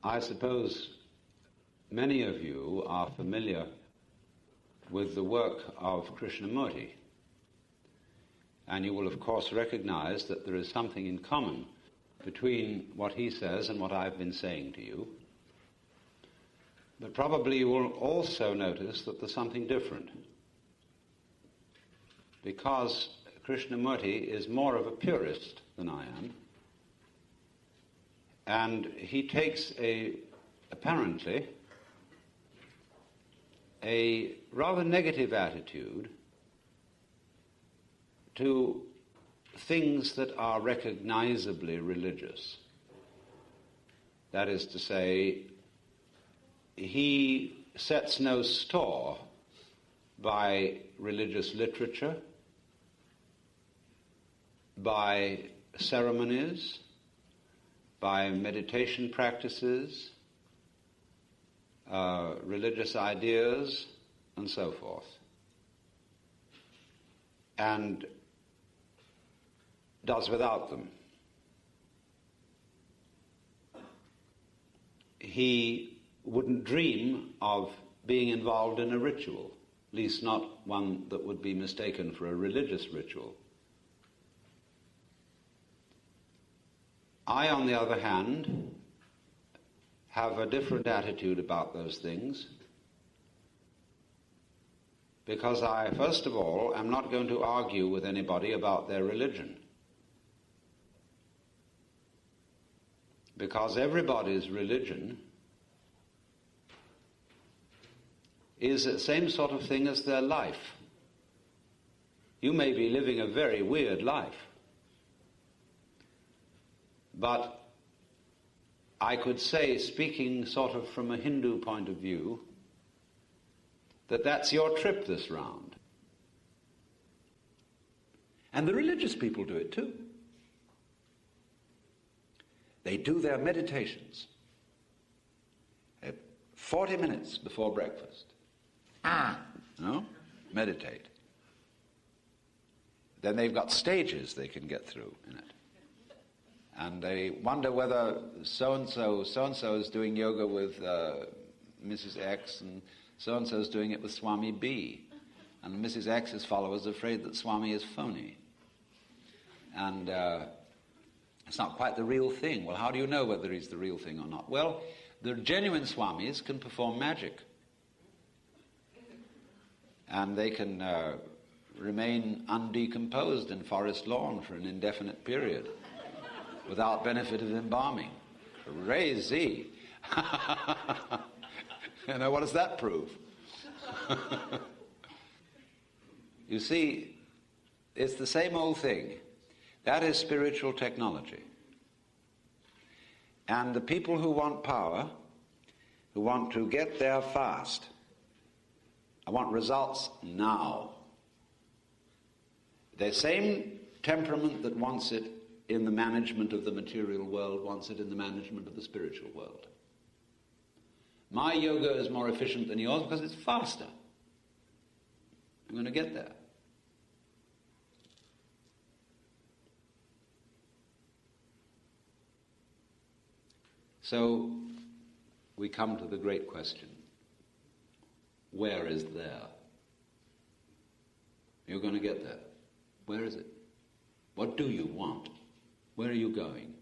I suppose many of you are familiar with the work of Krishnamurti, and you will of course recognize that there is something in common between what he says and what I've been saying to you. But probably you will also notice that there's something different, because Krishnamurti is more of a purist than I am, and he takes apparently a rather negative attitude to things that are recognizably religious. That is to say, he sets no store by religious literature, by ceremonies, by meditation practices, religious ideas, and so forth, and does without them. He wouldn't dream of being involved in a ritual, at least not one that would be mistaken for a religious ritual. I, on the other hand, have a different attitude about those things, because I, first of all, am not going to argue with anybody about their religion, because everybody's religion is the same sort of thing as their life. You may be living a very weird life, but I could say, speaking sort of from a Hindu point of view, that that's your trip this round. And the religious people do it too. They do their meditations at 40 minutes before breakfast. No? Meditate. Then they've got stages they can get through in it. And they wonder whether so-and-so is doing yoga with Mrs. X, and so-and-so is doing it with Swami B. And Mrs. X's followers are afraid that Swami is phony. And it's not quite the real thing. Well, how do you know whether he's the real thing or not? Well, the genuine Swamis can perform magic. And they can remain undecomposed in forest lawn for an indefinite period without benefit of embalming. Crazy. You know, what does that prove? You see, it's the same old thing. That is spiritual technology. And the people who want power, who want to get there fast, I want results now. The same temperament that wants it in the management of the material world wants it in the management of the spiritual world. My yoga is more efficient than yours because it's faster. I'm going to get there. So we come to the great question. Where is there? You're going to get there. Where is it? What do you want? Where are you going?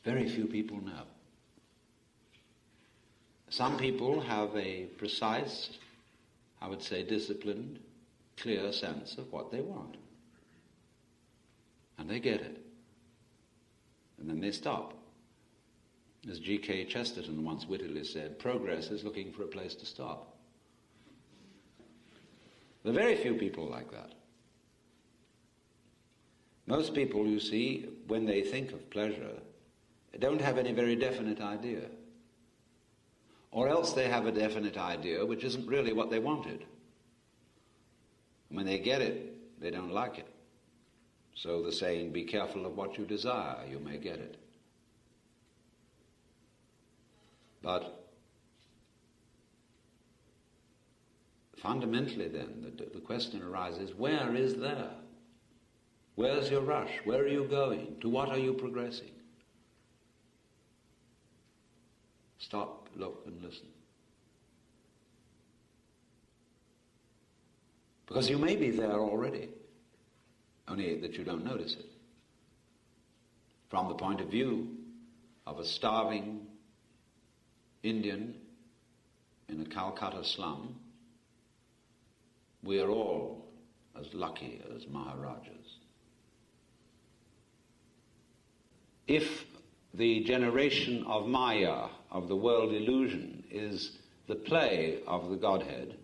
Very few people know. Some people have a precise, I would say disciplined, clear sense of what they want. And they get it. And then they stop. As G.K. Chesterton once wittily said, progress is looking for a place to stop. There are very few people like that. Most people, you see, when they think of pleasure, don't have any very definite idea. Or else they have a definite idea which isn't really what they wanted. And when they get it, they don't like it. So the saying, be careful of what you desire, you may get it. But fundamentally then, the question arises, where is there? Where's your rush? Where are you going? To what are you progressing? Stop, look, and listen. Because you may be there already, only that you don't notice it. From the point of view of a starving Indian in a Calcutta slum, we are all as lucky as Maharajas. If the generation of Maya, of the world illusion, is the play of the Godhead,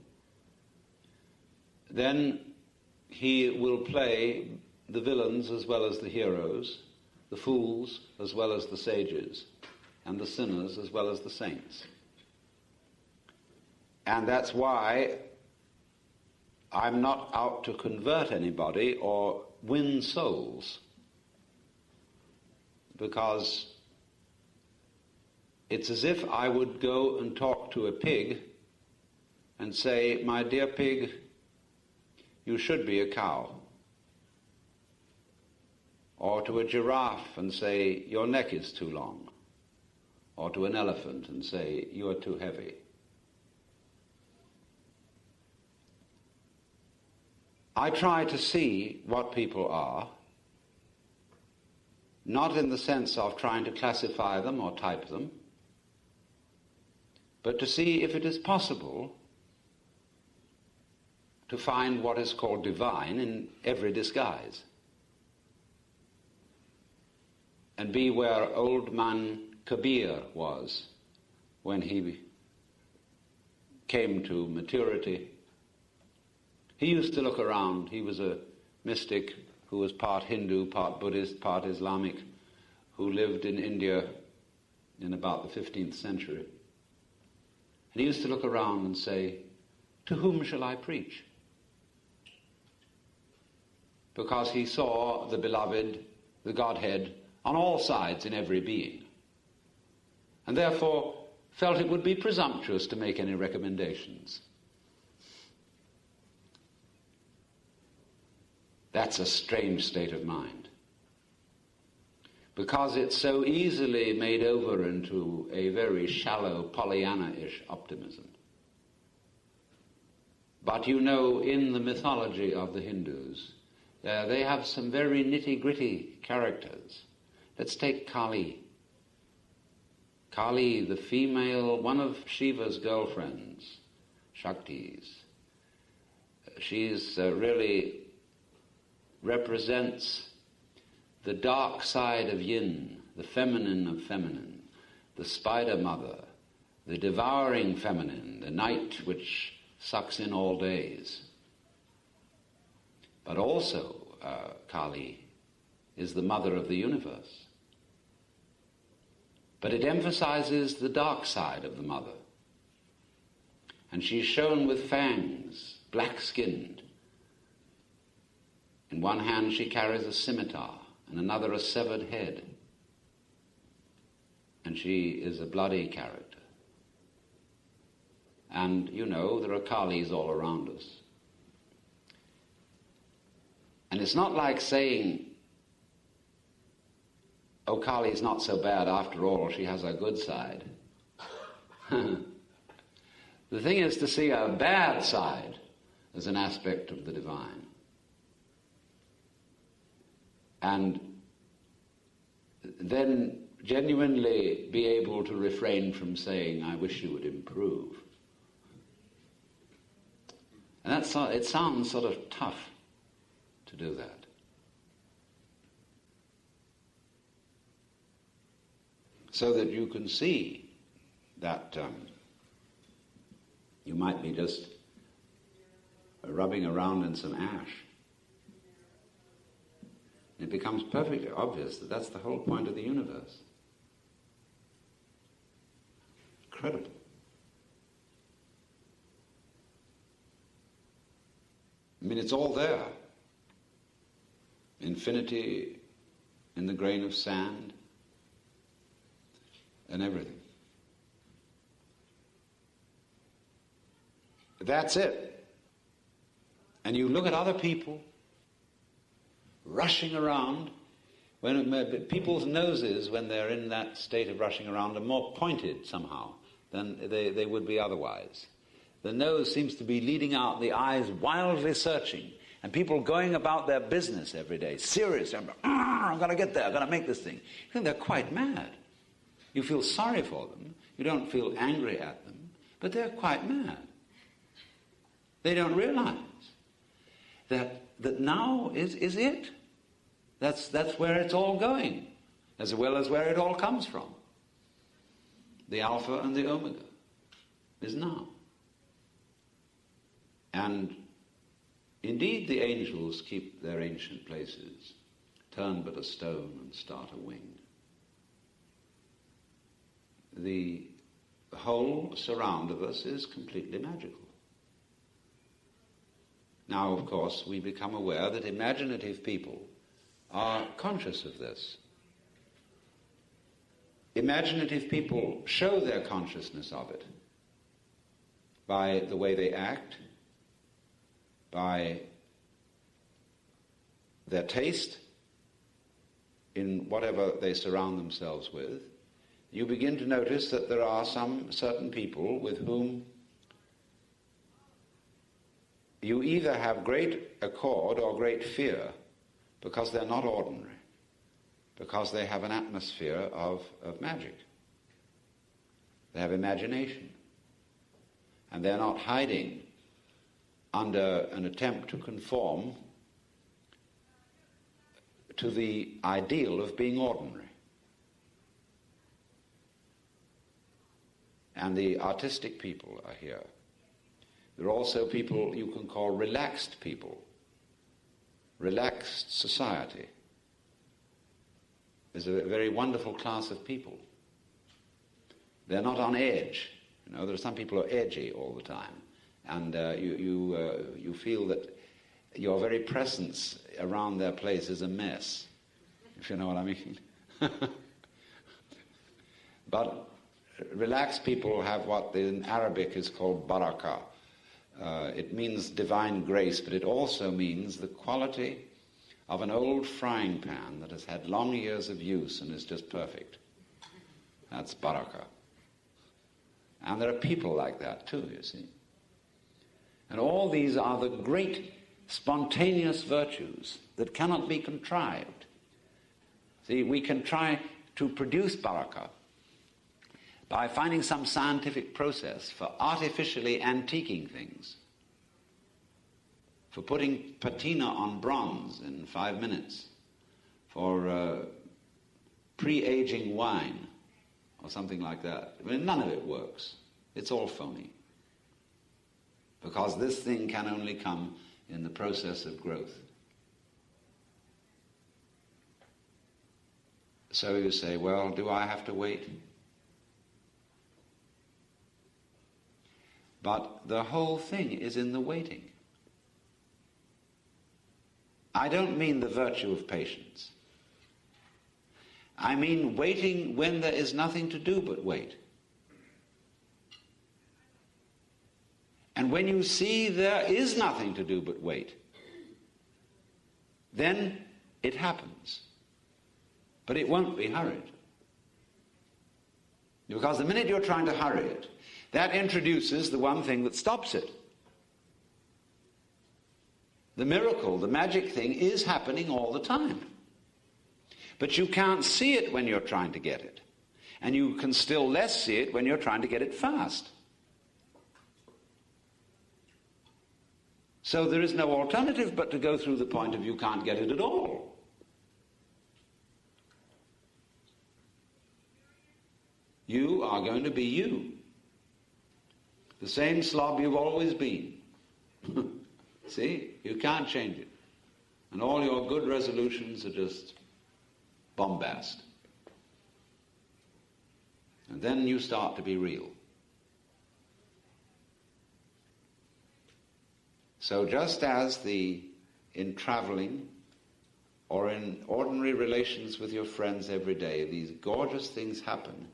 then he will play the villains as well as the heroes, the fools as well as the sages, and the sinners as well as the saints. And that's why I'm not out to convert anybody or win souls, because it's as if I would go and talk to a pig and say, my dear pig, you should be a cow. Or to a giraffe and say, your neck is too long. Or to an elephant and say, you are too heavy. I try to see what people are, not in the sense of trying to classify them or type them, but to see if it is possible to find what is called divine in every disguise, and be where old man Kabir was when he came to maturity. He used to look around. He was a mystic who was part Hindu, part Buddhist, part Islamic, who lived in India in about the 15th century. And he used to look around and say, to whom shall I preach? Because he saw the beloved, the Godhead, on all sides in every being, and therefore felt it would be presumptuous to make any recommendations. That's a strange state of mind, because it's so easily made over into a very shallow Pollyanna-ish optimism. But you know, in the mythology of the Hindus, they have some very nitty-gritty characters. Let's take Kali. Kali, the female, one of Shiva's girlfriends, Shaktis. She's really represents the dark side of yin, the feminine of feminine, the spider mother, the devouring feminine, the night which sucks in all days. But also, Kali is the mother of the universe. But it emphasizes the dark side of the mother. And she's shown with fangs, black-skinned. In one hand she carries a scimitar, and another a severed head. And she is a bloody character. And, you know, there are Kalis all around us. And it's not like saying, oh, Kali's not so bad after all, she has a good side. The thing is to see a bad side as an aspect of the divine. And then genuinely be able to refrain from saying, I wish you would improve. And it sounds sort of tough to do that. So that you can see that you might be just rubbing around in some ash. It becomes perfectly obvious that that's the whole point of the universe. Incredible. I mean, it's all there. Infinity in the grain of sand and everything. That's it. And you look at other people rushing around. When people's noses, when they're in that state of rushing around, are more pointed somehow than they would be otherwise. The nose seems to be leading out, the eyes wildly searching, and people going about their business every day, serious. I'm going to get there, I'm going to make this thing. You think they're quite mad. You feel sorry for them. You don't feel angry at them, but they're quite mad. They don't realize that now is it. That's where it's all going, as well as where it all comes from. The Alpha and the Omega is now. And indeed the angels keep their ancient places, turn but a stone and start a wing. The whole surround of us is completely magical. Now, of course, we become aware that imaginative people are conscious of this. Imaginative people show their consciousness of it by the way they act, by their taste in whatever they surround themselves with. You begin to notice that there are some certain people with whom you either have great accord or great fear, because they're not ordinary, because they have an atmosphere of magic. They have imagination. And they're not hiding under an attempt to conform to the ideal of being ordinary. And the artistic people are here. There are also people you can call relaxed people. Relaxed society is a very wonderful class of people. They're not on edge. You know, there are some people who are edgy all the time, and you feel that your very presence around their place is a mess, if you know what I mean. But relaxed people have what in Arabic is called barakah. It means divine grace, but it also means the quality of an old frying pan that has had long years of use and is just perfect. That's barakah. And there are people like that too, you see. And all these are the great spontaneous virtues that cannot be contrived. See, we can try to produce barakah by finding some scientific process for artificially antiquing things, for putting patina on bronze in 5 minutes, for pre-aging wine, or something like that. I mean, none of it works. It's all phony. Because this thing can only come in the process of growth. So you say, well, do I have to wait? But the whole thing is in the waiting. I don't mean the virtue of patience. I mean waiting when there is nothing to do but wait. And when you see there is nothing to do but wait, then it happens. But it won't be hurried. Because the minute you're trying to hurry it, that introduces the one thing that stops it. The miracle, the magic thing is happening all the time. But you can't see it when you're trying to get it. And you can still less see it when you're trying to get it fast. So there is no alternative but to go through the point of you can't get it at all. You are going to be you. The same slob you've always been. See? You can't change it. And all your good resolutions are just bombast. And then you start to be real. So just as in traveling or in ordinary relations with your friends every day, these gorgeous things happen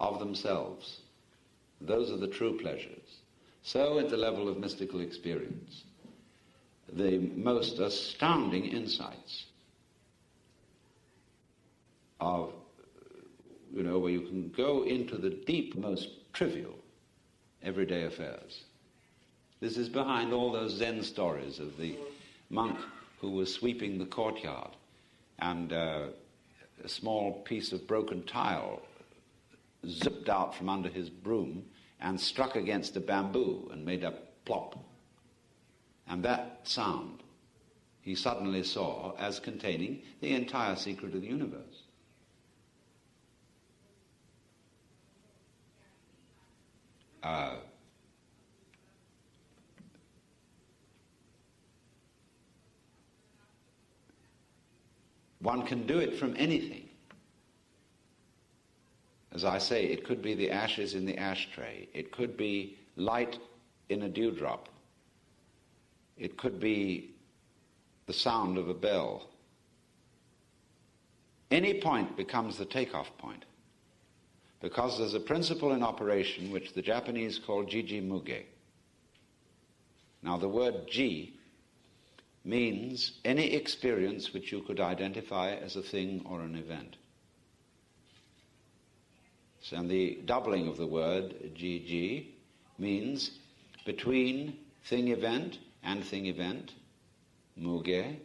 of themselves. Those are the true pleasures. So at the level of mystical experience, the most astounding insights of, where you can go into the deep, most trivial, everyday affairs. This is behind all those Zen stories of the monk who was sweeping the courtyard and a small piece of broken tile zipped out from under his broom and struck against a bamboo and made a plop. And that sound he suddenly saw as containing the entire secret of the universe. One can do it from anything. As I say, it could be the ashes in the ashtray. It could be light in a dewdrop. It could be the sound of a bell. Any point becomes the takeoff point, because there's a principle in operation which the Japanese call jiji muge. Now the word ji means any experience which you could identify as a thing or an event. So, and the doubling of the word jiji means between thing-event and thing-event. Muge,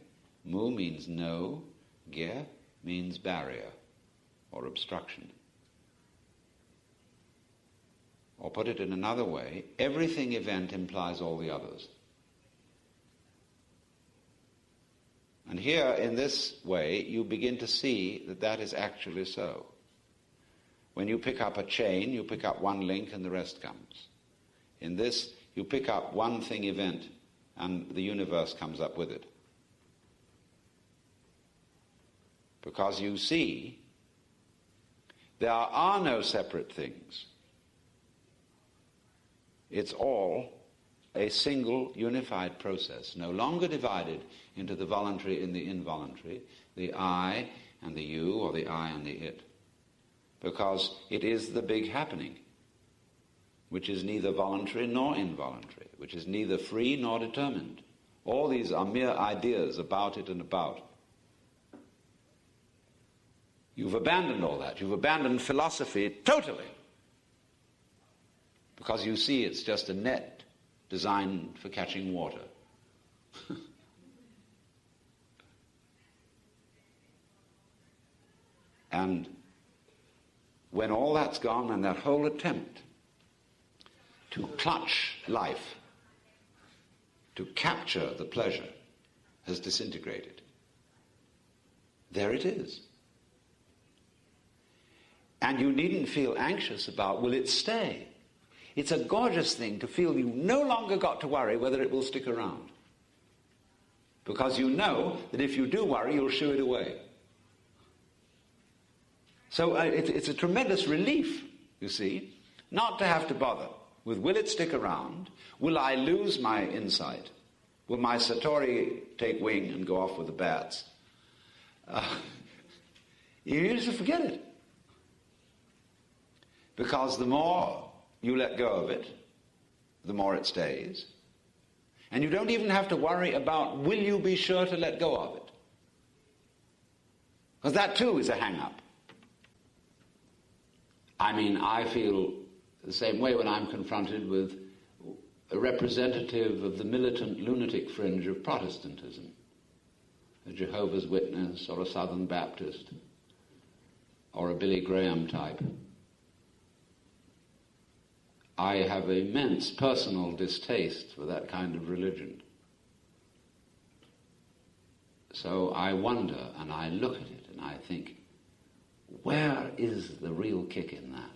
mu means no, ge means barrier or obstruction. Or put it in another way, everything event implies all the others. And here, in this way, you begin to see that that is actually so. When you pick up a chain, you pick up one link and the rest comes. In this, you pick up one thing event and the universe comes up with it. Because you see, there are no separate things. It's all a single unified process, no longer divided into the voluntary and the involuntary, the I and the you, or the I and the it. Because it is the big happening, which is neither voluntary nor involuntary, which is neither free nor determined. All these are mere ideas about it and about. You've abandoned all that. You've abandoned philosophy totally. Because you see it's just a net designed for catching water. And when all that's gone, and that whole attempt to clutch life, to capture the pleasure, has disintegrated, there it is. And you needn't feel anxious about, will it stay? It's a gorgeous thing to feel you've no longer got to worry whether it will stick around. Because you know that if you do worry, you'll shoo it away. So it's a tremendous relief, you see, not to have to bother with, will it stick around? Will I lose my insight? Will my Satori take wing and go off with the bats? You just forget it. Because the more you let go of it, the more it stays. And you don't even have to worry about, will you be sure to let go of it? Because that too is a hang-up. I mean, I feel the same way when I'm confronted with a representative of the militant lunatic fringe of Protestantism, a Jehovah's Witness or a Southern Baptist or a Billy Graham type. I have immense personal distaste for that kind of religion. So I wonder and I look at it and I think, where is the real kick in that?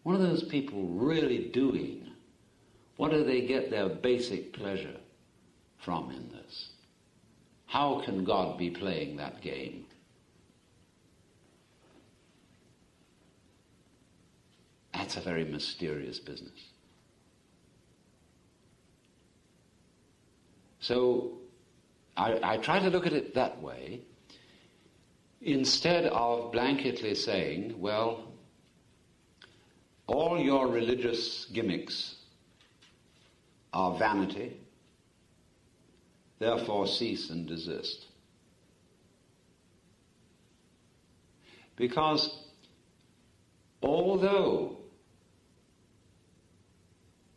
What are those people really doing? What do they get their basic pleasure from in this? How can God be playing that game? That's a very mysterious business. So I try to look at it that way, instead of blanketly saying, well, all your religious gimmicks are vanity, therefore cease and desist. Because although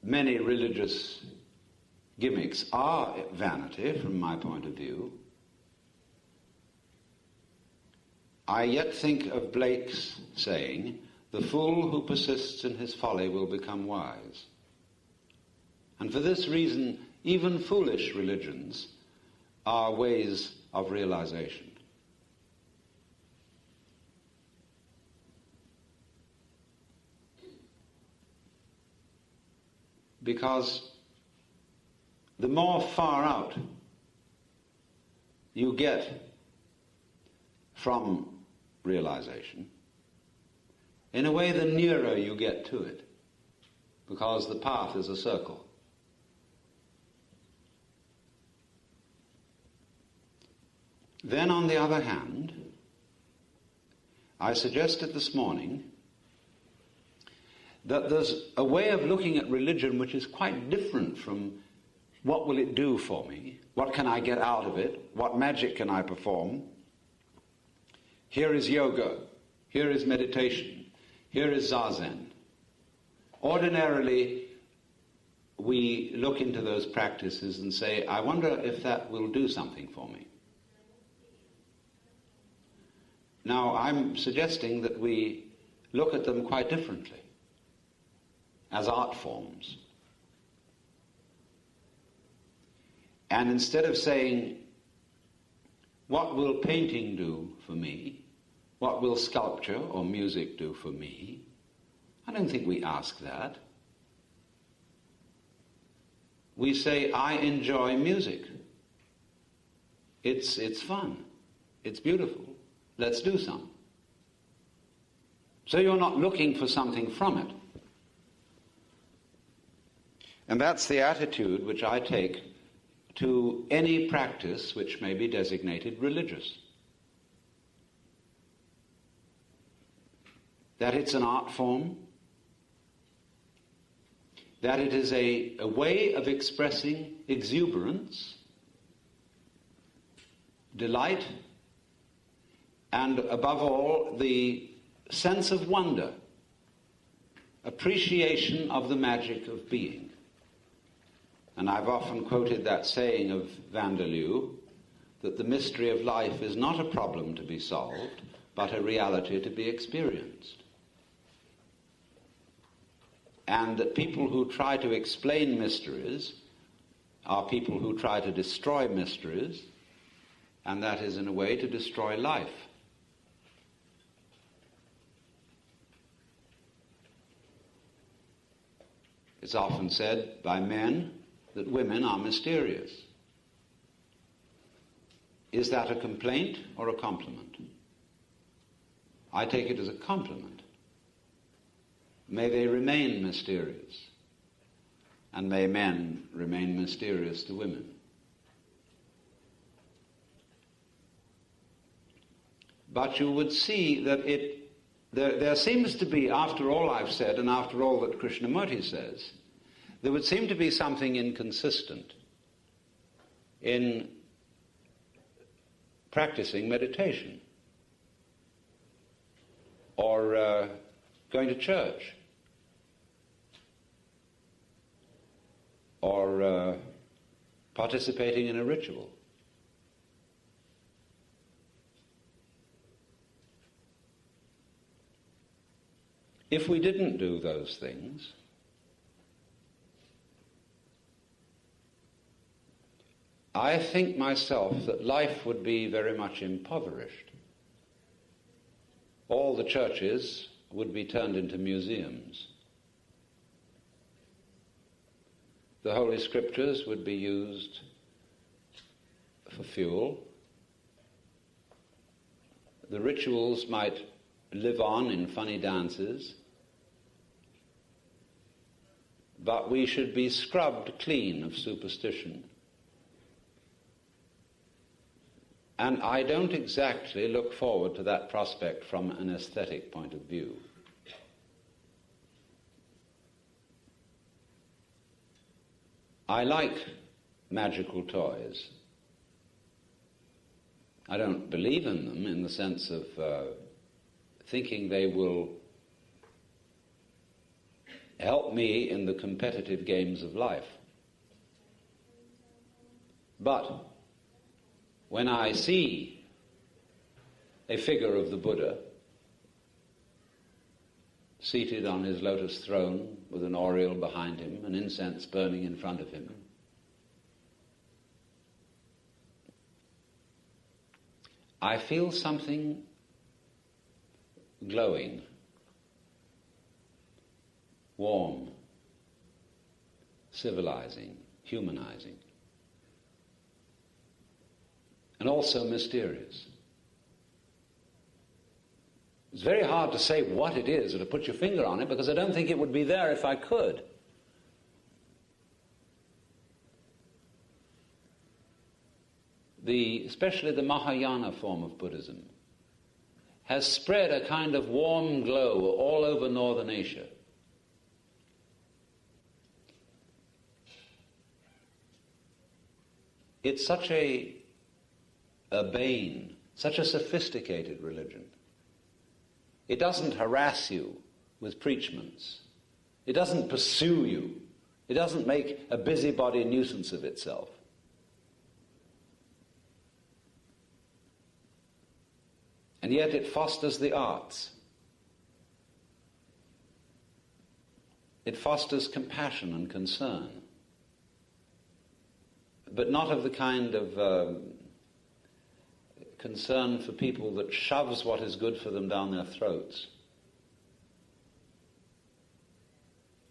many religious gimmicks are vanity from my point of view, I yet think of Blake's saying, "The fool who persists in his folly will become wise." And for this reason, even foolish religions are ways of realization. Because the more far out you get from realization, in a way the nearer you get to it, because the path is a circle. Then, on the other hand, I suggested this morning that there's a way of looking at religion which is quite different from what will it do for me, what can I get out of it, what magic can I perform. Here is yoga, here is meditation, here is zazen. Ordinarily, we look into those practices and say, I wonder if that will do something for me. Now, I'm suggesting that we look at them quite differently, as art forms. And instead of saying, what will painting do for me? What will sculpture or music do for me? I don't think we ask that. We say, I enjoy music. It's fun. It's beautiful. Let's do some. So you're not looking for something from it. And that's the attitude which I take to any practice which may be designated religious. That it's an art form, that it is a way of expressing exuberance, delight, and above all, the sense of wonder, appreciation of the magic of being. And I've often quoted that saying of Vanderloo, that the mystery of life is not a problem to be solved, but a reality to be experienced. And that people who try to explain mysteries are people who try to destroy mysteries, and that is in a way to destroy life. It's often said by men that women are mysterious. Is that a complaint or a compliment? I take it as a compliment. May they remain mysterious, and may men remain mysterious to women. But you would see that there seems to be, after all I've said and after all that Krishnamurti says, there would seem to be something inconsistent in practicing meditation or going to church or participating in a ritual. If we didn't do those things, I think myself that life would be very much impoverished. All the churches would be turned into museums. The Holy Scriptures would be used for fuel. The rituals might live on in funny dances, but we should be scrubbed clean of superstition. And I don't exactly look forward to that prospect from an aesthetic point of view. I like magical toys. I don't believe in them in the sense of thinking they will help me in the competitive games of life. But when I see a figure of the Buddha seated on his lotus throne with an aureole behind him and incense burning in front of him, I feel something glowing, warm, civilizing, humanizing, and also mysterious. It's very hard to say what it is or to put your finger on it, because I don't think it would be there if I could. Especially the Mahayana form of Buddhism has spread a kind of warm glow all over northern Asia. It's such a urbane, such a sophisticated religion. It doesn't harass you with preachments. It doesn't pursue you. It doesn't make a busybody nuisance of itself. And yet it fosters the arts. It fosters compassion and concern, but not of the kind of concern for people that shoves what is good for them down their throats.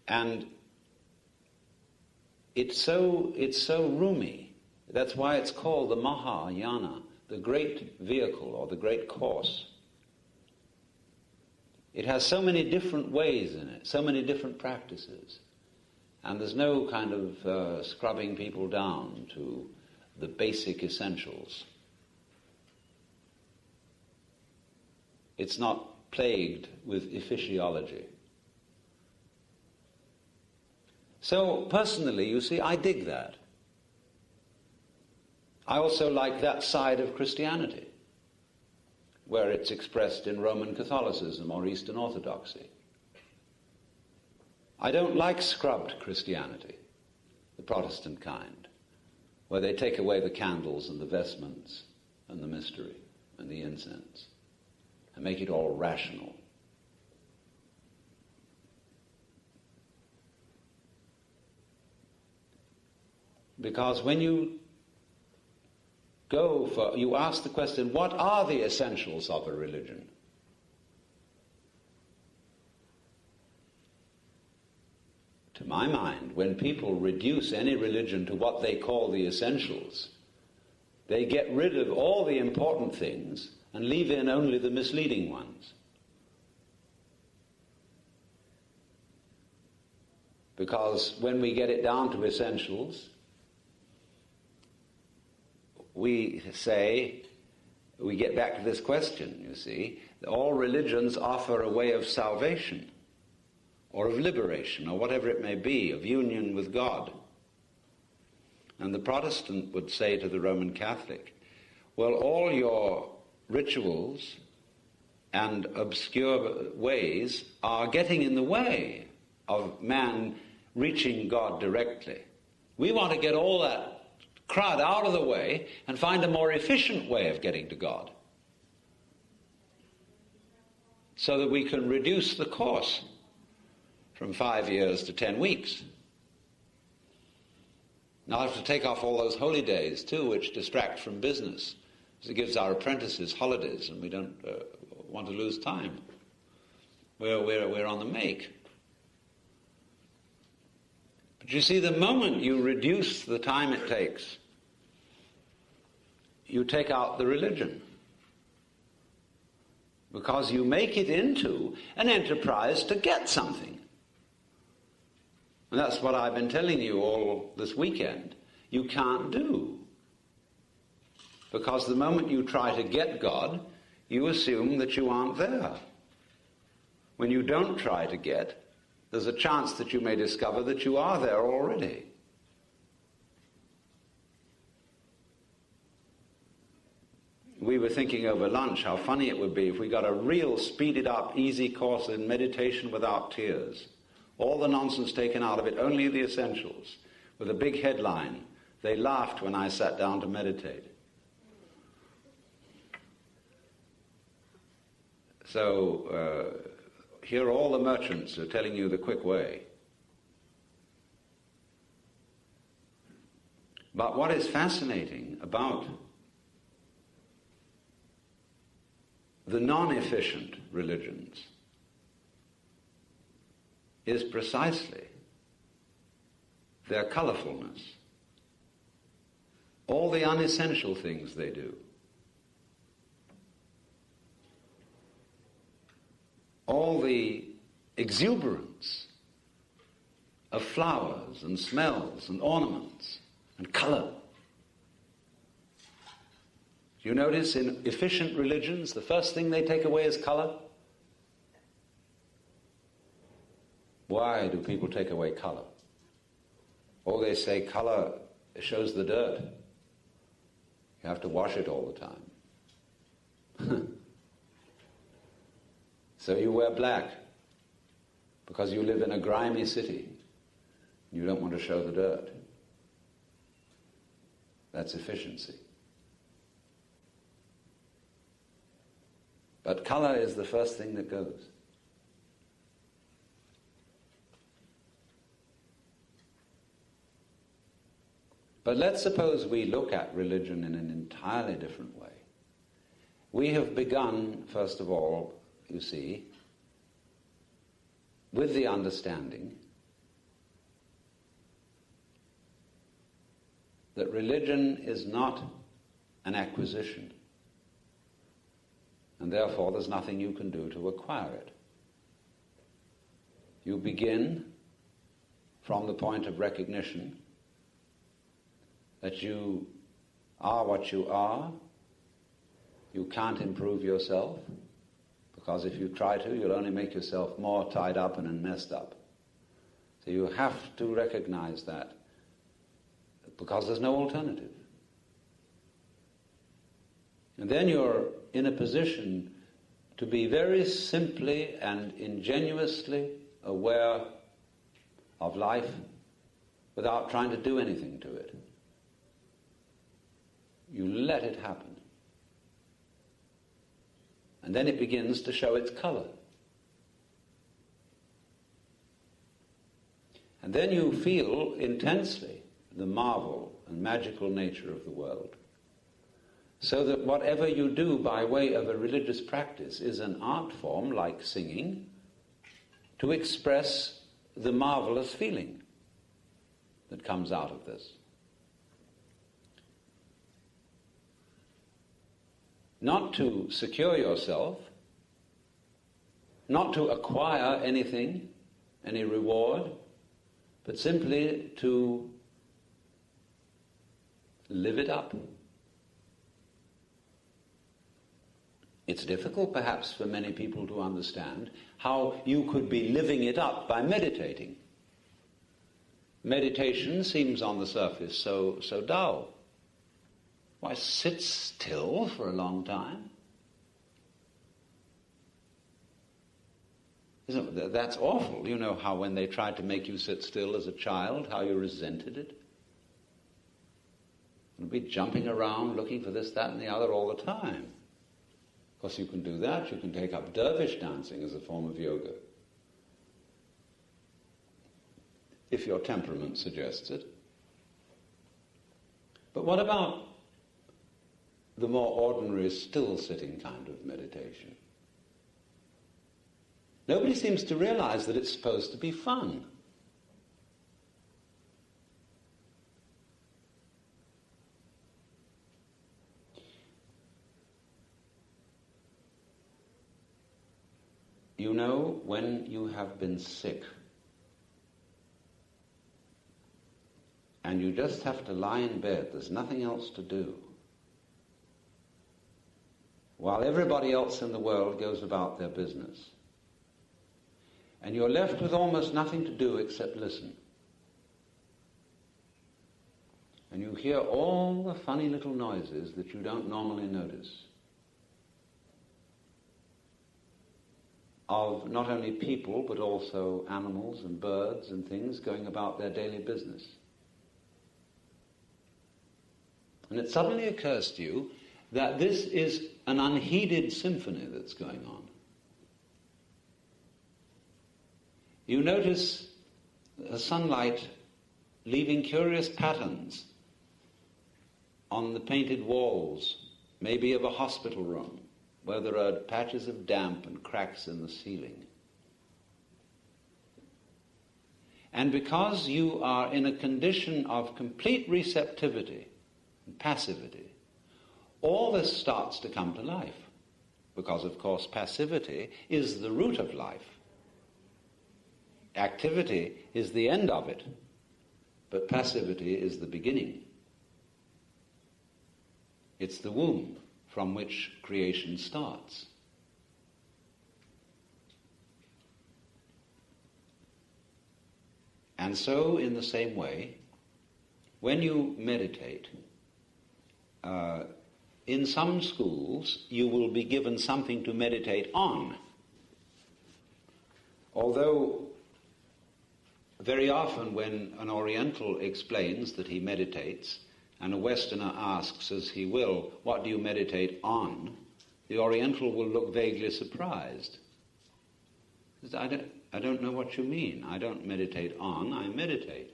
And it's so roomy. That's why it's called the Mahayana, the great vehicle or the great course. It has so many different ways in it, so many different practices. And there's no kind of scrubbing people down to the basic essentials. It's not plagued with ephesiology. So personally, you see, I dig that. I also like that side of Christianity, where it's expressed in Roman Catholicism or Eastern Orthodoxy. I don't like scrubbed Christianity, the Protestant kind, where they take away the candles and the vestments and the mystery and the incense and make it all rational. Because when you you ask the question, what are the essentials of a religion? To my mind, when people reduce any religion to what they call the essentials, they get rid of all the important things and leave in only the misleading ones. Because when we get it down to essentials, we get back to this question, you see, that all religions offer a way of salvation, or of liberation, or whatever it may be, of union with God. And the Protestant would say to the Roman Catholic, well, all your rituals and obscure ways are getting in the way of man reaching God directly. We want to get all that crowd out of the way and find a more efficient way of getting to God, so that we can reduce the course from 5 years to 10 weeks. Now I have to take off all those holy days too, which distract from business. It gives our apprentices holidays, and we don't want to lose time. We're on the make. But you see, the moment you reduce the time it takes, you take out the religion. Because you make it into an enterprise to get something. And that's what I've been telling you all this weekend. You can't do. Because the moment you try to get God, you assume that you aren't there. When you don't try to get, there's a chance that you may discover that you are there already. we were thinking over lunch how funny it would be if we got a real speeded up, easy course in meditation without tears. All the nonsense taken out of it, only the essentials, with a big headline. They laughed when I sat down to meditate. So here are all the merchants who are telling you the quick way. But what is fascinating about the non-efficient religions is precisely their colorfulness. All the unessential things they do. All the exuberance of flowers and smells and ornaments and color. You notice in efficient religions, the first thing they take away is color. Why do people take away color? Oh, they say color shows the dirt. You have to wash it all the time. So you wear black because you live in a grimy city. You don't want to show the dirt. That's efficiency. But color is the first thing that goes. But let's suppose we look at religion in an entirely different way. We have begun, first of all, you see, with the understanding that religion is not an acquisition, and therefore there's nothing you can do to acquire it. You begin from the point of recognition that you are what you are. You can't improve yourself, because if you try to, you'll only make yourself more tied up and messed up. So you have to recognize that, because there's no alternative. And then you're in a position to be very simply and ingenuously aware of life without trying to do anything to it. You let it happen. And then it begins to show its color. And then you feel intensely the marvel and magical nature of the world. So that whatever you do by way of a religious practice is an art form, like singing, to express the marvelous feeling that comes out of this. Not to secure yourself, not to acquire anything, any reward, but simply to live it up. It's difficult, perhaps, for many people to understand how you could be living it up by meditating. Meditation seems on the surface so dull. Why, sit still for a long time? That's awful. You know how when they tried to make you sit still as a child, how you resented it? You'd be jumping around looking for this, that, and the other all the time. Of course, you can do that. You can take up dervish dancing as a form of yoga, if your temperament suggests it. But what about the more ordinary, still-sitting kind of meditation? Nobody seems to realize that it's supposed to be fun. You know, when you have been sick and you just have to lie in bed, there's nothing else to do, while everybody else in the world goes about their business, and you're left with almost nothing to do except listen. And you hear all the funny little noises that you don't normally notice. of not only people but also animals and birds and things going about their daily business. And it suddenly occurs to you that this is an unheeded symphony that's going on. You notice the sunlight leaving curious patterns on the painted walls, maybe of a hospital room, where there are patches of damp and cracks in the ceiling. And because you are in a condition of complete receptivity and passivity, all this starts to come to life. Because, of course, passivity is the root of life. Activity is the end of it, but passivity is the beginning. It's the womb from which creation starts. And so, in the same way, when you meditate, in some schools you will be given something to meditate on. Although very often when an Oriental explains that he meditates, and a Westerner asks, as he will, what do you meditate on? The Oriental will look vaguely surprised. He says, I don't know what you mean. I don't meditate on, I meditate.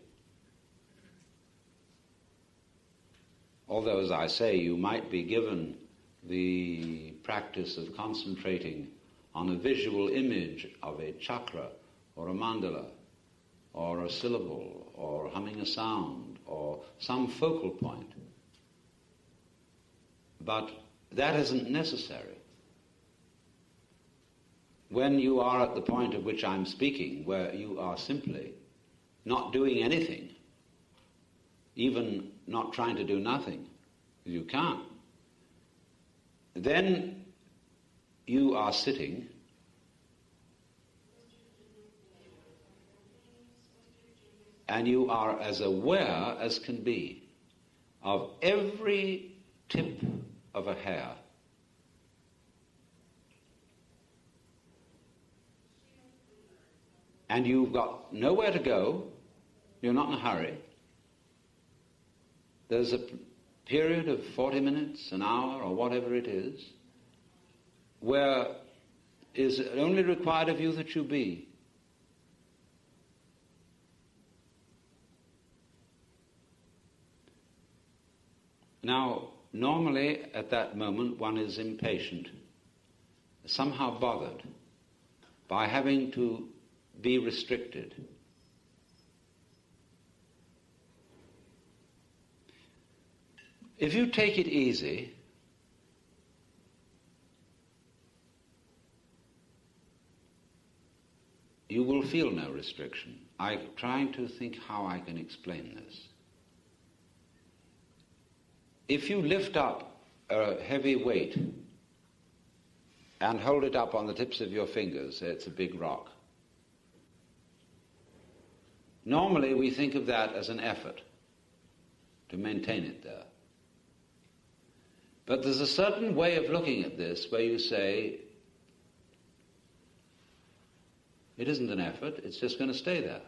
Although, as I say, you might be given the practice of concentrating on a visual image of a chakra or a mandala or a syllable or humming a sound or some focal point. But that isn't necessary. When you are at the point at which I'm speaking, where you are simply not doing anything, even not trying to do nothing, you can't, then you are sitting and you are as aware as can be of every tip of a hair. And you've got nowhere to go, you're not in a hurry. There's a period of 40 minutes, an hour, or whatever it is, where is only required of you that you be. Now, normally at that moment one is impatient, somehow bothered by having to be restricted. If you take it easy, you will feel no restriction. I'm trying to think how I can explain this. If you lift up a heavy weight and hold it up on the tips of your fingers, say it's a big rock, normally we think of that as an effort to maintain it there. But there's a certain way of looking at this where you say, it isn't an effort, it's just going to stay there.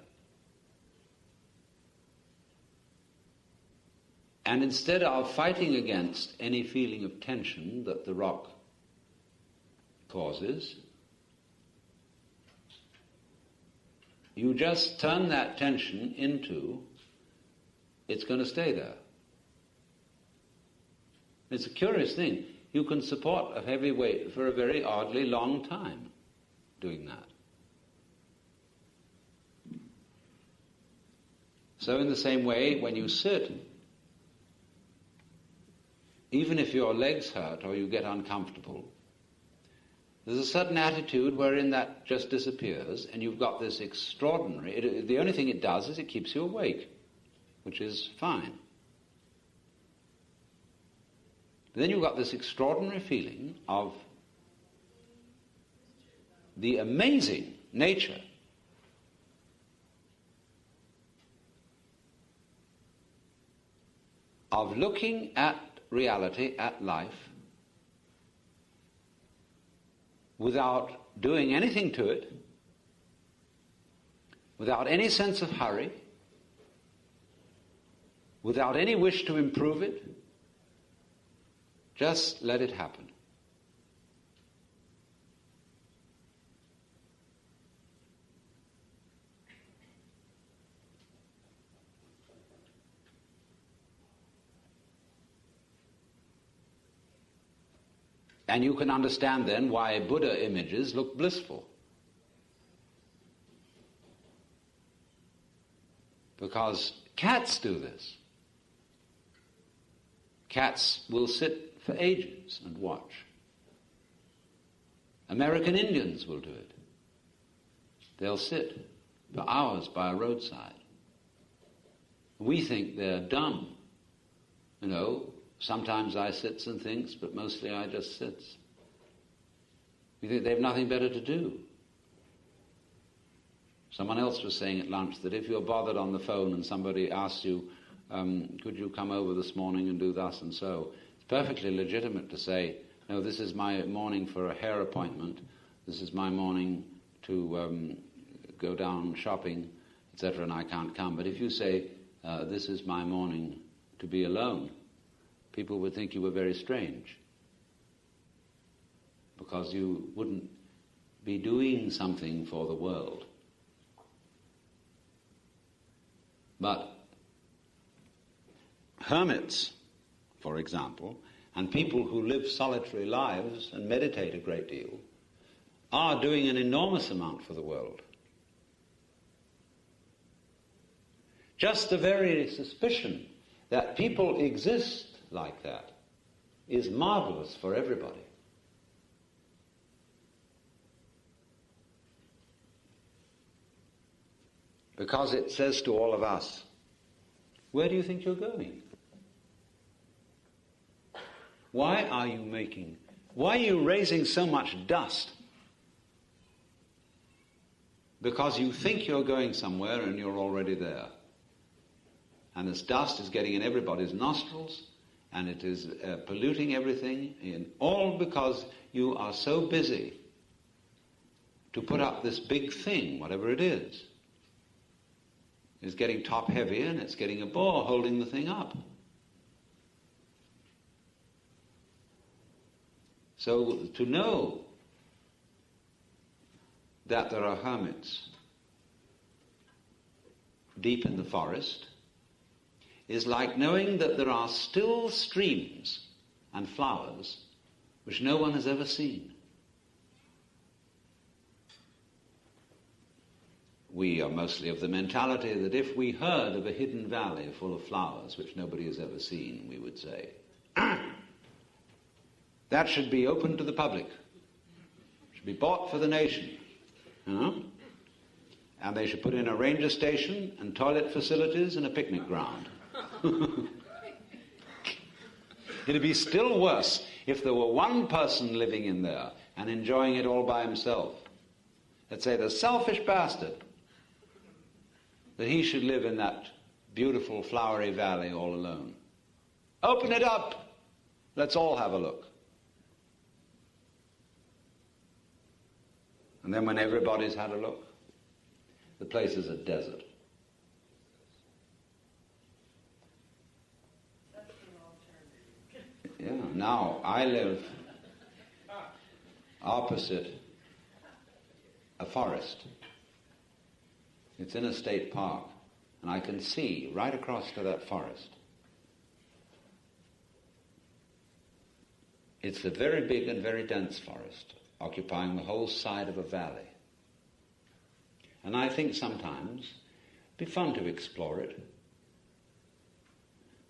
And instead of fighting against any feeling of tension that the rock causes, you just turn that tension into, it's going to stay there. It's a curious thing. You can support a heavy weight for a very oddly long time doing that. So in the same way, when you sit, even if your legs hurt or you get uncomfortable, there's a certain attitude wherein that just disappears, and you've got this extraordinary... the only thing it does is it keeps you awake, which is fine. But then you've got this extraordinary feeling of the amazing nature of looking at reality, at life, without doing anything to it, without any sense of hurry, without any wish to improve it. Just let it happen. And you can understand then why Buddha images look blissful. Because cats do this. Cats will sit for ages and watch. American Indians will do it. They'll sit for hours by a roadside. We think they're dumb. You know, sometimes I sits and thinks, but mostly I just sits. We think they have nothing better to do. Someone else was saying at lunch that if you're bothered on the phone and somebody asks you, could you come over this morning and do thus and so, it's perfectly legitimate to say, no, this is my morning for a hair appointment, this is my morning to go down shopping, etc., and I can't come. But if you say, this is my morning to be alone, people would think you were very strange, because you wouldn't be doing something for the world. But hermits, for example, and people who live solitary lives and meditate a great deal, are doing an enormous amount for the world. Just the very suspicion that people exist like that is marvelous for everybody. Because it says to all of us, where do you think you're going? Why are you raising so much dust? Because you think you're going somewhere and you're already there. And this dust is getting in everybody's nostrils, and it is polluting everything, all because you are so busy to put up this big thing, whatever it is. It's getting top heavy and it's getting a bore holding the thing up. So to know that there are hermits deep in the forest is like knowing that there are still streams and flowers which no one has ever seen. We are mostly of the mentality that if we heard of a hidden valley full of flowers which nobody has ever seen, we would say, that should be open to the public, should be bought for the nation, and they should put in a ranger station and toilet facilities and a picnic ground. It'd be still worse if there were one person living in there and enjoying it all by himself. Let's say the selfish bastard, that he should live in that beautiful flowery valley all alone. Open it up. Let's all have a look. And then when everybody's had a look, the place is a desert. Yeah, now I live opposite a forest. It's in a state park, and I can see right across to that forest. It's a very big and very dense forest, occupying the whole side of a valley. And I think sometimes it'd be fun to explore it.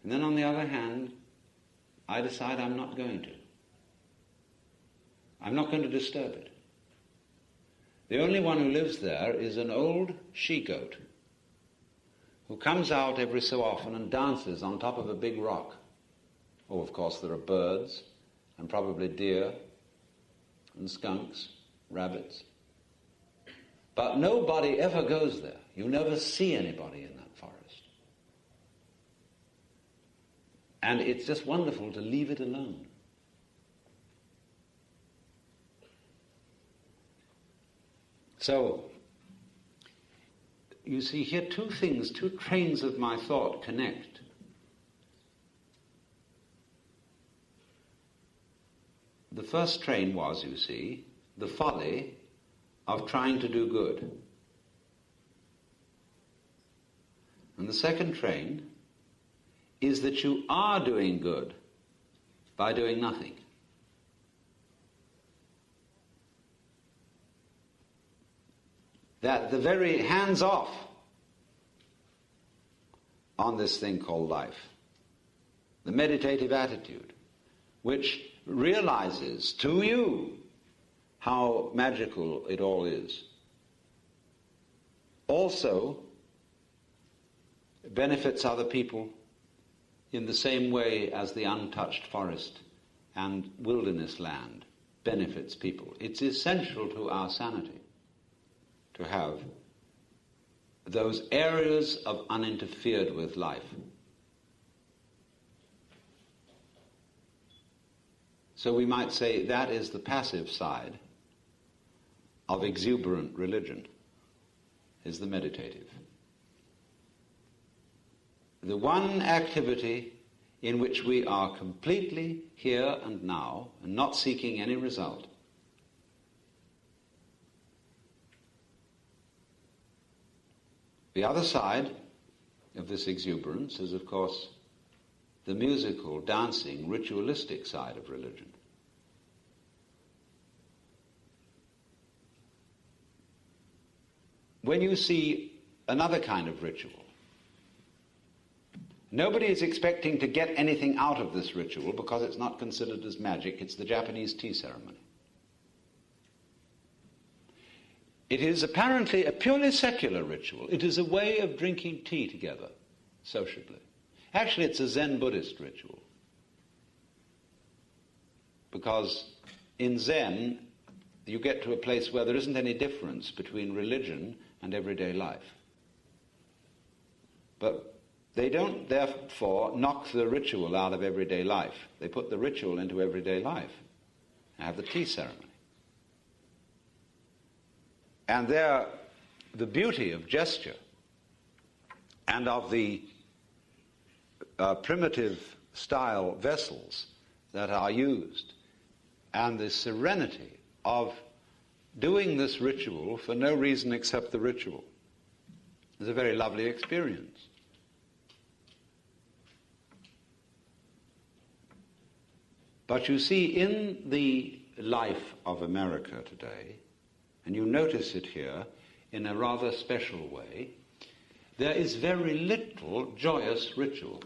And then on the other hand, I decide I'm not going to. I'm not going to disturb it. The only one who lives there is an old she-goat who comes out every so often and dances on top of a big rock. Oh, of course, there are birds and probably deer and skunks, rabbits. But nobody ever goes there. You never see anybody in that forest. And it's just wonderful to leave it alone. So, you see here two things, two trains of my thought connect. The first train was, you see, the folly of trying to do good. And the second train is that you are doing good by doing nothing. That the very hands-off on this thing called life, the meditative attitude, which realizes to you how magical it all is, also benefits other people in the same way as the untouched forest and wilderness land benefits people. It's essential to our sanity to have those areas of uninterfered with life. So we might say that is the passive side of exuberant religion, is the meditative. The one activity in which we are completely here and now and not seeking any result. The other side of this exuberance is, of course, the musical, dancing, ritualistic side of religion. When you see another kind of ritual, nobody is expecting to get anything out of this ritual because it's not considered as magic. It's the Japanese tea ceremony. It is apparently a purely secular ritual. It is a way of drinking tea together, sociably. Actually, it's a Zen Buddhist ritual. Because in Zen, you get to a place where there isn't any difference between religion and everyday life. But they don't, therefore, knock the ritual out of everyday life. They put the ritual into everyday life. They have the tea ceremony. And there, the beauty of gesture and of the primitive style vessels that are used and the serenity of doing this ritual for no reason except the ritual is a very lovely experience. But you see, in the life of America today, and you notice it here in a rather special way, there is very little joyous ritual.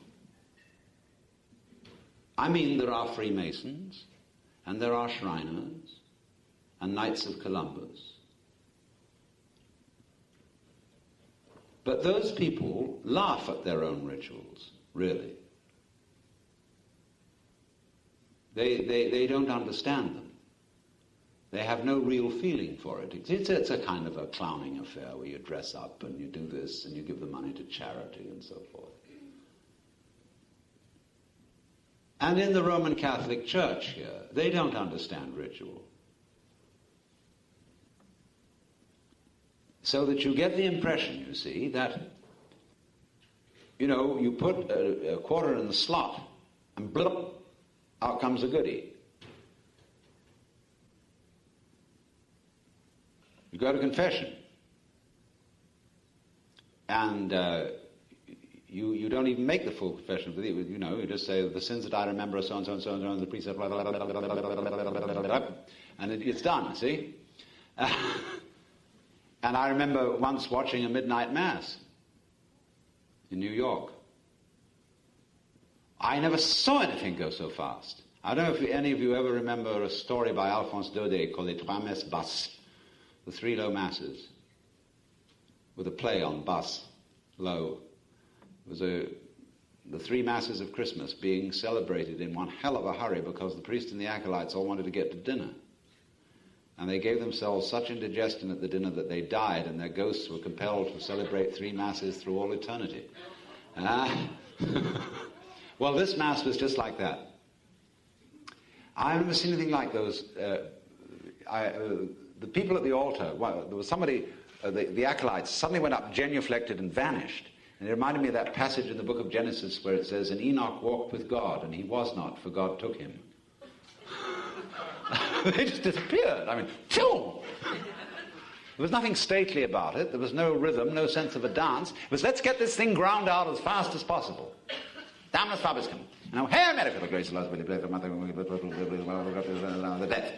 I mean, there are Freemasons, and there are Shriners, and Knights of Columbus. But those people laugh at their own rituals, really. They don't understand them. They have no real feeling for it. It's a kind of a clowning affair where you dress up and you do this and you give the money to charity and so forth. And in the Roman Catholic Church here, they don't understand ritual. So that you get the impression, you see, that, you put a quarter in the slot and blop, out comes a goodie. You go to confession, and you don't even make the full confession. You just say, the sins that I remember are so and so and so and so, and the priest said, blah, blah, blah, blah, blah, blah, blah, blah, blah, blah, and it's done, see? And I remember once watching a midnight mass in New York. I never saw anything go so fast. I don't know if any of you ever remember a story by Alphonse Daudet called Les Trois Messes Basses, the three low masses, with a play on bass, low. It was the three masses of Christmas being celebrated in one hell of a hurry because the priest and the acolytes all wanted to get to dinner. And they gave themselves such indigestion at the dinner that they died, and their ghosts were compelled to celebrate three masses through all eternity. Well, this mass was just like that. I've never seen anything like those. the people at the altar, well, there was somebody, the acolytes, suddenly went up, genuflected and vanished. And it reminded me of that passage in the book of Genesis where it says, and Enoch walked with God, and he was not, for God took him. They just disappeared. I mean, phew! There was nothing stately about it. There was no rhythm, no sense of a dance. It was, let's get this thing ground out as fast as possible. Damnus Fabiscum. Now, Hail Mary, for the grace of Lord, the death.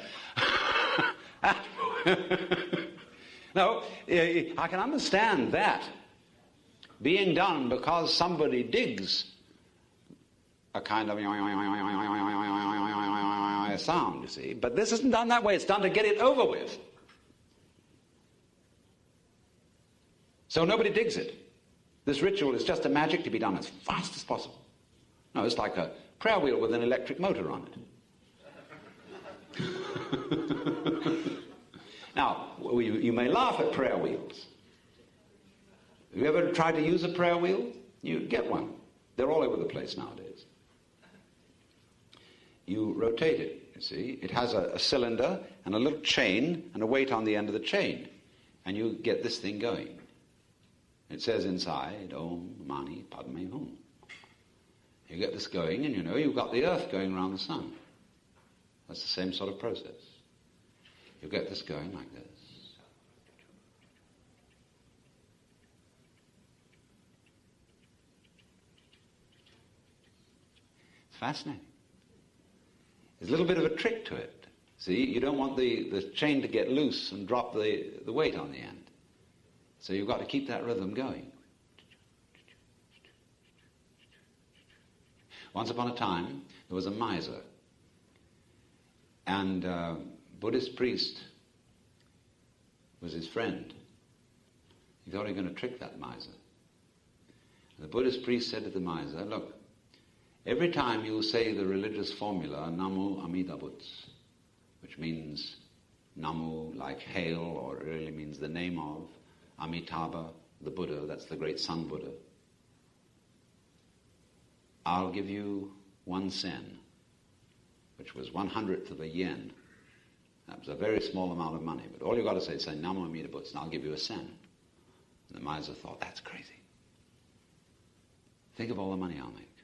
No, I can understand that being done because somebody digs a kind of sound, you see. But this isn't done that way. It's done to get it over with. So nobody digs it. This ritual is just a magic to be done as fast as possible. No, it's like a prayer wheel with an electric motor on it. Now, you may laugh at prayer wheels. Have you ever tried to use a prayer wheel? You get one. They're all over the place nowadays. You rotate it, you see. It has a cylinder and a little chain and a weight on the end of the chain. And you get this thing going. It says inside, Om Mani Padme Hum. You get this going and you know you've got the earth going around the sun. That's the same sort of process. You get this going like this. It's fascinating. There's a little bit of a trick to it. See, you don't want the chain to get loose and drop the weight on the end. So you've got to keep that rhythm going. Once upon a time, there was a miser. And a Buddhist priest was his friend. He thought he was going to trick that miser. And the Buddhist priest said to the miser, look, every time you say the religious formula, Namo Amida Butsu, which means Namo like hail, or it really means the name of, Amitabha, the Buddha, that's the great Sun Buddha, I'll give you 1 sen, which was 1/100th of a yen. That was a very small amount of money, but all you've got to say is Namo Amida Butsu, and I'll give you a sen. And the miser thought, that's crazy. Think of all the money I'll make.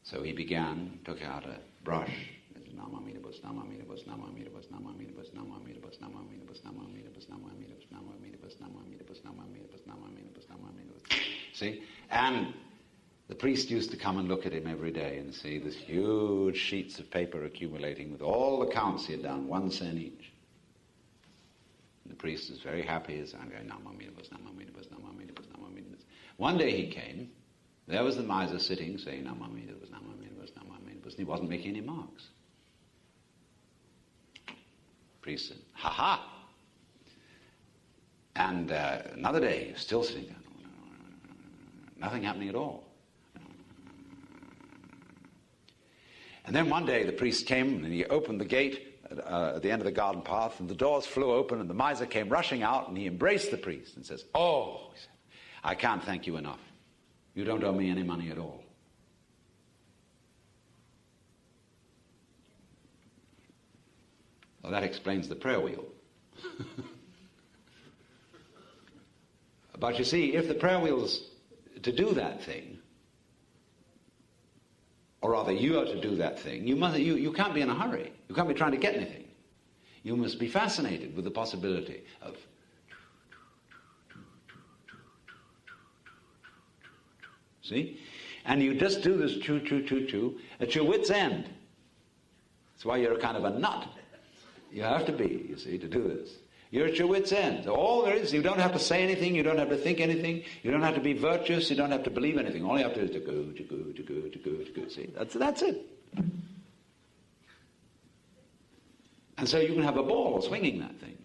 So he began, took out a brush, Namo Amida Butsu, Namo Amida Butsu, Namo Amida Butsu, Namo Amida Butsu, Namo Amida Butsu, Namo Amida Butsu, Namo Amida Butsu, Namo Amida Butsu, Namo Amida Butsu, Namo Amida Butsu, Namo Amida Butsu, Namo Amida Butsu, Namo Amida Butsu. See? And the priest used to come and look at him every day and see this huge sheets of paper accumulating with all the counts he had done, 1 sen each. And the priest was very happy as I'm going, Namo Amida Butsu, Namo Amida Butsu, Namo Amida Butsu, Namo Amida Butsu. One day he came, there was the miser sitting saying, Namo Amida Butsu, Namo Amida Butsu, Namo Amida Butsu, and he wasn't making any marks. Priest said, ha-ha! And another day, he was still sitting there. Nothing happening at all. And then one day the priest came and he opened the gate at the end of the garden path, and the doors flew open and the miser came rushing out and he embraced the priest and says, oh, he said, I can't thank you enough. You don't owe me any money at all. Well, that explains the prayer wheel. But you see, if the prayer wheel's to do that thing, or rather you are to do that thing, you can't be in a hurry. You can't be trying to get anything. You must be fascinated with the possibility of see? And you just do this choo, choo, choo, choo at your wit's end. That's why you're a kind of a nut. You have to be, you see, to do this. You're at your wit's end. So all there is, you don't have to say anything, you don't have to think anything, you don't have to be virtuous, you don't have to believe anything. All you have to do is to go, to go, to go, to go, to go. See, that's it. And so you can have a ball swinging that thing.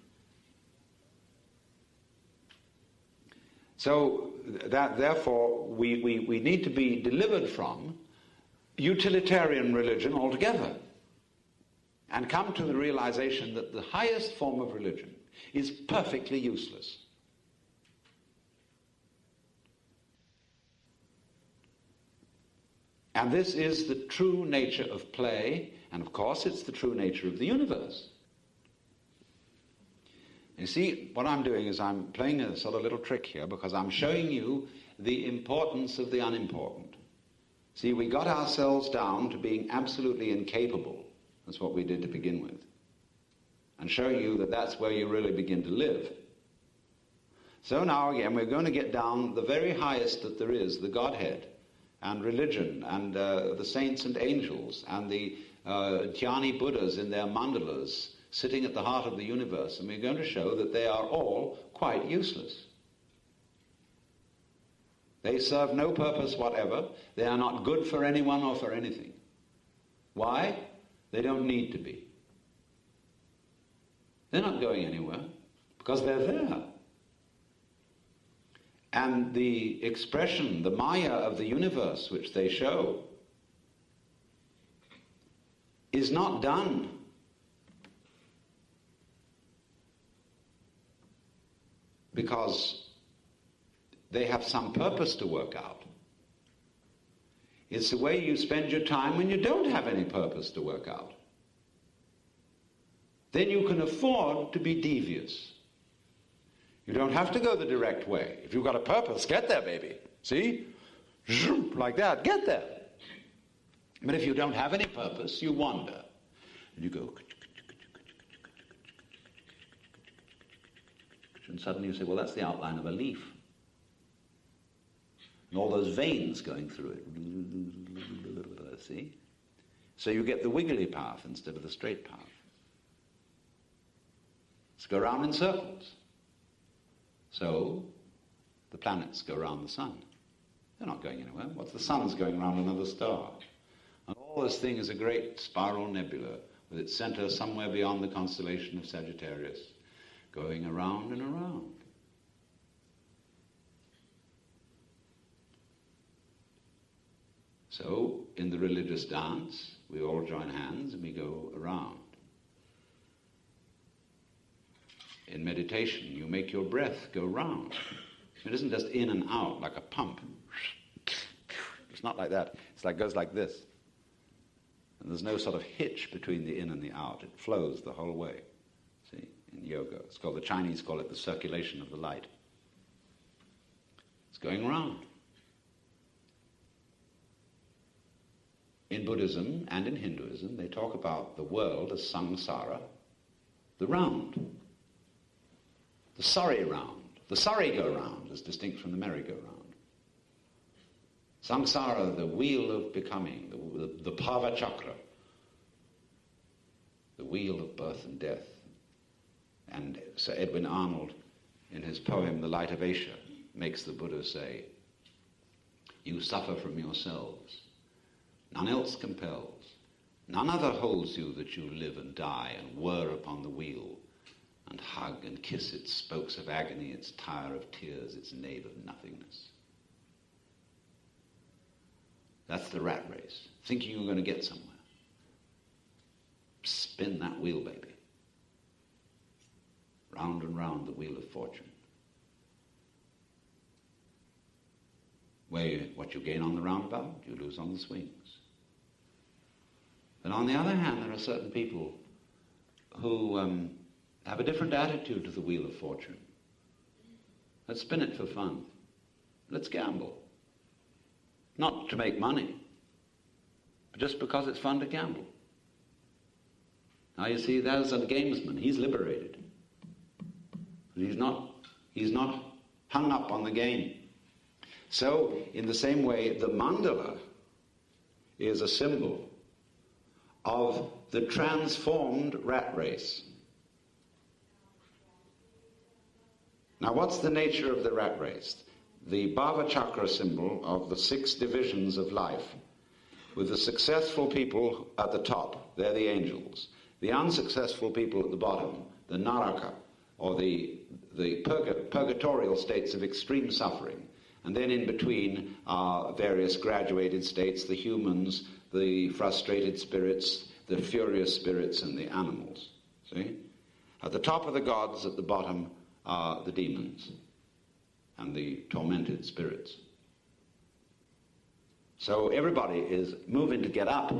So that therefore we need to be delivered from utilitarian religion altogether and come to the realization that the highest form of religion is perfectly useless. And this is the true nature of play, and of course it's the true nature of the universe. You see, what I'm doing is I'm playing a sort of little trick here because I'm showing you the importance of the unimportant. See, we got ourselves down to being absolutely incapable. That's what we did to begin with. And show you that that's where you really begin to live. So now again, we're going to get down the very highest that there is, the Godhead, and religion, and the saints and angels, and the Dhyani Buddhas in their mandalas, sitting at the heart of the universe, and we're going to show that they are all quite useless. They serve no purpose whatever. They are not good for anyone or for anything. Why? They don't need to be. They're not going anywhere because they're there. And the expression, the maya of the universe which they show is not done because they have some purpose to work out. It's the way you spend your time when you don't have any purpose to work out. Then you can afford to be devious. You don't have to go the direct way. If you've got a purpose, get there, baby. See? Like that, get there. But if you don't have any purpose, you wander. And you go... And suddenly you say, well, that's the outline of a leaf. And all those veins going through it. See? So you get the wiggly path instead of the straight path. Let's go around in circles. So the planets go around the sun. They're not going anywhere. What's the sun's going around another star? And all this thing is a great spiral nebula with its center somewhere beyond the constellation of Sagittarius, going around and around. So, in the religious dance, we all join hands and we go around. In meditation, you make your breath go round. It isn't just in and out like a pump. It's not like that. It's like goes like this. And there's no sort of hitch between the in and the out. It flows the whole way. See, in yoga. It's called, the Chinese call it the circulation of the light. It's going around. In Buddhism and in Hinduism, they talk about the world as samsara, the round. The sorry round. The sorry-go-round is distinct from the merry-go-round. Samsara, the wheel of becoming, the bhava chakra, the wheel of birth and death. And Sir Edwin Arnold, in his poem The Light of Asia, makes the Buddha say, you suffer from yourselves. None else compels. None other holds you that you live and die and whir upon the wheel and hug and kiss its spokes of agony, its tire of tears, its nave of nothingness. That's the rat race, thinking you're going to get somewhere. Spin that wheel, baby. Round and round the wheel of fortune. What you gain on the roundabout, you lose on the swings. But on the other hand, there are certain people who have a different attitude to the wheel of fortune. Let's spin it for fun. Let's gamble. Not to make money, but just because it's fun to gamble. Now you see, there's a gamesman. He's liberated. He's not hung up on the game. So, in the same way, the mandala is a symbol of the transformed rat race. Now, what's the nature of the rat race? The bhava chakra symbol of the 6 divisions of life, with the successful people at the top, they're the angels. The unsuccessful people at the bottom, the naraka, or the purgatorial states of extreme suffering. And then in between are various graduated states, the humans, the frustrated spirits, the furious spirits, and the animals. See? At the top are the gods, at the bottom are the demons and the tormented spirits. So everybody is moving to get up.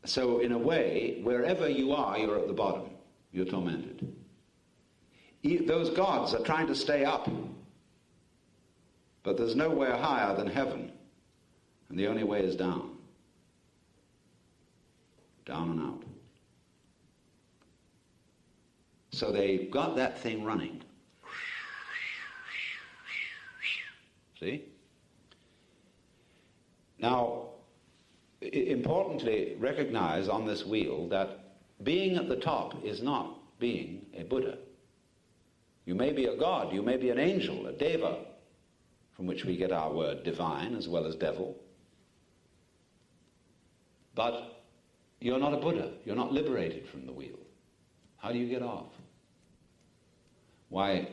So in a way, wherever you are, you're at the bottom. You're tormented. Those gods are trying to stay up. But there's nowhere higher than heaven. And the only way is down. Down and out. So they've got that thing running. See? Now, importantly, recognize on this wheel that being at the top is not being a Buddha. You may be a god, you may be an angel, a deva, from which we get our word divine as well as devil. But you're not a Buddha. You're not liberated from the wheel. How do you get off? Why,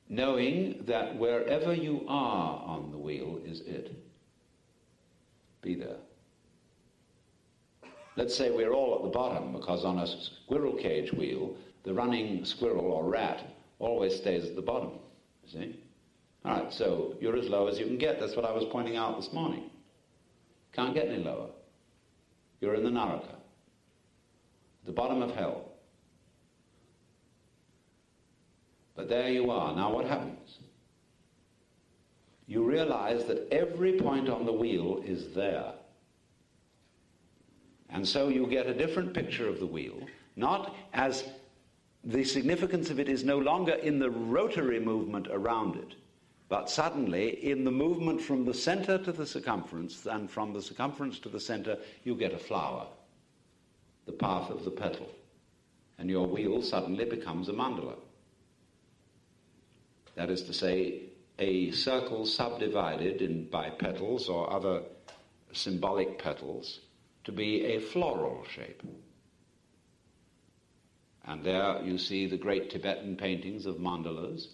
knowing that wherever you are on the wheel is it. Be there. Let's say we're all at the bottom, because on a squirrel cage wheel, the running squirrel or rat always stays at the bottom. See? All right, so you're as low as you can get. That's what I was pointing out this morning. Can't get any lower. You're in the Naraka, the bottom of hell. But there you are. Now what happens? You realize that every point on the wheel is there. And so you get a different picture of the wheel, not as the significance of it is no longer in the rotary movement around it, but suddenly in the movement from the center to the circumference, and from the circumference to the center, you get a flower, the path of the petal, and your wheel suddenly becomes a mandala. That is to say, a circle subdivided by petals or other symbolic petals to be a floral shape. And there you see the great Tibetan paintings of mandalas.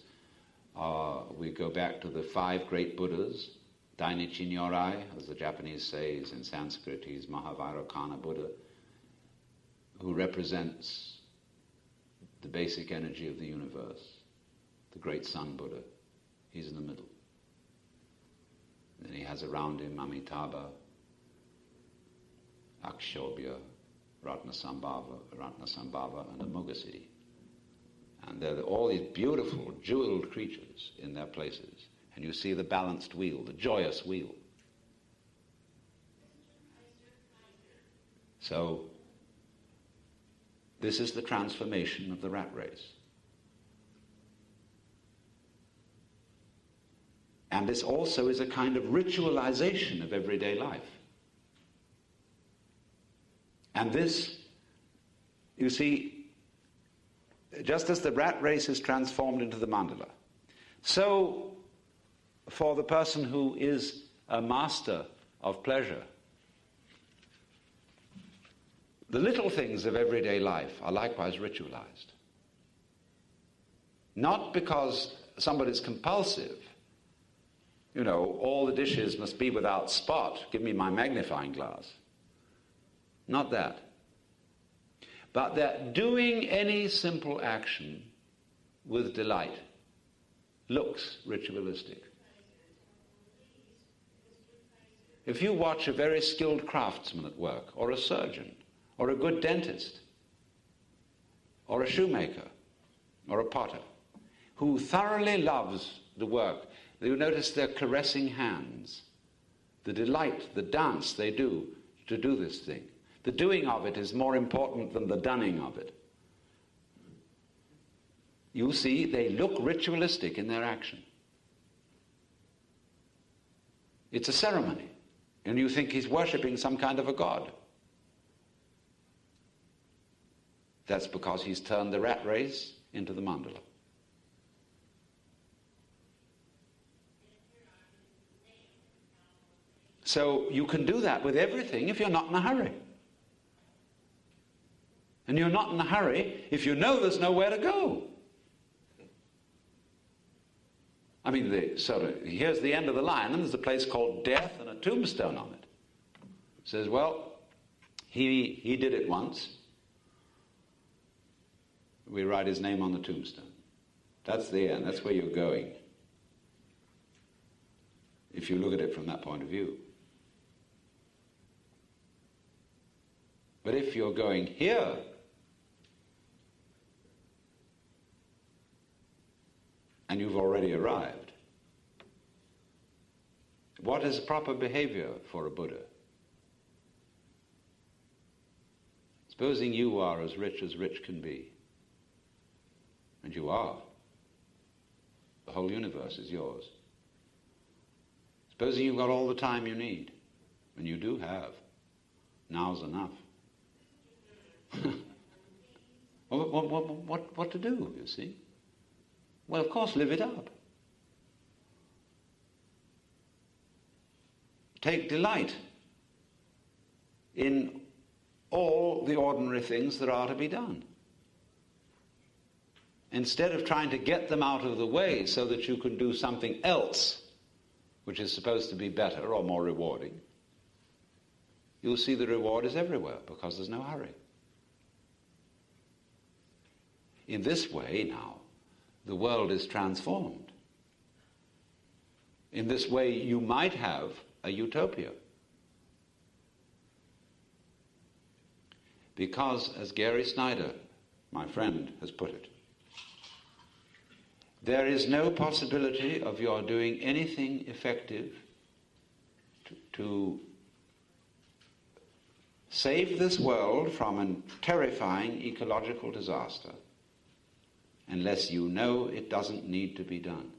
We go back to the 5 great Buddhas. Dainichi Nyorai, as the Japanese say, is in Sanskrit, he's Mahavairakana Buddha, who represents the basic energy of the universe. The great Sun Buddha. He's in the middle. Then he has around him Amitabha, Akshobhya, Ratnasambhava, and Amoghasiddhi. And they're all these beautiful, jeweled creatures in their places. And you see the balanced wheel, the joyous wheel. So, this is the transformation of the rat race. And this also is a kind of ritualization of everyday life. And this, you see, just as the rat race is transformed into the mandala, so for the person who is a master of pleasure, the little things of everyday life are likewise ritualized. Not because somebody's compulsive, you know, all the dishes must be without spot, give me my magnifying glass. Not that. But that doing any simple action with delight looks ritualistic. If you watch a very skilled craftsman at work, or a surgeon, or a good dentist, or a shoemaker, or a potter, who thoroughly loves the work, you notice their caressing hands, the delight, the dance they do to do this thing. The doing of it is more important than the dunning of it. You see, they look ritualistic in their action. It's a ceremony, and you think he's worshipping some kind of a god. That's because he's turned the rat race into the mandala. So you can do that with everything if you're not in a hurry. And you're not in a hurry if you know there's nowhere to go. I mean, here's the end of the line, and there's a place called death and a tombstone on it. It says, well, he did it once. We write his name on the tombstone. That's the end. That's where you're going, if you look at it from that point of view. But if you're going here, and you've already arrived, what is proper behavior for a Buddha? Supposing you are as rich can be, and you are. The whole universe is yours. Supposing you've got all the time you need, and you do have. Now's enough. What to do, you see? Well, of course, live it up. Take delight in all the ordinary things that are to be done. Instead of trying to get them out of the way so that you can do something else, which is supposed to be better or more rewarding, you'll see the reward is everywhere because there's no hurry. In this way now, the world is transformed. In this way, you might have a utopia. Because, as Gary Snyder, my friend, has put it, there is no possibility of your doing anything effective to save this world from a terrifying ecological disaster unless you know it doesn't need to be done.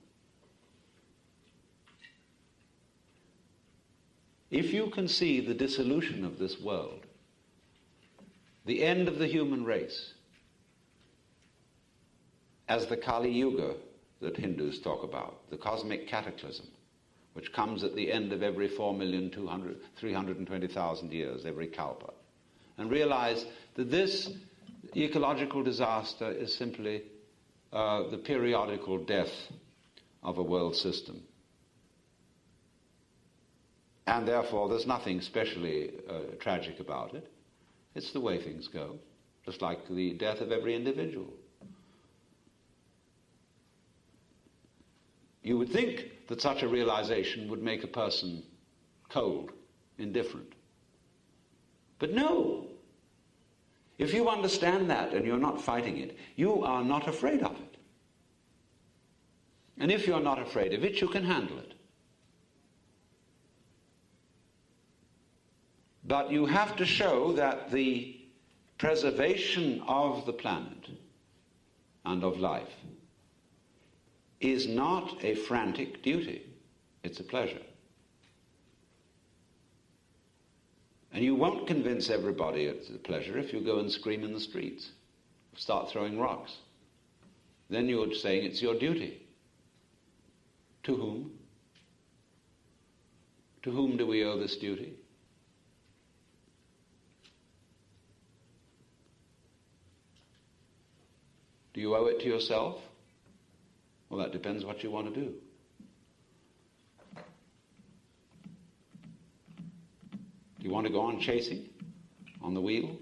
If you can see the dissolution of this world, the end of the human race, as the Kali Yuga that Hindus talk about, the cosmic cataclysm, which comes at the end of every 4,320,000 years, every kalpa, and realize that this ecological disaster is simply the periodical death of a world system. And therefore there's nothing specially tragic about it. It's the way things go, just like the death of every individual. You would think that such a realization would make a person cold, indifferent. But no. If you understand that and you're not fighting it, you are not afraid of it. And if you're not afraid of it, you can handle it. But you have to show that the preservation of the planet and of life is not a frantic duty. It's a pleasure. And you won't convince everybody it's a pleasure if you go and scream in the streets, start throwing rocks. Then you're saying it's your duty. To whom? To whom do we owe this duty? Do you owe it to yourself? Well, that depends what you want to do. Do you want to go on chasing on the wheel?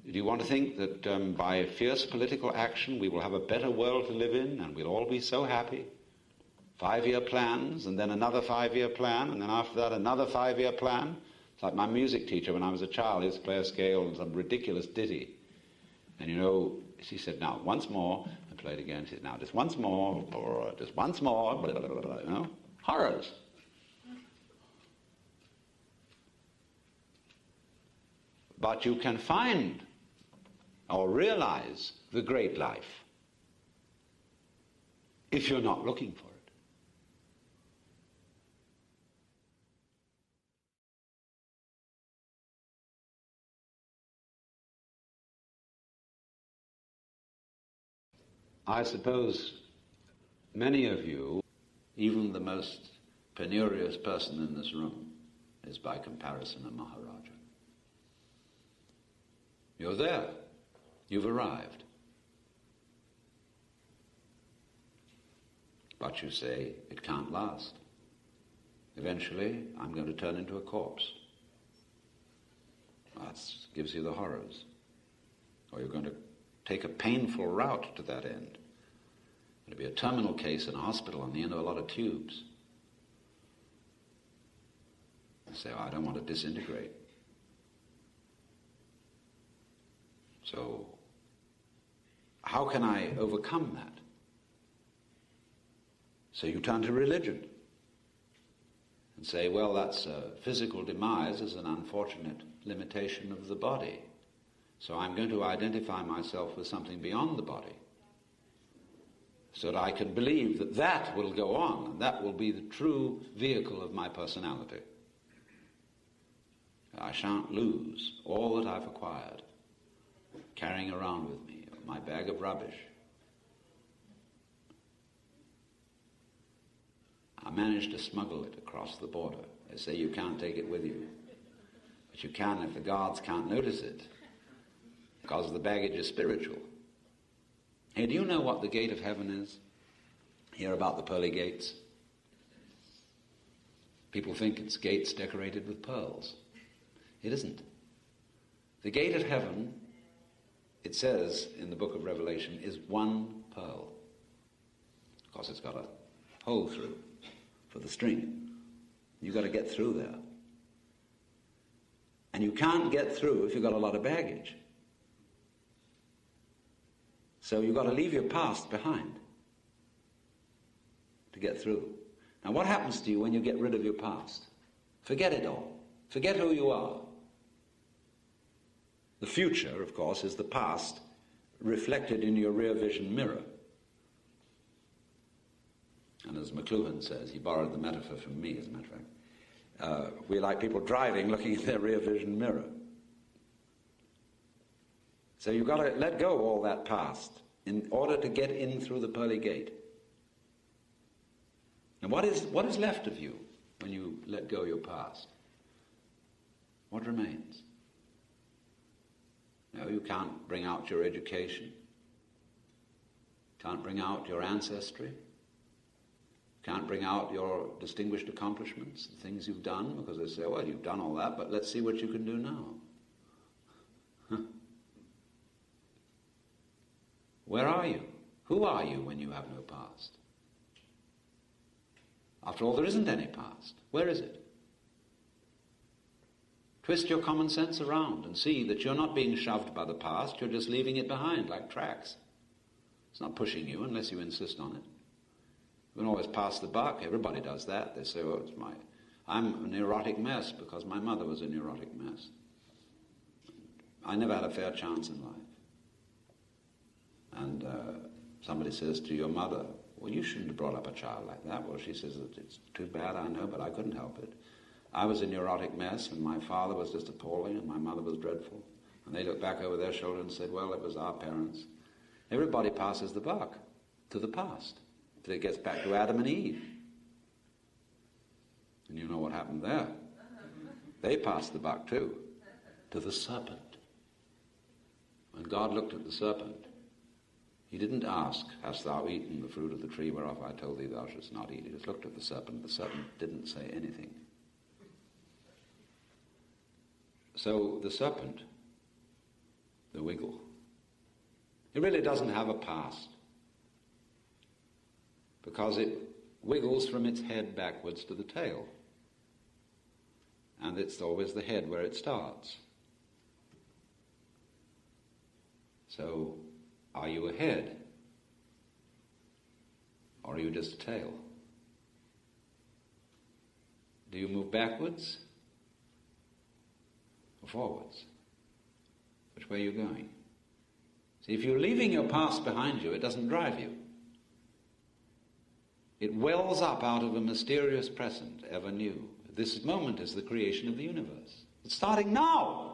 Do you want to think that by fierce political action we will have a better world to live in and we'll all be so happy? 5-year plans, and then another 5-year plan, and then after that another 5-year plan? It's like my music teacher when I was a child. He used to play a scale and some ridiculous ditty. And she said, now, once more, and played again. She said, now, just once more, just once more, blah, blah, blah, blah, horrors. But you can find or realize the great life if you're not looking for it. I suppose many of you, even the most penurious person in this room, is by comparison a Maharaja. You're there. You've arrived. But you say, it can't last. Eventually, I'm going to turn into a corpse. That gives you the horrors. Or you're going to take a painful route to that end. It'll be a terminal case in a hospital on the end of a lot of tubes. You say, I don't want to disintegrate. So, how can I overcome that? So you turn to religion and say, well, that's physical demise is an unfortunate limitation of the body. So I'm going to identify myself with something beyond the body so that I can believe that that will go on and that will be the true vehicle of my personality. I shan't lose all that I've acquired carrying around with me, my bag of rubbish. I managed to smuggle it across the border. They say you can't take it with you, but you can if the guards can't notice it, because the baggage is spiritual. Hey, do you know what the gate of heaven is? Hear about the pearly gates? People think it's gates decorated with pearls. It isn't. The gate of heaven, it says in the book of Revelation, is one pearl. Of course, it's got a hole through for the string. You've got to get through there. And you can't get through if you've got a lot of baggage. So you've got to leave your past behind to get through. Now, what happens to you when you get rid of your past? Forget it all. Forget who you are. The future, of course, is the past reflected in your rear vision mirror. And as McLuhan says, he borrowed the metaphor from me, as a matter of fact, we're like people driving looking at their rear vision mirror. So you've got to let go of all that past in order to get in through the pearly gate. And what is left of you when you let go of your past? What remains? No, you can't bring out your education. Can't bring out your ancestry. Can't bring out your distinguished accomplishments, the things you've done, because they say, well, you've done all that, but let's see what you can do now. Where are you? Who are you when you have no past? After all, there isn't any past. Where is it? Twist your common sense around and see that you're not being shoved by the past, you're just leaving it behind like tracks. It's not pushing you unless you insist on it. You can always pass the buck. Everybody does that. They say, oh, I'm a neurotic mess because my mother was a neurotic mess. I never had a fair chance in life. And somebody says to your mother, well, you shouldn't have brought up a child like that. Well, she says, it's too bad, I know, but I couldn't help it. I was a neurotic mess, and my father was just appalling, and my mother was dreadful. And they looked back over their shoulder and said, well, it was our parents. Everybody passes the buck to the past, till it gets back to Adam and Eve. And you know what happened there. They passed the buck too, to the serpent. When God looked at the serpent, he didn't ask, hast thou eaten the fruit of the tree whereof I told thee thou shouldst not eat? He just looked at the serpent. The serpent didn't say anything. So the serpent, the wiggle, it really doesn't have a past, because it wiggles from its head backwards to the tail. And it's always the head where it starts. So, are you a head? Or are you just a tail? Do you move backwards or forwards? Which way are you going? See, if you're leaving your past behind you, it doesn't drive you. It wells up out of a mysterious present, ever new. This moment is the creation of the universe. It's starting now.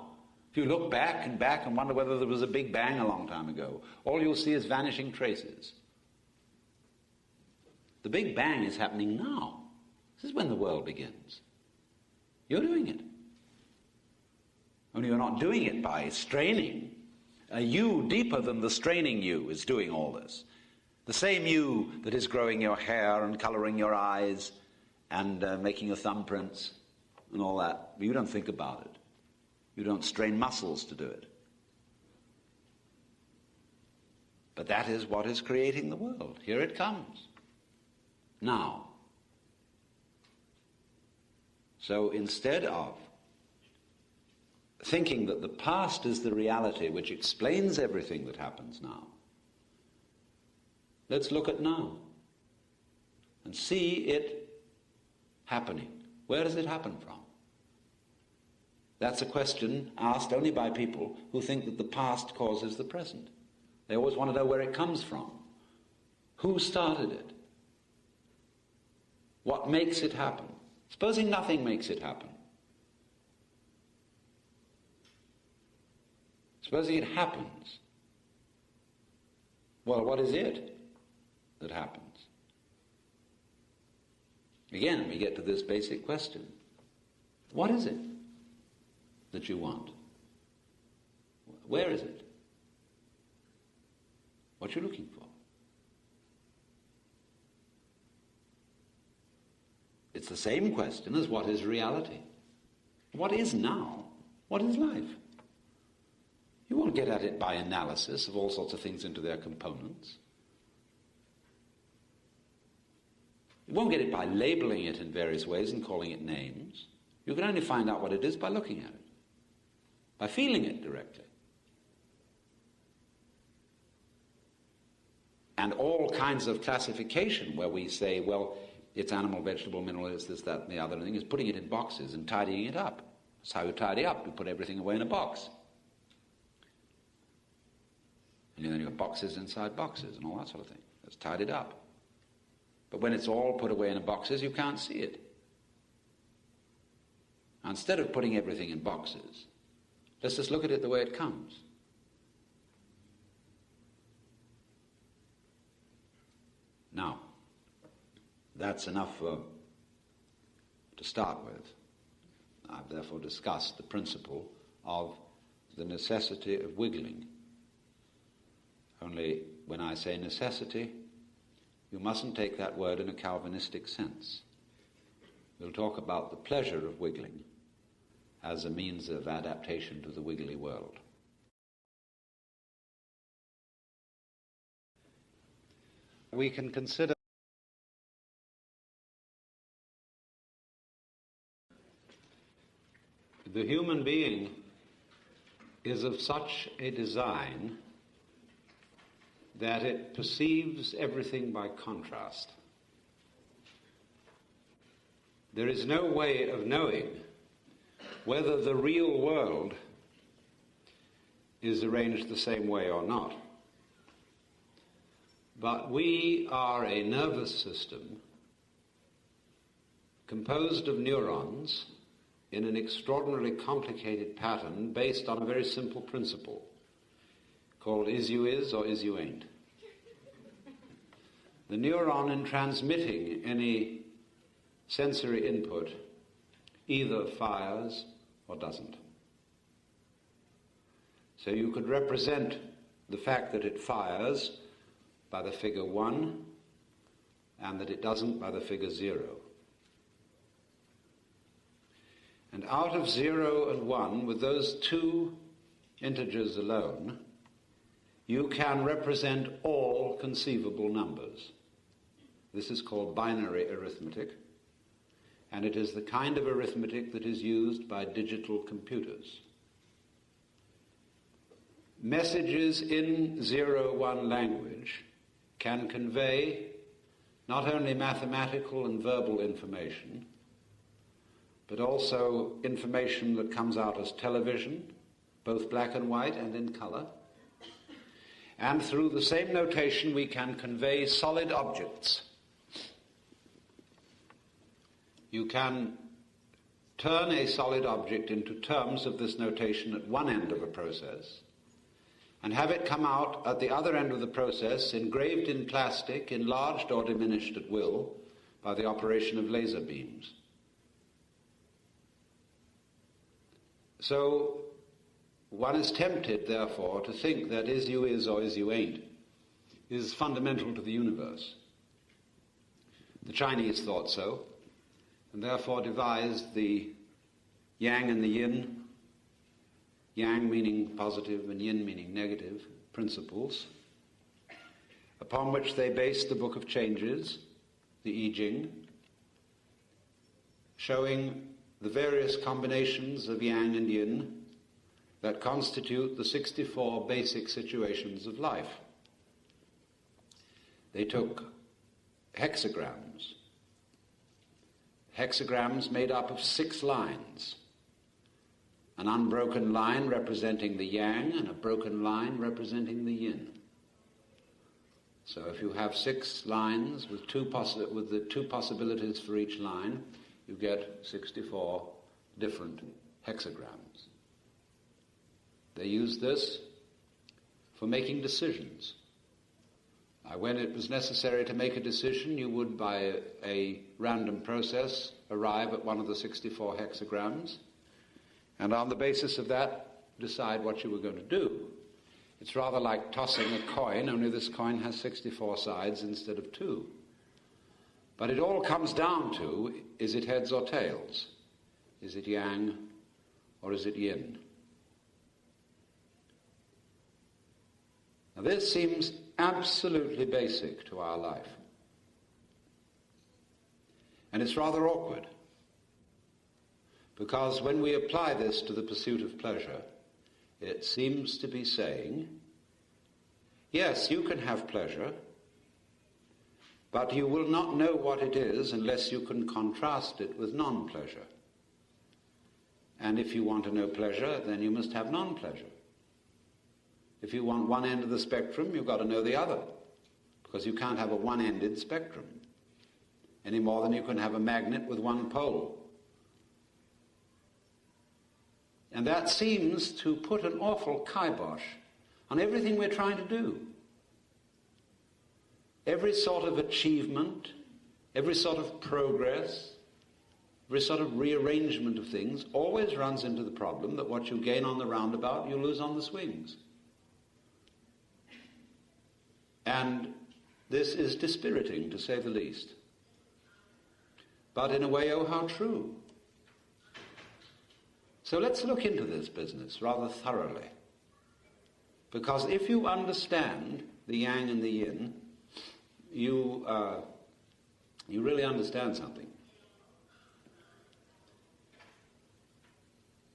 If you look back and wonder whether there was a big bang a long time ago, all you'll see is vanishing traces. The big bang is happening now. This is when the world begins. You're doing it. Only you're not doing it by straining. A you deeper than the straining you is doing all this. The same you that is growing your hair and colouring your eyes and making your thumbprints and all that. But you don't think about it. You don't strain muscles to do it. But that is what is creating the world. Here it comes. Now. So instead of thinking that the past is the reality which explains everything that happens now. Let's look at now and see it happening. Where does it happen from? That's a question asked only by people who think that the past causes the present. They always want to know where it comes from. Who started it? What makes it happen? Supposing nothing makes it happen. Supposing it happens. Well, what is it that happens? Again, we get to this basic question. What is it that you want? Where is it? What are you looking for? It's the same question as what is reality? What is now? What is life? You won't get at it by analysis of all sorts of things into their components. You won't get it by labeling it in various ways and calling it names. You can only find out what it is by looking at it, by feeling it directly. And all kinds of classification where we say, well, it's animal, vegetable, mineral, it's this, that, and the other thing, is putting it in boxes and tidying it up. That's how you tidy up. You put everything away in a box. And then you've got boxes inside boxes and all that sort of thing. It's tidied up. But when it's all put away in boxes, you can't see it. Now, instead of putting everything in boxes, let's just look at it the way it comes. Now, that's enough to start with. I've therefore discussed the principle of the necessity of wiggling. Only when I say necessity, you mustn't take that word in a Calvinistic sense. We'll talk about the pleasure of wiggling as a means of adaptation to the wiggly world. We can consider the human being is of such a design that it perceives everything by contrast. There is no way of knowing whether the real world is arranged the same way or not. But we are a nervous system composed of neurons in an extraordinarily complicated pattern based on a very simple principle called is you is or is you ain't. The neuron, in transmitting any sensory input, either fires or doesn't. So you could represent the fact that it fires by the figure 1 and that it doesn't by the figure 0. And out of 0 and 1, with those two integers alone, you can represent all conceivable numbers. This is called binary arithmetic, and it is the kind of arithmetic that is used by digital computers. Messages in 0-1 language can convey not only mathematical and verbal information, but also information that comes out as television, both black and white and in color. And through the same notation we can convey solid objects. You can turn a solid object into terms of this notation at one end of a process and have it come out at the other end of the process engraved in plastic, enlarged or diminished at will by the operation of laser beams. So one is tempted, therefore, to think that is you is or is you ain't is fundamental to the universe. The Chinese thought so, and therefore devised the yang and the yin, yang meaning positive and yin meaning negative, principles, upon which they based the Book of Changes, the I Ching, showing the various combinations of yang and yin that constitute the 64 basic situations of life. They took hexagrams made up of 6 lines, an unbroken line representing the yang and a broken line representing the yin. So if you have 6 lines with the 2 possibilities for each line, you get 64 different hexagrams. They used this for making decisions. When it was necessary to make a decision, you would, by a random process, arrive at one of the 64 hexagrams, and on the basis of that, decide what you were going to do. It's rather like tossing a coin, only this coin has 64 sides instead of 2. But it all comes down to, is it heads or tails? Is it yang or is it yin? Now this seems absolutely basic to our life. And it's rather awkward, because when we apply this to the pursuit of pleasure, it seems to be saying, yes, you can have pleasure, but you will not know what it is unless you can contrast it with non-pleasure. And if you want to know pleasure, then you must have non-pleasure. If you want one end of the spectrum, you've got to know the other, because you can't have a one-ended spectrum, any more than you can have a magnet with one pole. And that seems to put an awful kibosh on everything we're trying to do. Every sort of achievement, every sort of progress, every sort of rearrangement of things always runs into the problem that what you gain on the roundabout, you lose on the swings. And this is dispiriting, to say the least. But in a way, oh, how true. So let's look into this business rather thoroughly. Because if you understand the yang and the yin, you really understand something.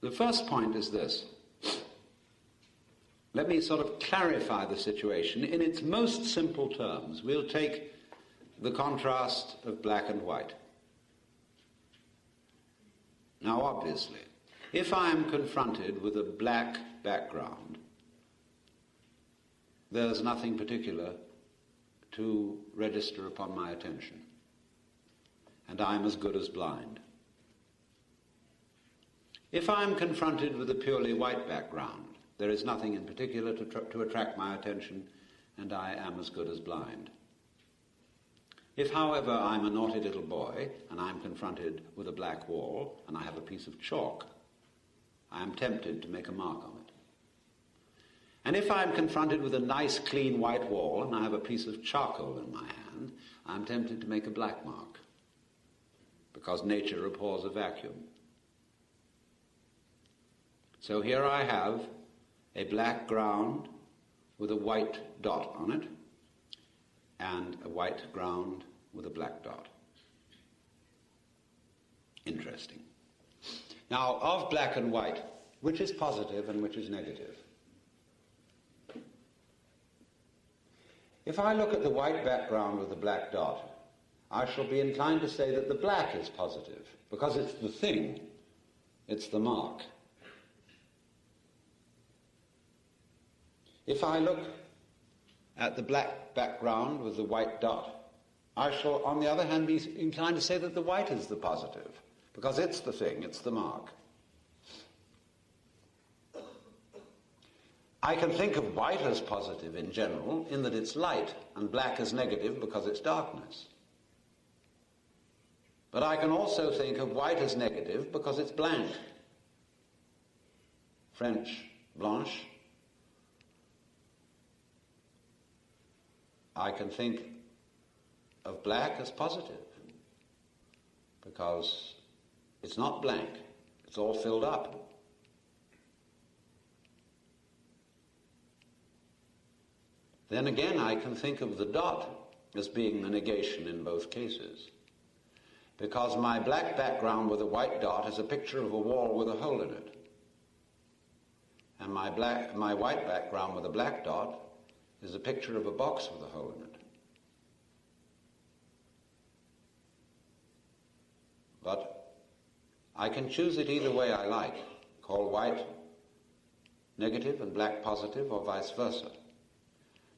The first point is this. Let me sort of clarify the situation in its most simple terms. We'll take the contrast of black and white. Now, obviously, if I am confronted with a black background, there's nothing particular to register upon my attention, and I'm as good as blind. If I'm confronted with a purely white background, there is nothing in particular to attract my attention, and I am as good as blind. If, however, I'm a naughty little boy, and I'm confronted with a black wall, and I have a piece of chalk, I am tempted to make a mark on it. And if I'm confronted with a nice, clean white wall, and I have a piece of charcoal in my hand, I'm tempted to make a black mark, because nature abhors a vacuum. So here I have a black ground with a white dot on it, and a white ground with a black dot. Interesting. Now, of black and white, which is positive and which is negative? If I look at the white background with the black dot, I shall be inclined to say that the black is positive, because it's the thing, it's the mark. If I look at the black background with the white dot, I shall, on the other hand, be inclined to say that the white is the positive, because it's the thing, it's the mark. I can think of white as positive in general, in that it's light, and black as negative because it's darkness. But I can also think of white as negative because it's blank. French, blanche. I can think of black as positive because it's not blank, it's all filled up. Then again, I can think of the dot as being the negation in both cases, because my black background with a white dot is a picture of a wall with a hole in it. and my white background with a black dot is a picture of a box with a hole in it. But I can choose it either way I like, call white negative and black positive, or vice versa.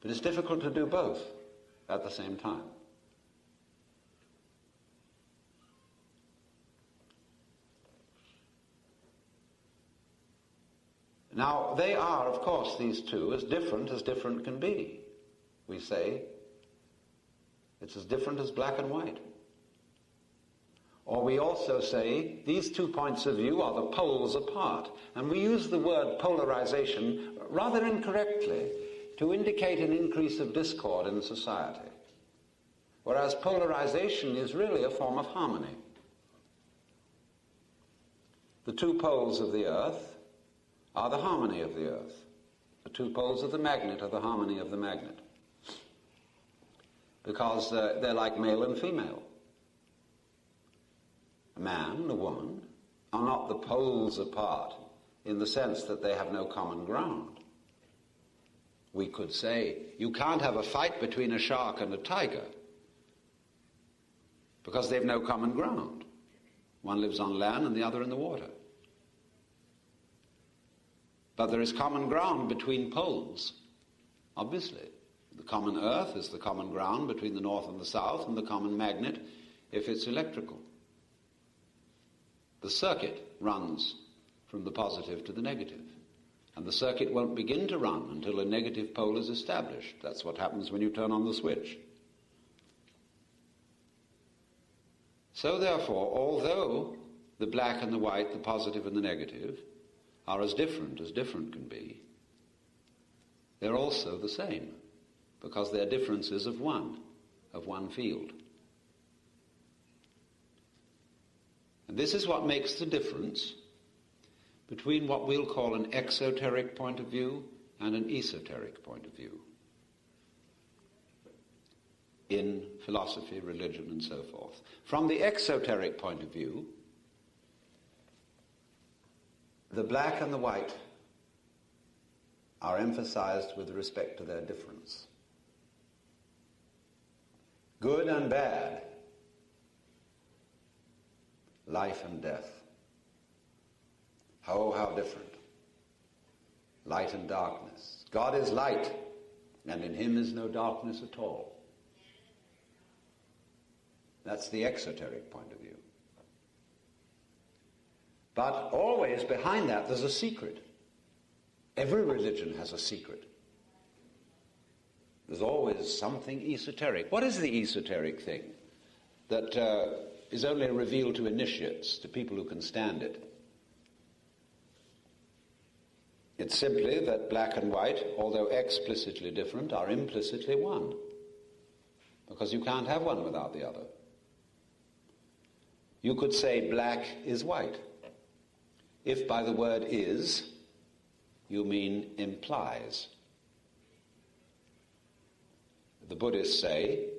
But it's difficult to do both at the same time. Now, they are, of course, these two, as different can be. We say it's as different as black and white. Or we also say these 2 points of view are the poles apart. And we use the word polarization rather incorrectly to indicate an increase of discord in society. Whereas polarization is really a form of harmony. The 2 poles of the earth are the harmony of the earth. The 2 poles of the magnet are the harmony of the magnet. Because they're like male and female. A man and a woman are not the poles apart in the sense that they have no common ground. We could say you can't have a fight between a shark and a tiger because they've no common ground. One lives on land and the other in the water. But there is common ground between poles, obviously. The common earth is the common ground between the north and the south, and the common magnet if it's electrical. The circuit runs from the positive to the negative. And the circuit won't begin to run until a negative pole is established. That's what happens when you turn on the switch. So therefore, although the black and the white, the positive and the negative, are as different can be, they're also the same, because they're differences of one field. And this is what makes the difference between what we'll call an exoteric point of view and an esoteric point of view in philosophy, religion, and so forth. From the exoteric point of view, the black and the white are emphasized with respect to their difference. Good and bad, life and death. Oh, how different. Light and darkness. God is light, and in him is no darkness at all. That's the exoteric point of view. But always behind that there's a secret. Every religion has a secret. There's always something esoteric. What is the esoteric thing that is only revealed to initiates, to people who can stand it? It's simply that black and white, although explicitly different, are implicitly one. Because you can't have one without the other. You could say black is white, if by the word is you mean implies. The Buddhists say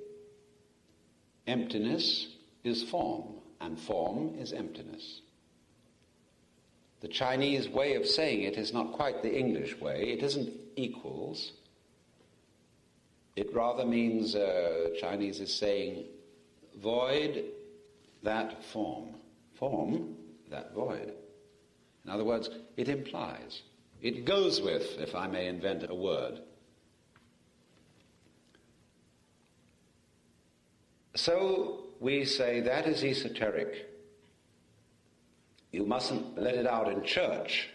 emptiness is form, and form is emptiness. The Chinese way of saying it is not quite the English way. It isn't equals. It rather means, Chinese is saying, void that form. Form that void. In other words, it implies. It goes with, if I may invent a word. So we say that is esoteric. You mustn't let it out in church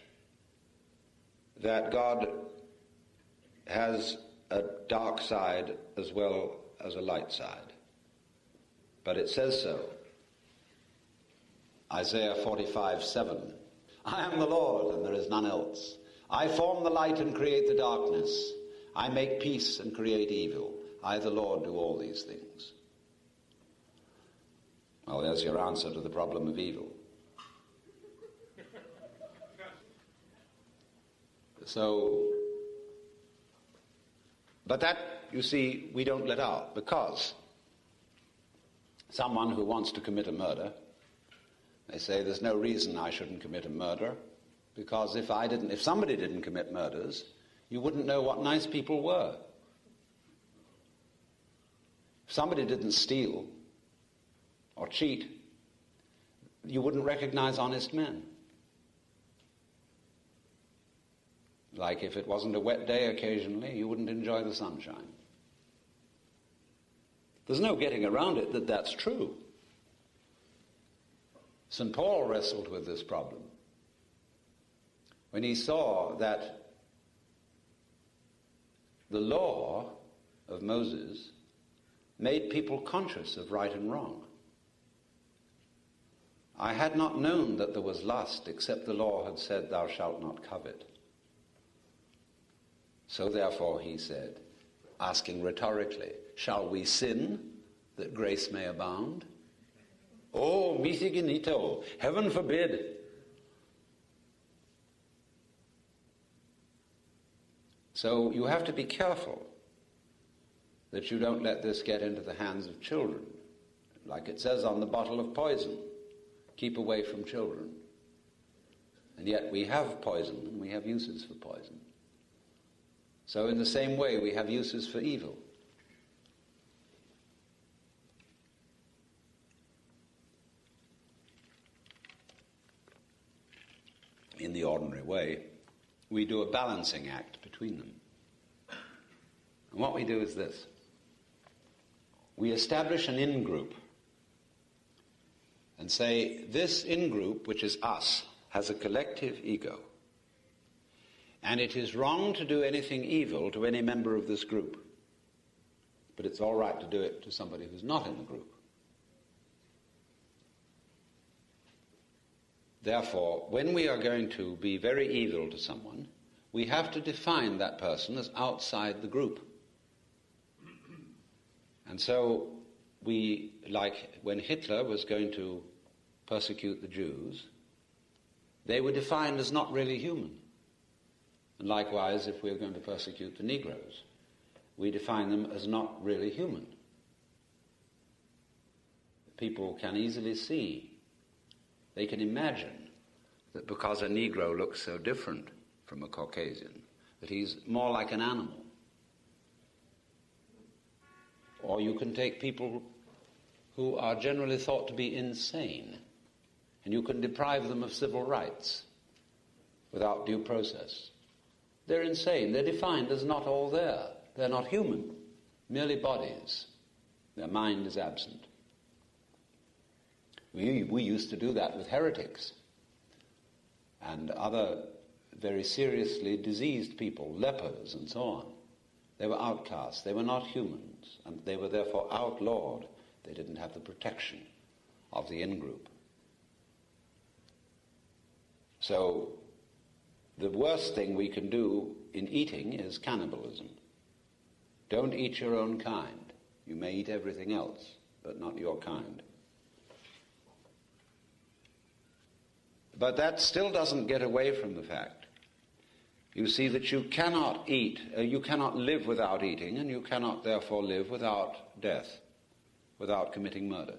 that God has a dark side as well as a light side. But it says so. Isaiah 45:7. I am the Lord, and there is none else. I form the light and create the darkness. I make peace and create evil. I, the Lord, do all these things. Well, there's your answer to the problem of evil. So, but that, you see, we don't let out, because someone who wants to commit a murder, they say there's no reason I shouldn't commit a murder Because if somebody didn't commit murders, you wouldn't know what nice people were. If somebody didn't steal or cheat, you wouldn't recognize honest men. Like if it wasn't a wet day occasionally, you wouldn't enjoy the sunshine. There's no getting around it that that's true. St. Paul wrestled with this problem when he saw that the law of Moses made people conscious of right and wrong. I had not known that there was lust, except the law had said, thou shalt not covet. So therefore, he said, asking rhetorically, shall we sin that grace may abound? Oh, mitiginito, heaven forbid. So you have to be careful that you don't let this get into the hands of children. Like it says on the bottle of poison, keep away from children. And yet we have poison and we have uses for poison. So in the same way, we have uses for evil. In the ordinary way, we do a balancing act between them. And what we do is this. We establish an in-group and say, this in-group, which is us, has a collective ego. And it is wrong to do anything evil to any member of this group. But it's all right to do it to somebody who's not in the group. Therefore, when we are going to be very evil to someone, we have to define that person as outside the group. And so we, like when Hitler was going to persecute the Jews, they were defined as not really human. And likewise, if we're going to persecute the Negroes, we define them as not really human. People can easily see, they can imagine that because a Negro looks so different from a Caucasian, that he's more like an animal. Or you can take people who are generally thought to be insane, and you can deprive them of civil rights without due process. They're insane. They're defined as not all there. They're not human, merely bodies. Their mind is absent. We used to do that with heretics and other very seriously diseased people, lepers and so on. They were outcasts. They were not humans, and they were therefore outlawed. They didn't have the protection of the in-group. So the worst thing we can do in eating is cannibalism. Don't eat your own kind. You may eat everything else, but not your kind. But that still doesn't get away from the fact, you see, that you cannot you cannot live without eating, and you cannot therefore live without death, without committing murder.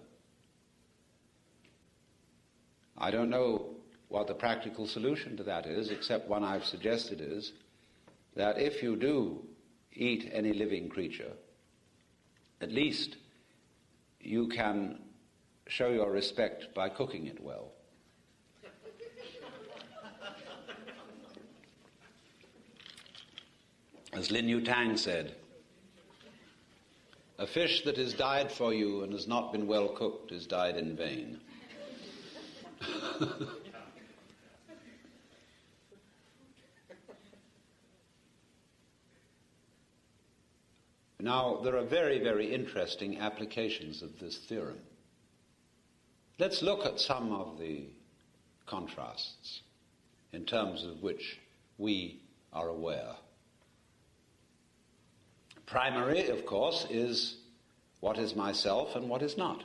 I don't know what the practical solution to that is, except one I've suggested is that if you do eat any living creature, at least you can show your respect by cooking it well. As Lin Yu Tang said, a fish that is died for you and has not been well cooked is died in vain. Now, there are very, very interesting applications of this theorem. Let's look at some of the contrasts in terms of which we are aware. Primary, of course, is what is myself and what is not,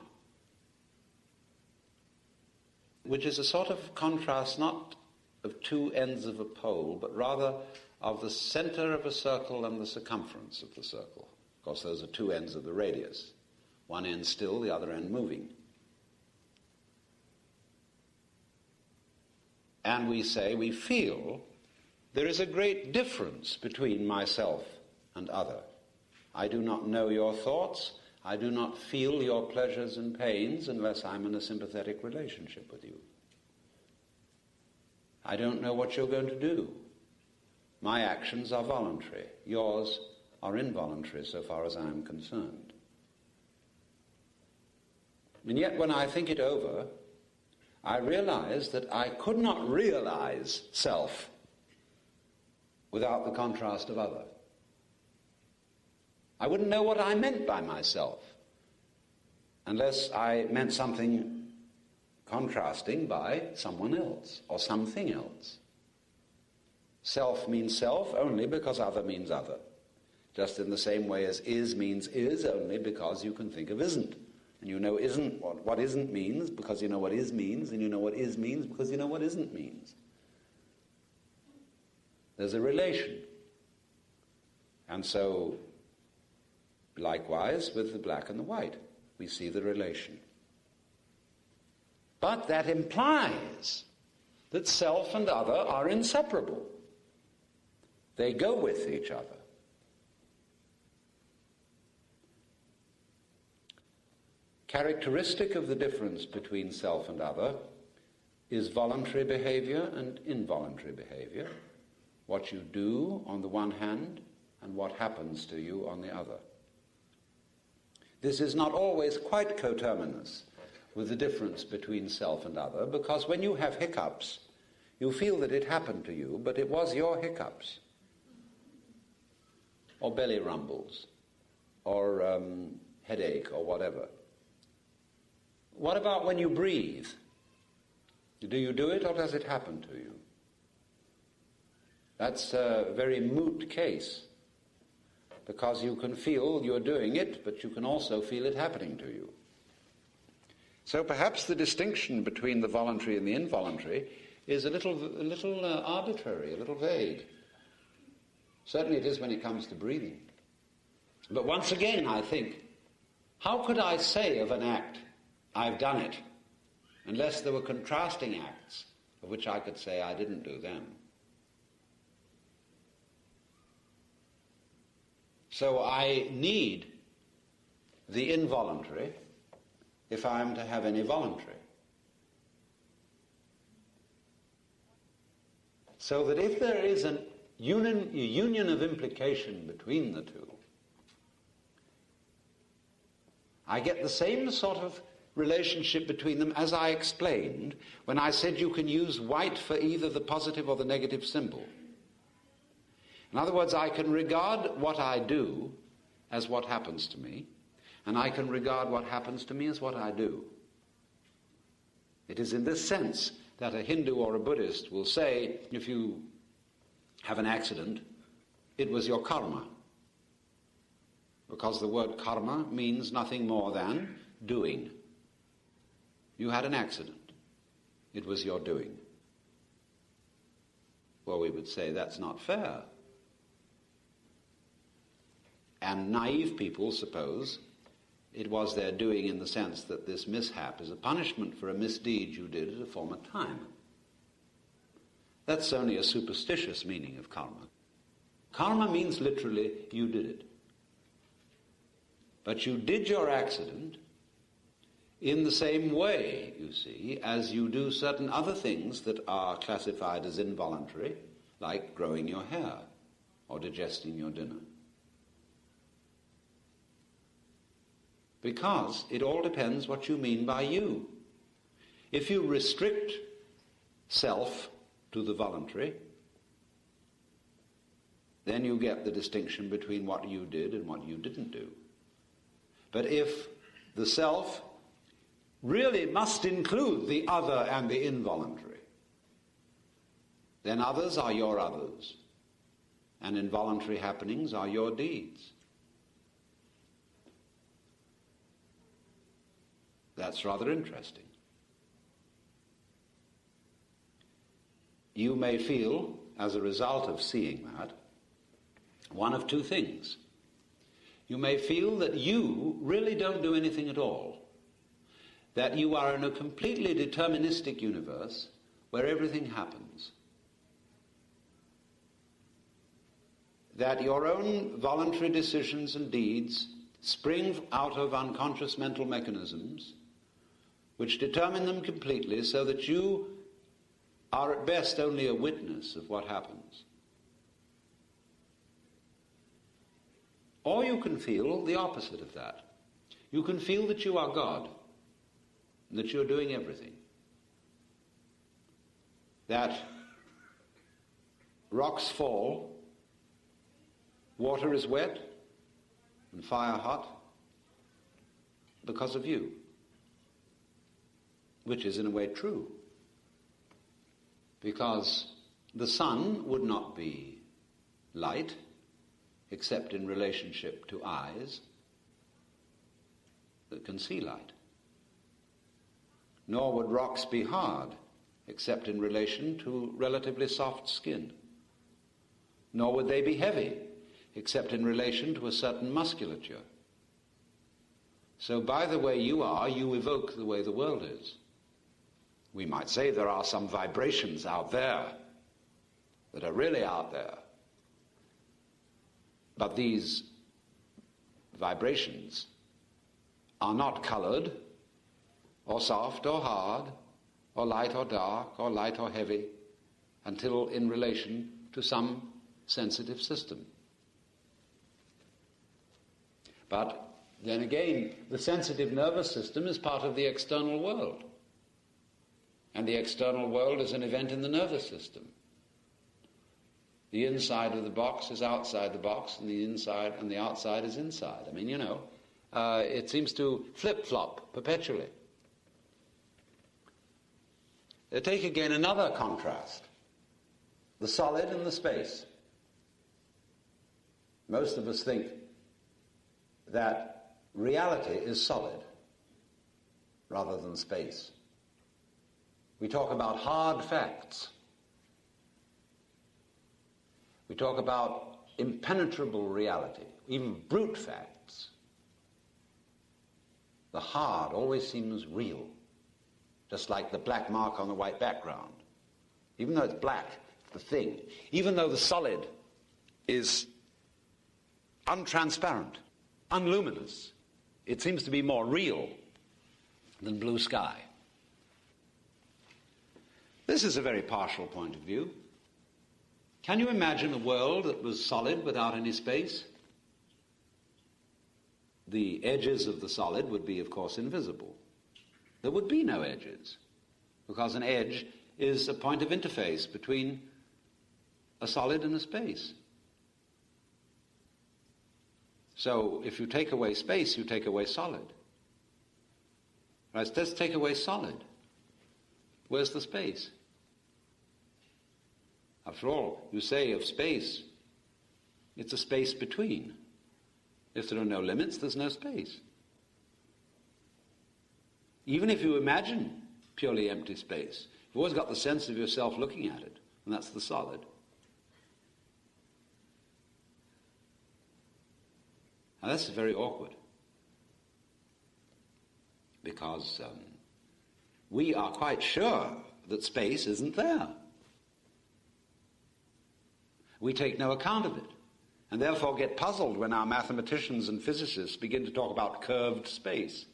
which is a sort of contrast not of two ends of a pole, but rather of the center of a circle and the circumference of the circle. Of course, those are two ends of the radius, one end still, the other end moving. and we say, we feel, there is a great difference between myself and other. I do not know your thoughts. I do not feel your pleasures and pains unless I'm in a sympathetic relationship with you. I don't know what you're going to do. My actions are voluntary. Yours are involuntary so far as I am concerned. And yet when I think it over, I realize that I could not realize self without the contrast of other. I wouldn't know what I meant by myself unless I meant something contrasting by someone else or something else. Self means self only because other means other, just in the same way as is means is only because you can think of isn't. And you know isn't what isn't means because you know what is means, and you know what is means because you know what isn't means. There's a relation. And so, likewise with the black and the white, we see the relation. But that implies that self and other are inseparable. They go with each other. Characteristic of the difference between self and other is voluntary behavior and involuntary behavior. What you do on the one hand and what happens to you on the other. This is not always quite coterminous with the difference between self and other, because when you have hiccups, you feel that it happened to you, but it was your hiccups, or belly rumbles, or headache, or whatever. What about when you breathe? Do you do it, or does it happen to you? That's a very moot case, because you can feel you're doing it, but you can also feel it happening to you. So perhaps the distinction between the voluntary and the involuntary is a little arbitrary, a little vague. Certainly it is when it comes to breathing. But once again, I think, how could I say of an act, I've done it, unless there were contrasting acts of which I could say I didn't do them? So I need the involuntary if I am to have any voluntary. So that if there is a union of implication between the two, I get the same sort of relationship between them as I explained when I said you can use white for either the positive or the negative symbol. In other words, I can regard what I do as what happens to me, and I can regard what happens to me as what I do. It is in this sense that a Hindu or a Buddhist will say, if you have an accident, it was your karma. Because the word karma means nothing more than doing. You had an accident. It was your doing. Well, we would say that's not fair. And naive people suppose it was their doing in the sense that this mishap is a punishment for a misdeed you did at a former time. That's only a superstitious meaning of karma. Karma means literally you did it. But you did your accident in the same way, you see, as you do certain other things that are classified as involuntary, like growing your hair or digesting your dinner. Because it all depends what you mean by you. If you restrict self to the voluntary, then you get the distinction between what you did and what you didn't do. But if the self really must include the other and the involuntary, then others are your others, and involuntary happenings are your deeds. That's rather interesting. You may feel, as a result of seeing that, one of two things. You may feel that you really don't do anything at all, that you are in a completely deterministic universe where everything happens. That your own voluntary decisions and deeds spring out of unconscious mental mechanisms which determine them completely, so that you are at best only a witness of what happens. Or you can feel the opposite of that. You can feel that you are God, and that you're doing everything. That rocks fall, water is wet, and fire hot because of you, which is in a way true, because the sun would not be light except in relationship to eyes that can see light, nor would rocks be hard except in relation to relatively soft skin, nor would they be heavy except in relation to a certain musculature. So by the way you are, you evoke the way the world is. We might say there are some vibrations out there that are really out there. But these vibrations are not colored, or soft or hard, or light or dark, or light or heavy, until in relation to some sensitive system. But then again, the sensitive nervous system is part of the external world. And the external world is an event in the nervous system. The inside of the box is outside the box, and the inside and the outside is inside. I mean, it seems to flip-flop perpetually. Take again another contrast. The solid and the space. Most of us think that reality is solid rather than space. We talk about hard facts. We talk about impenetrable reality, even brute facts. The hard always seems real, just like the black mark on the white background. Even though it's black, the thing. Even though the solid is untransparent, unluminous, it seems to be more real than blue sky. This is a very partial point of view. Can you imagine a world that was solid without any space? The edges of the solid would be, of course, invisible. There would be no edges, because an edge is a point of interface between a solid and a space. So if you take away space, you take away solid. Right, let's take away solid. Where's the space? After all, you say of space, it's a space between. If there are no limits, there's no space. Even if you imagine purely empty space, you've always got the sense of yourself looking at it, and that's the solid. Now that's very awkward, because we are quite sure that space isn't there. We take no account of it, and therefore get puzzled when our mathematicians and physicists begin to talk about curved space,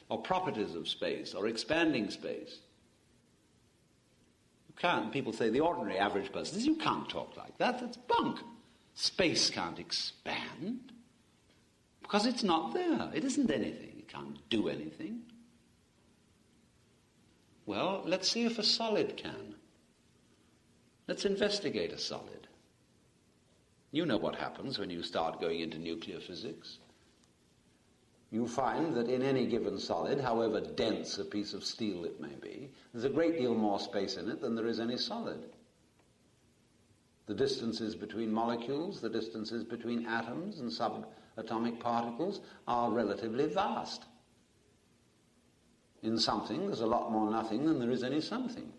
or properties of space, or expanding space. You can't. People say, the ordinary average person says, you can't talk like that. That's bunk. Space can't expand, because it's not there. It isn't anything. It can't do anything. Well, let's see if a solid can. Let's investigate a solid. You know what happens when you start going into nuclear physics. You find that in any given solid, however dense a piece of steel it may be, there's a great deal more space in it than there is any solid. The distances between molecules, the distances between atoms and subatomic particles are relatively vast. In something, there's a lot more nothing than there is any something.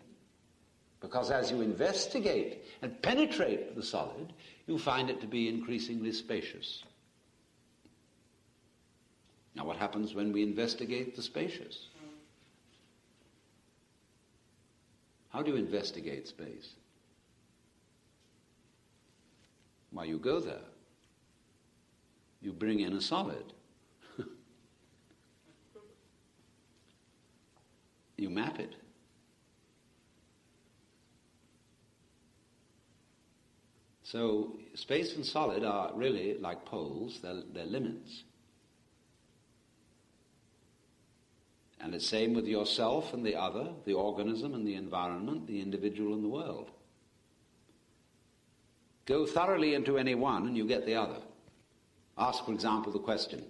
Because as you investigate and penetrate the solid, you find it to be increasingly spacious. Now, what happens when we investigate the spacious? How do you investigate space? Why, you go there. You bring in a solid. You map it. So space and solid are really like poles, they're limits. And it's same with yourself and the other, the organism and the environment, the individual and the world. Go thoroughly into any one and you get the other. Ask, for example, the question,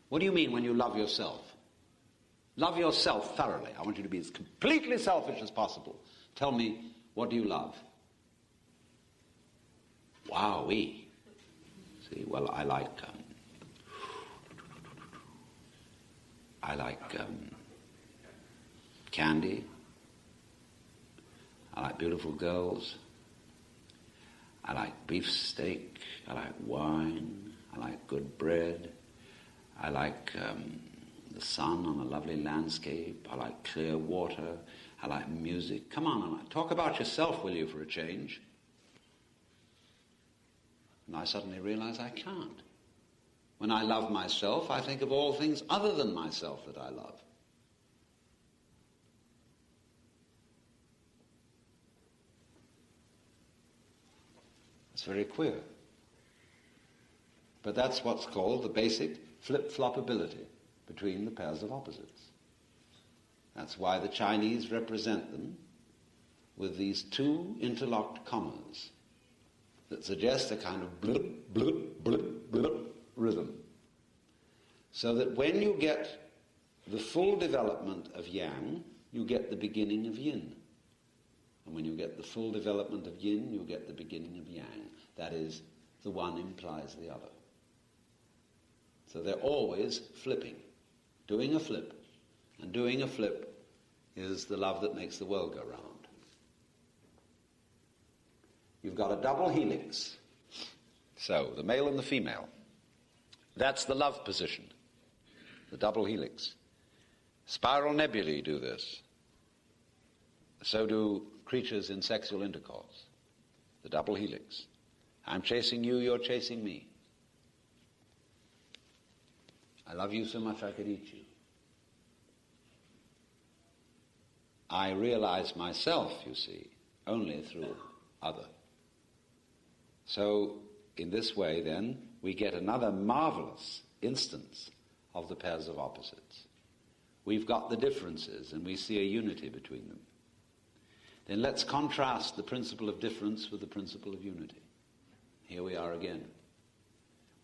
what do you mean when you love yourself? Love yourself thoroughly. I want you to be as completely selfish as possible. Tell me, what do you love? Wowee. See, well, I like candy. I like beautiful girls. I like beefsteak. I like wine. I like good bread. I like the sun on a lovely landscape. I like clear water. I like music. Come on, talk about yourself, will you, for a change? And I suddenly realize I can't. When I love myself, I think of all things other than myself that I love. It's very queer. But that's what's called the basic flip-floppability between the pairs of opposites. That's why the Chinese represent them with these two interlocked commas that suggest a kind of blip, blip, blip, blip rhythm. So that when you get the full development of yang, you get the beginning of yin. And when you get the full development of yin, you get the beginning of yang. That is, the one implies the other. So they're always flipping, doing a flip. And doing a flip is the love that makes the world go round. You've got a double helix. So, the male and the female. That's the love position, the double helix. Spiral nebulae do this. So do creatures in sexual intercourse, the double helix. I'm chasing you, you're chasing me. I love you so much I could eat you. I realize myself, you see, only through other. So, in this way, then, we get another marvelous instance of the pairs of opposites. We've got the differences, and we see a unity between them. Then let's contrast the principle of difference with the principle of unity. Here we are again.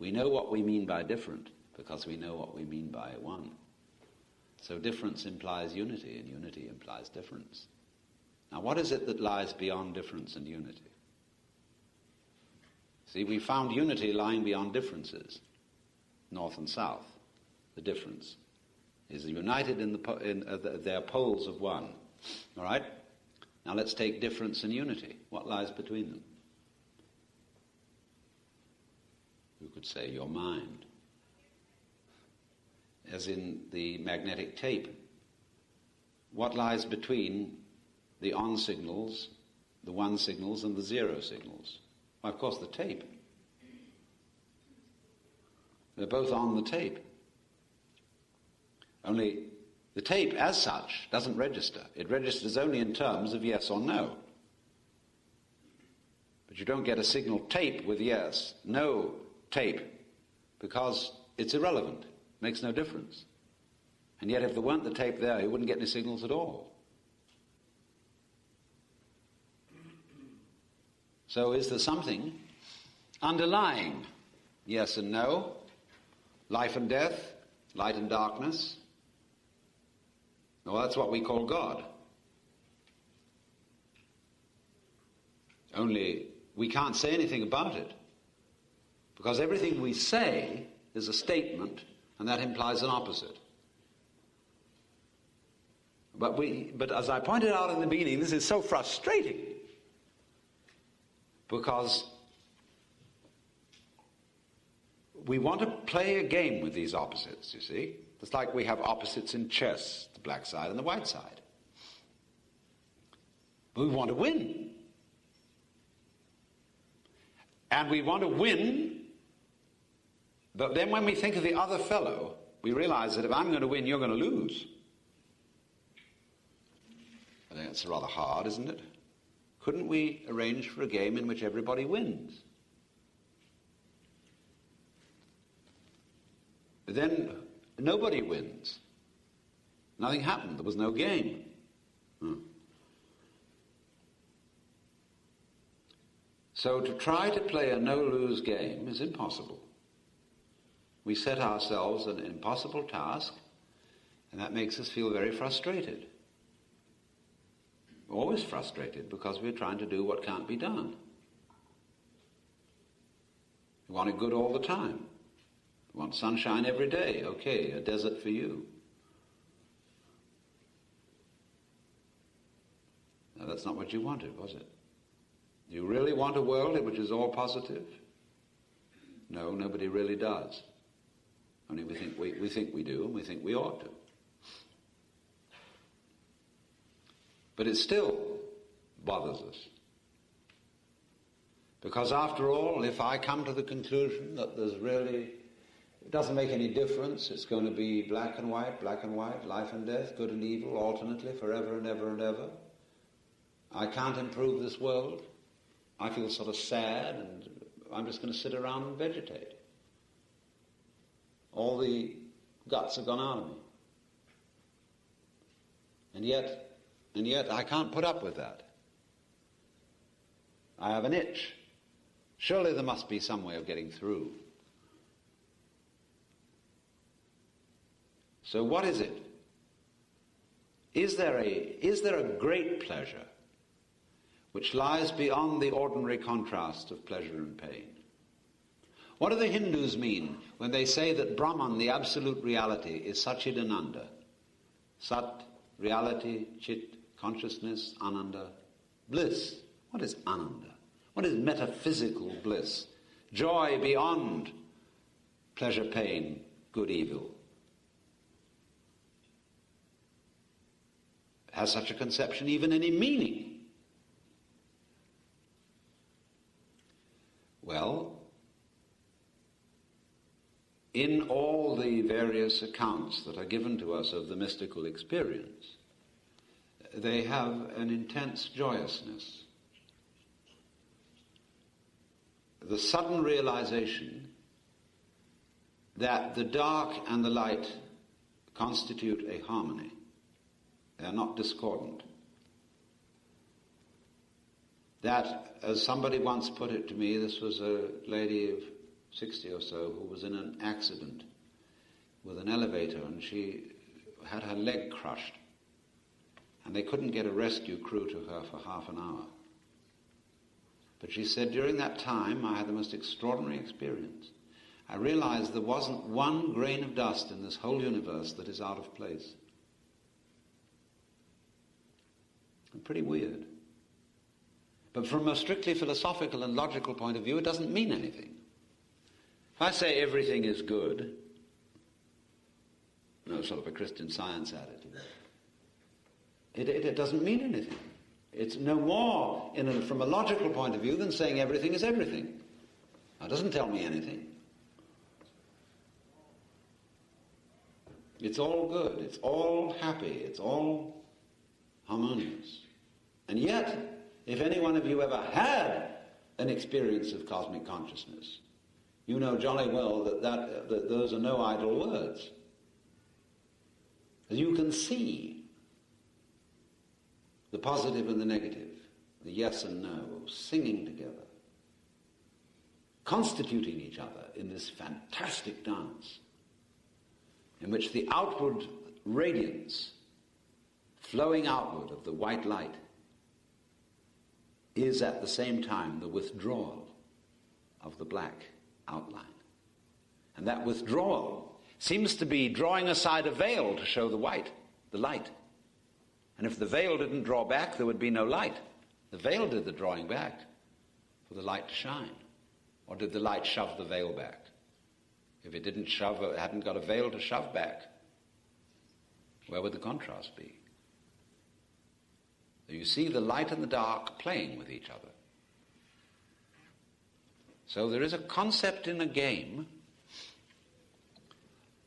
We know what we mean by different because we know what we mean by one. So difference implies unity, and unity implies difference. Now, what is it that lies beyond difference and unity? See, we found unity lying beyond differences, north and south. The difference is united in their poles of one. All right? Now let's take difference and unity. What lies between them? You could say your mind. As in the magnetic tape. What lies between the on signals, the one signals, and the zero signals? Well, of course, the tape. They're both on the tape. Only the tape, as such, doesn't register. It registers only in terms of yes or no. But you don't get a signal tape with yes, no tape, because it's irrelevant. Makes no difference. And yet if there weren't the tape there, you wouldn't get any signals at all. So is there something underlying yes and no, life and death, light and darkness? Well, that's what we call God. Only we can't say anything about it, because everything we say is a statement, and that implies an opposite. But as I pointed out in the beginning, this is so frustrating, because we want to play a game with these opposites, you see. It's like we have opposites in chess, the black side and the white side. But we want to win. And we want to win, but then when we think of the other fellow, we realize that if I'm going to win, you're going to lose. I think that's rather hard, isn't it? Couldn't we arrange for a game in which everybody wins? But then nobody wins. Nothing happened. There was no game. So to try to play a no-lose game is impossible. We set ourselves an impossible task, and that makes us feel very frustrated. We're always frustrated because we're trying to do what can't be done. We want it good all the time. We want sunshine every day. Okay, a desert for you. No, that's not what you wanted, was it? You really want a world in which is all positive? No, nobody really does. Only we think we do, and we think we ought to. But it still bothers us. Because after all, if I come to the conclusion that it doesn't make any difference, it's going to be black and white, life and death, good and evil, alternately, forever and ever and ever, I can't improve this world, I feel sort of sad, and I'm just going to sit around and vegetate. All the guts have gone out of me. And yet I can't put up with that. I have an itch. Surely there must be some way of getting through. So what is it? Is there a great pleasure which lies beyond the ordinary contrast of pleasure and pain? What do the Hindus mean when they say that Brahman, the absolute reality, is Satchidananda? Sat, reality, Chit, consciousness, Ananda, bliss. What is Ananda? What is metaphysical bliss? Joy beyond pleasure, pain, good, evil. Has such a conception even any meaning? Well, in all the various accounts that are given to us of the mystical experience, they have an intense joyousness. The sudden realization that the dark and the light constitute a harmony. They are not discordant. That, as somebody once put it to me, this was a lady of 60 or so who was in an accident with an elevator, and she had her leg crushed, and they couldn't get a rescue crew to her for half an hour. But she said, during that time I had the most extraordinary experience. I realized there wasn't one grain of dust in this whole universe that is out of place. Pretty weird. But from a strictly philosophical and logical point of view, it doesn't mean anything. If I say everything is good, sort of a Christian Science attitude, it doesn't mean anything. It's no more, from a logical point of view, than saying everything is everything. It doesn't tell me anything. It's all good, it's all happy, it's all harmonious. And yet, if any one of you ever had an experience of cosmic consciousness, you know jolly well that those are no idle words. You can see the positive and the negative, the yes and no, singing together, constituting each other in this fantastic dance in which the outward radiance flowing outward of the white light is at the same time the withdrawal of the black outline. And that withdrawal seems to be drawing aside a veil to show the white, the light. And if the veil didn't draw back, there would be no light. The veil did the drawing back for the light to shine. Or did the light shove the veil back? If it didn't shove, it hadn't got a veil to shove back, where would the contrast be? You see the light and the dark playing with each other. So there is a concept in a game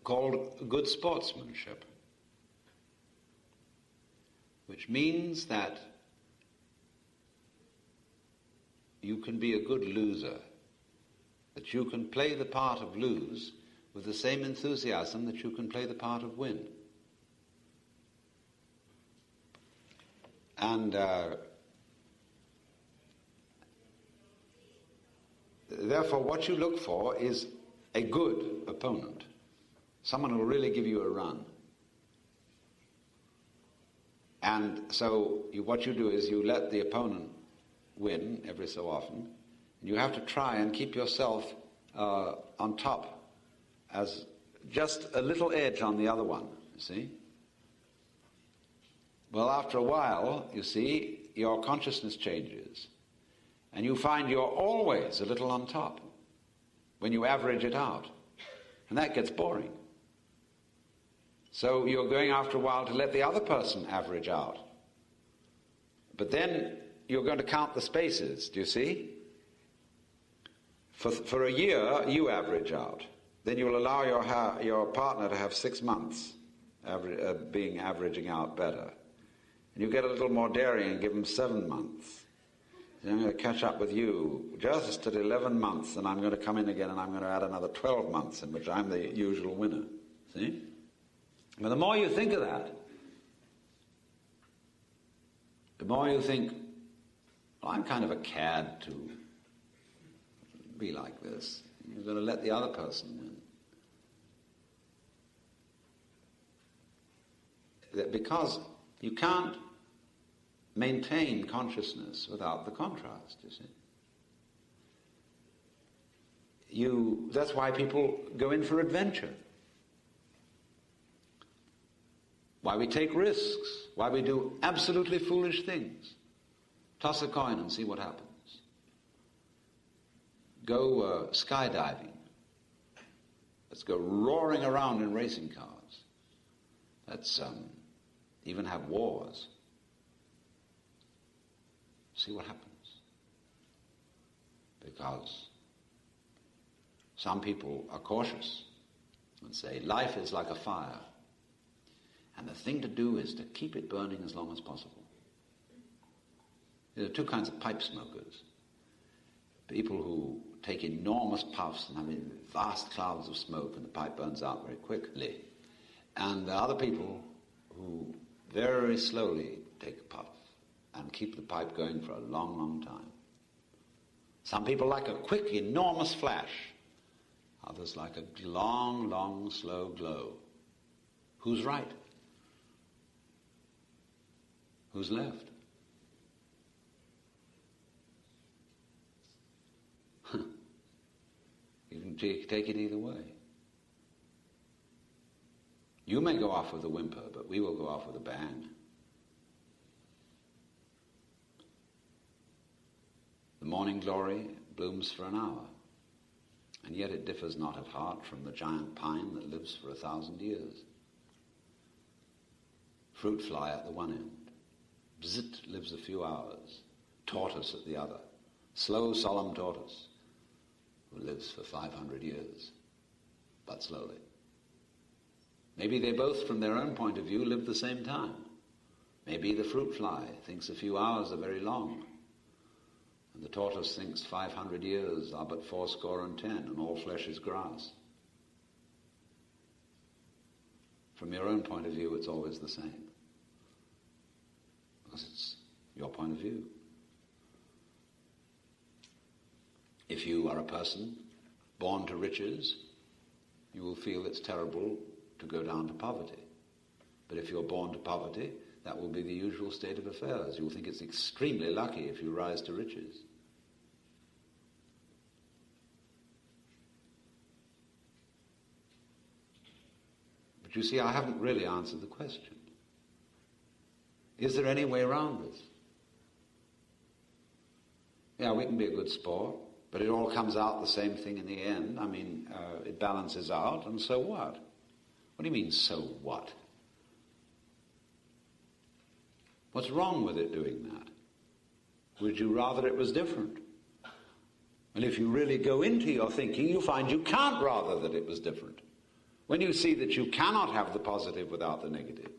called good sportsmanship, which means that you can be a good loser, that you can play the part of lose with the same enthusiasm that you can play the part of win. And therefore what you look for is a good opponent, someone who will really give you a run. And so what you do is you let the opponent win every so often, and you have to try and keep yourself on top as just a little edge on the other one, you see. Well, after a while, you see, your consciousness changes, and you find you're always a little on top when you average it out, and that gets boring. So you're going after a while to let the other person average out. But then you're going to count the spaces, do you see? For a year, you average out. Then you'll allow your partner to have 6 months averaging out better. And you get a little more daring and give them 7 months. Then I'm going to catch up with you just at 11 months, and I'm going to come in again and I'm going to add another 12 months in which I'm the usual winner. See? But the more you think of that, the more you think, well, I'm kind of a cad to be like this. You're going to let the other person win. Because you can't maintain consciousness without the contrast, you see. That's why people go in for adventure. Why we take risks, why we do absolutely foolish things. Toss a coin and see what happens. Go skydiving. Let's go roaring around in racing cars. Let's even have wars. See what happens. Because some people are cautious and say life is like a fire. And the thing to do is to keep it burning as long as possible. There are two kinds of pipe smokers. People who take enormous puffs and have vast clouds of smoke and the pipe burns out very quickly. And there are other people who very slowly take a puff and keep the pipe going for a long, long time. Some people like a quick, enormous flash. Others like a long, long, slow glow. Who's right? Who's left? You can take it either way. You may go off with a whimper, but we will go off with a bang. The morning glory blooms for an hour, and yet it differs not of heart from the giant pine that lives for 1,000 years. Fruit fly at the one end. Bzit lives a few hours. Tortoise at the other. Slow, solemn tortoise who lives for 500 years, but slowly. Maybe they both, from their own point of view, live the same time. Maybe the fruit fly thinks a few hours are very long, and the tortoise thinks 500 years are but 70, and all flesh is grass. From your own point of view, it's always the same. Because it's your point of view. If you are a person born to riches, you will feel it's terrible to go down to poverty. But if you're born to poverty, that will be the usual state of affairs. You will think it's extremely lucky if you rise to riches. But you see, I haven't really answered the question. Is there any way around this? Yeah, we can be a good sport, but it all comes out the same thing in the end. I mean, it balances out, and so what? What do you mean, so what? What's wrong with it doing that? Would you rather it was different? And if you really go into your thinking, you find you can't rather that it was different. When you see that you cannot have the positive without the negative,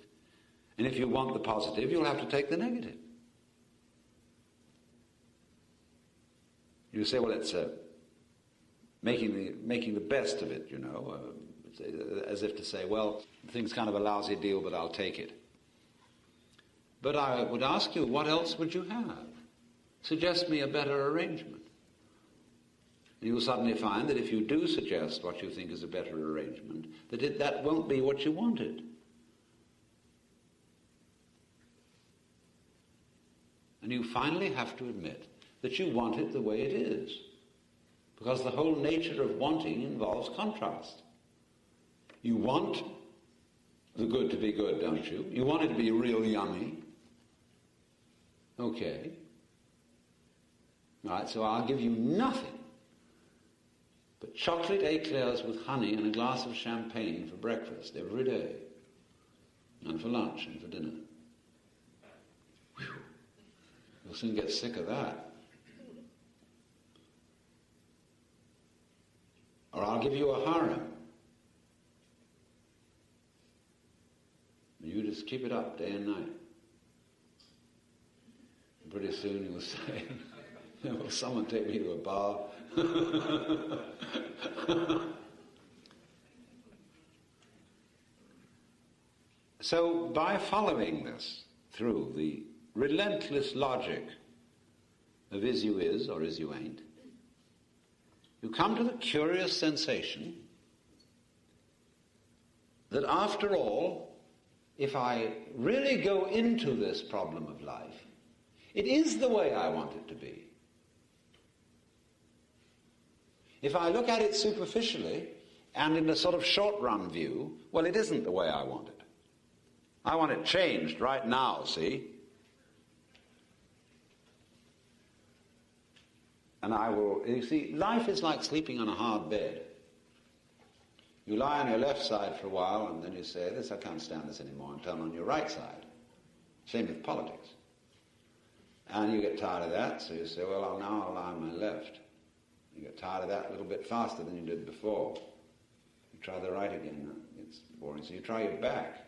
and if you want the positive, you'll have to take the negative. You say, well, it's making the best of it, as if to say, well, the thing's kind of a lousy deal, but I'll take it. But I would ask you, what else would you have? Suggest me a better arrangement. And you'll suddenly find that if you do suggest what you think is a better arrangement, that won't be what you wanted. And you finally have to admit that you want it the way it is. Because the whole nature of wanting involves contrast. You want the good to be good, don't you? You want it to be real yummy. Okay. Right, so I'll give you nothing but chocolate eclairs with honey and a glass of champagne for breakfast every day, and for lunch and for dinner. Whew. You'll soon get sick of that. Or I'll give you a harem. And you just keep it up day and night. And pretty soon you'll say, will someone take me to a bar? So by following this through the relentless logic of is you is or is you ain't, you come to the curious sensation that after all, if I really go into this problem of life, it is the way I want it to be. If I look at it superficially and in a sort of short-run view, well, it isn't the way I want it. I want it changed right now, see? And you see, life is like sleeping on a hard bed. You lie on your left side for a while, and then you say, I can't stand this anymore, and turn on your right side. Same with politics. And you get tired of that, so you say, well, now I'll lie on my left. You get tired of that a little bit faster than you did before. You try the right again, it's boring. So you try your back.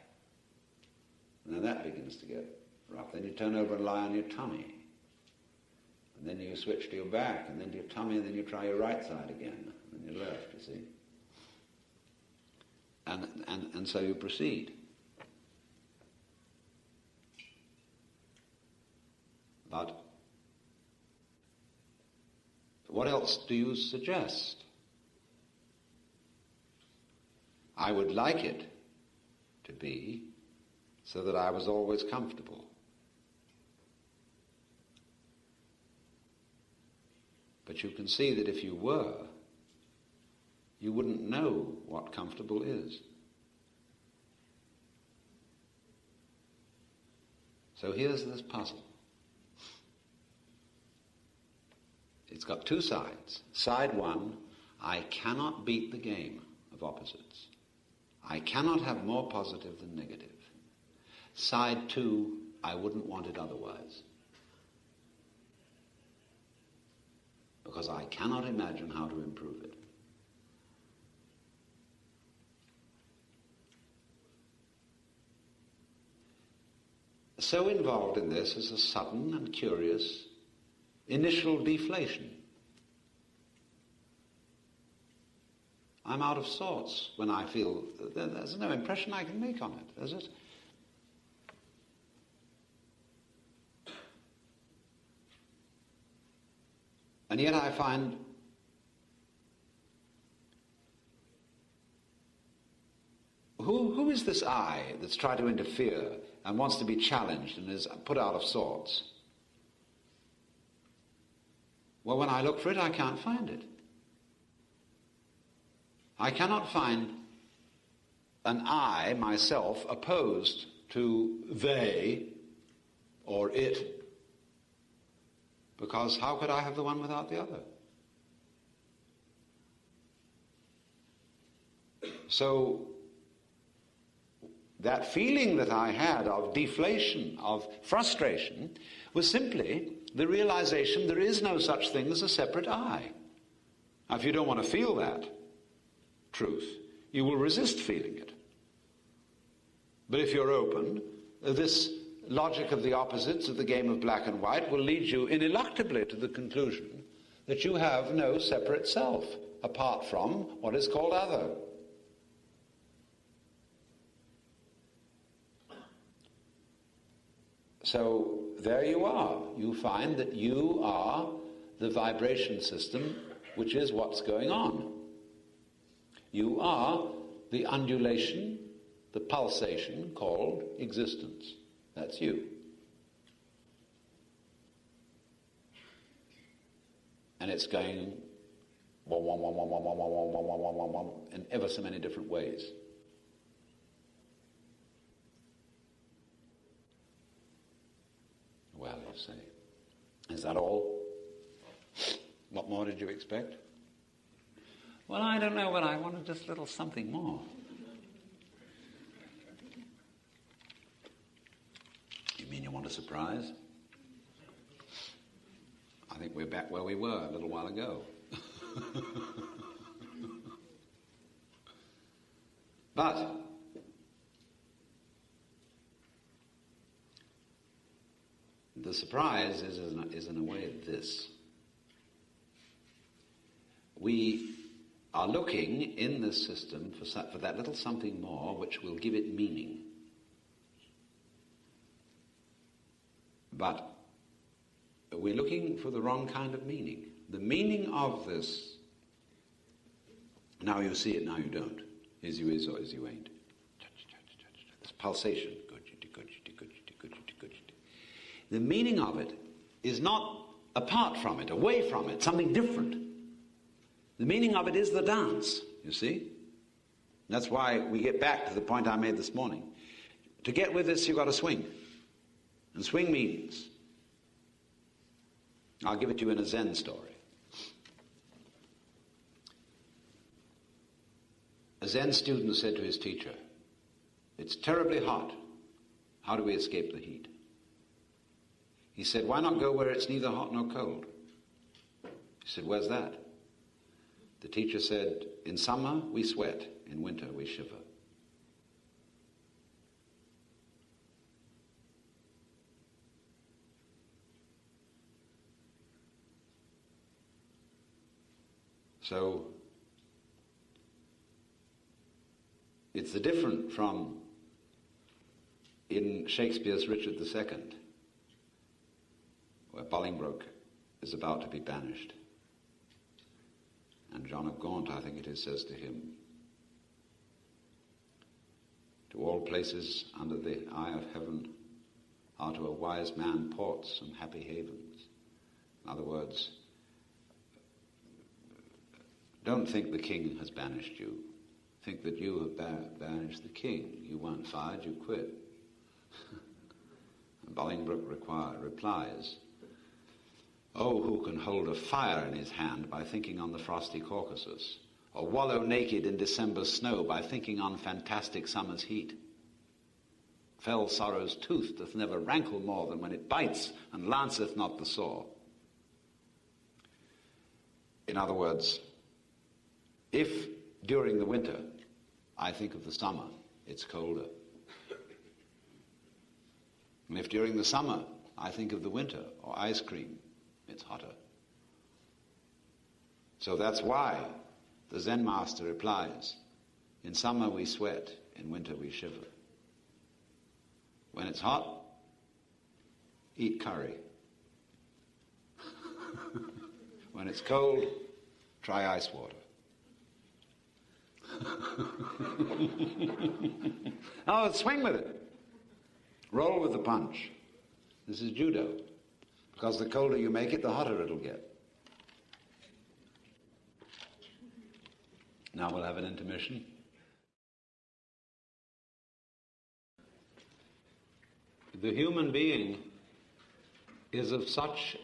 And then that begins to get rough. Then you turn over and lie on your tummy. And then you switch to your back, and then to your tummy, and then you try your right side again, and then your left, you see. And so you proceed. But what else do you suggest? I would like it to be so that I was always comfortable. But you can see that if you were, you wouldn't know what comfortable is. So here's this puzzle. It's got two sides. Side one, I cannot beat the game of opposites. I cannot have more positive than negative. Side two, I wouldn't want it otherwise. Because I cannot imagine how to improve it. So involved in this is a sudden and curious initial deflation. I'm out of sorts when I feel there's no impression I can make on it, is it? And yet I find who is this I that's tried to interfere and wants to be challenged and is put out of sorts? Well, when I look for it, I can't find it. I cannot find an I, myself, opposed to they or it, because how could I have the one without the other? So, that feeling that I had of deflation, of frustration, was simply the realization there is no such thing as a separate I. Now, if you don't want to feel that truth, you will resist feeling it. But if you're open, this logic of the opposites of the game of black and white will lead you ineluctably to the conclusion that you have no separate self apart from what is called other. So there you are. You find that you are the vibration system, which is what's going on. You are the undulation, the pulsation called existence. That's you. And it's going in ever so many different ways. Well, you say, is that all? What more did you expect? Well, I don't know, but I wanted just a little something more. You mean you want a surprise? I think we're back where we were a little while ago. But the surprise is in a way this. We are looking in this system for that little something more which will give it meaning. But we're looking for the wrong kind of meaning. The meaning of this, now you see it, now you don't. Is you is or is you ain't. This pulsation. The meaning of it is not apart from it, away from it, something different. The meaning of it is the dance, you see? That's why we get back to the point I made this morning. To get with this, you've got to swing. And swing means, I'll give it to you in a Zen story. A Zen student said to his teacher, "It's terribly hot. How do we escape the heat?" He said, "Why not go where it's neither hot nor cold?" He said, "Where's that?" The teacher said, "In summer we sweat, in winter we shiver." So it's the different from in Shakespeare's Richard II, where Bolingbroke is about to be banished. And John of Gaunt, I think it is, says to him, "To all places under the eye of heaven are to a wise man ports and happy havens." In other words, don't think the king has banished you. Think that you have banished the king. You weren't fired, you quit. And Bolingbroke replies, "Oh, who can hold a fire in his hand by thinking on the frosty Caucasus, or wallow naked in December's snow by thinking on fantastic summer's heat? Fell sorrow's tooth doth never rankle more than when it bites and lanceth not the sore." In other words, if during the winter I think of the summer, it's colder. And if during the summer I think of the winter or ice cream, it's hotter. So that's why the Zen master replies, "In summer we sweat, in winter we shiver. When it's hot, eat curry. When it's cold, try ice water." Oh, swing with it. Roll with the punch. This is judo. Because the colder you make it, the hotter it'll get. Now we'll have an intermission. The human being is of such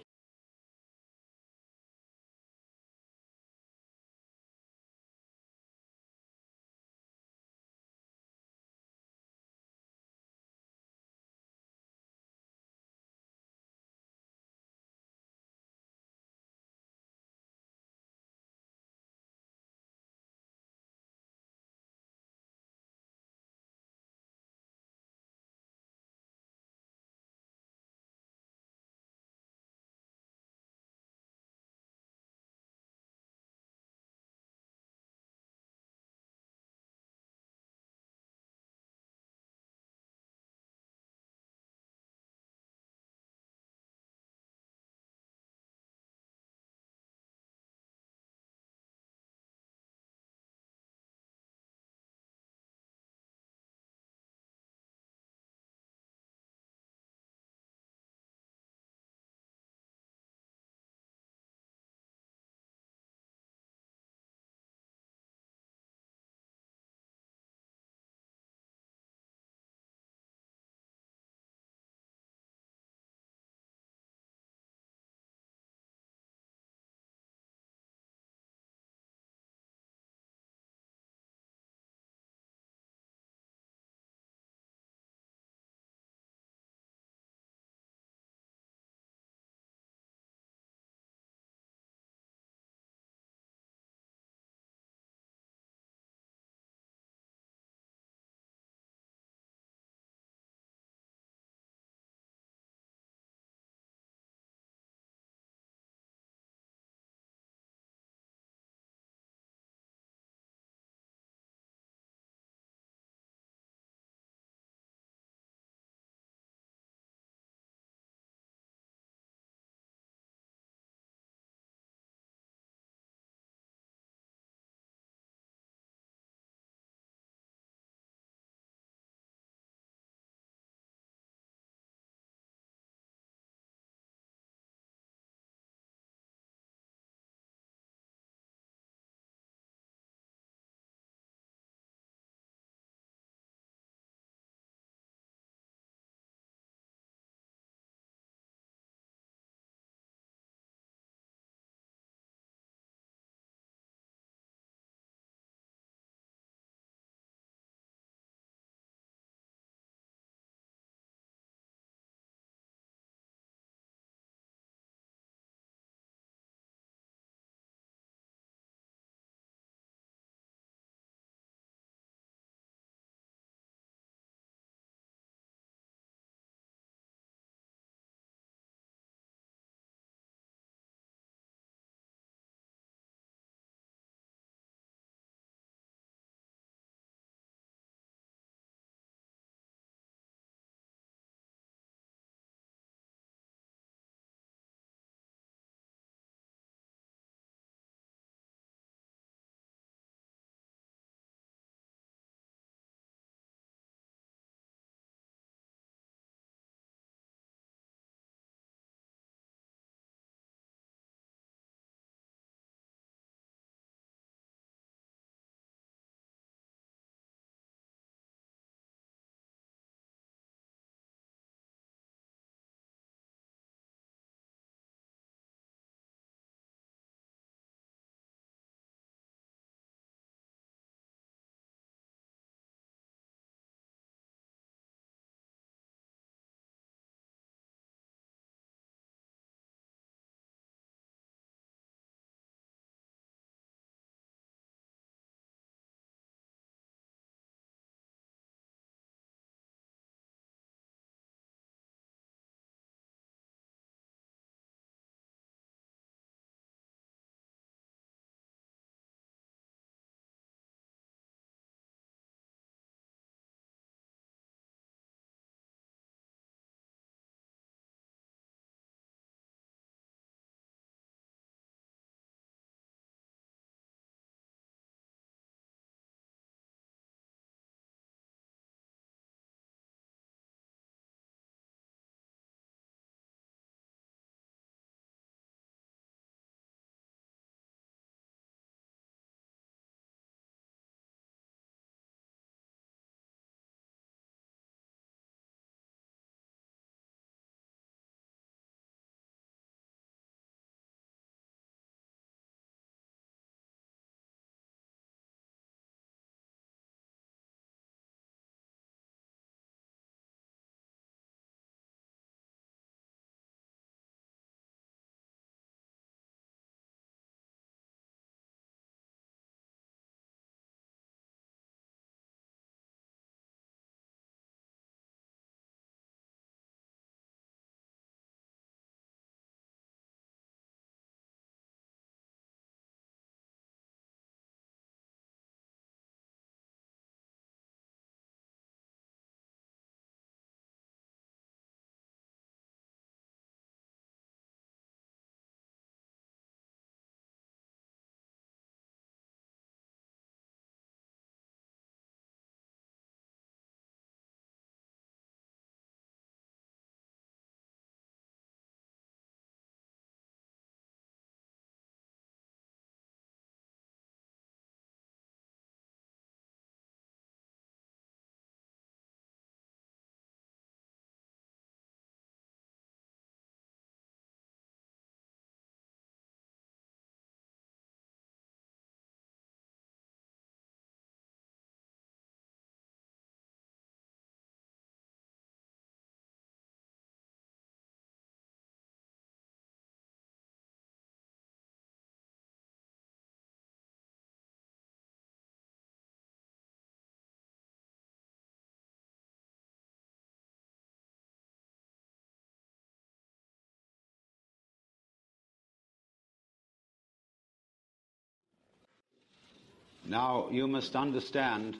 Now, you must understand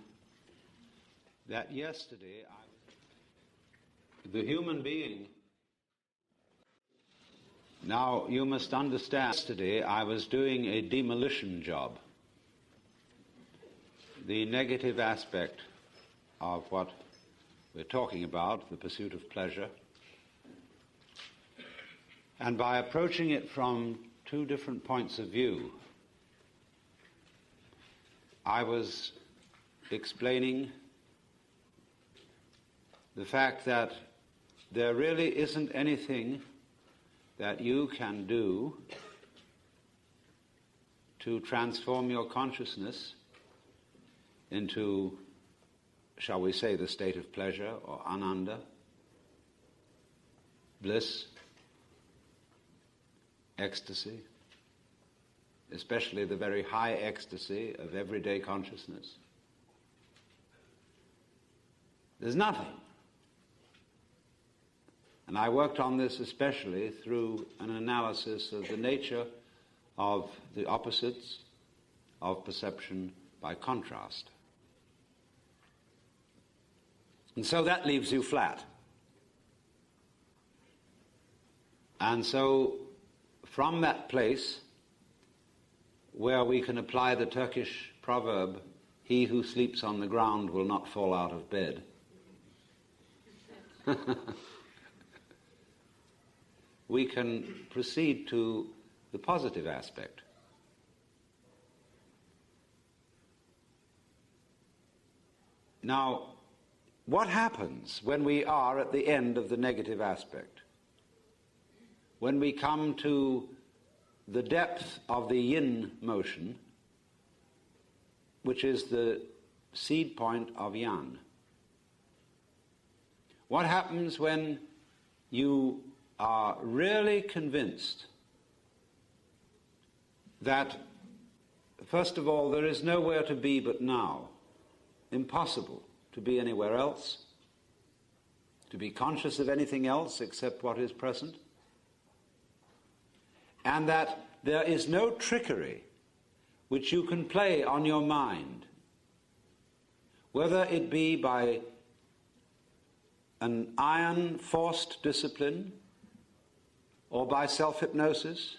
that yesterday the human being... Now, you must understand, yesterday I was doing a demolition job. The negative aspect of what we're talking about, the pursuit of pleasure. And by approaching it from two different points of view, I was explaining the fact that there really isn't anything that you can do to transform your consciousness into, shall we say, the state of pleasure or ananda, bliss, ecstasy, especially the very high ecstasy of everyday consciousness. There's nothing. And I worked on this especially through an analysis of the nature of the opposites of perception by contrast. And so that leaves you flat. And so from that place where we can apply the Turkish proverb, "He who sleeps on the ground will not fall out of bed," we can proceed to the positive aspect. Now, what happens when we are at the end of the negative aspect? When we come to the depth of the yin motion, which is the seed point of yang. What happens when you are really convinced that, first of all, there is nowhere to be but now, impossible to be anywhere else, to be conscious of anything else except what is present, and that there is no trickery which you can play on your mind, whether it be by an iron forced discipline, or by self-hypnosis,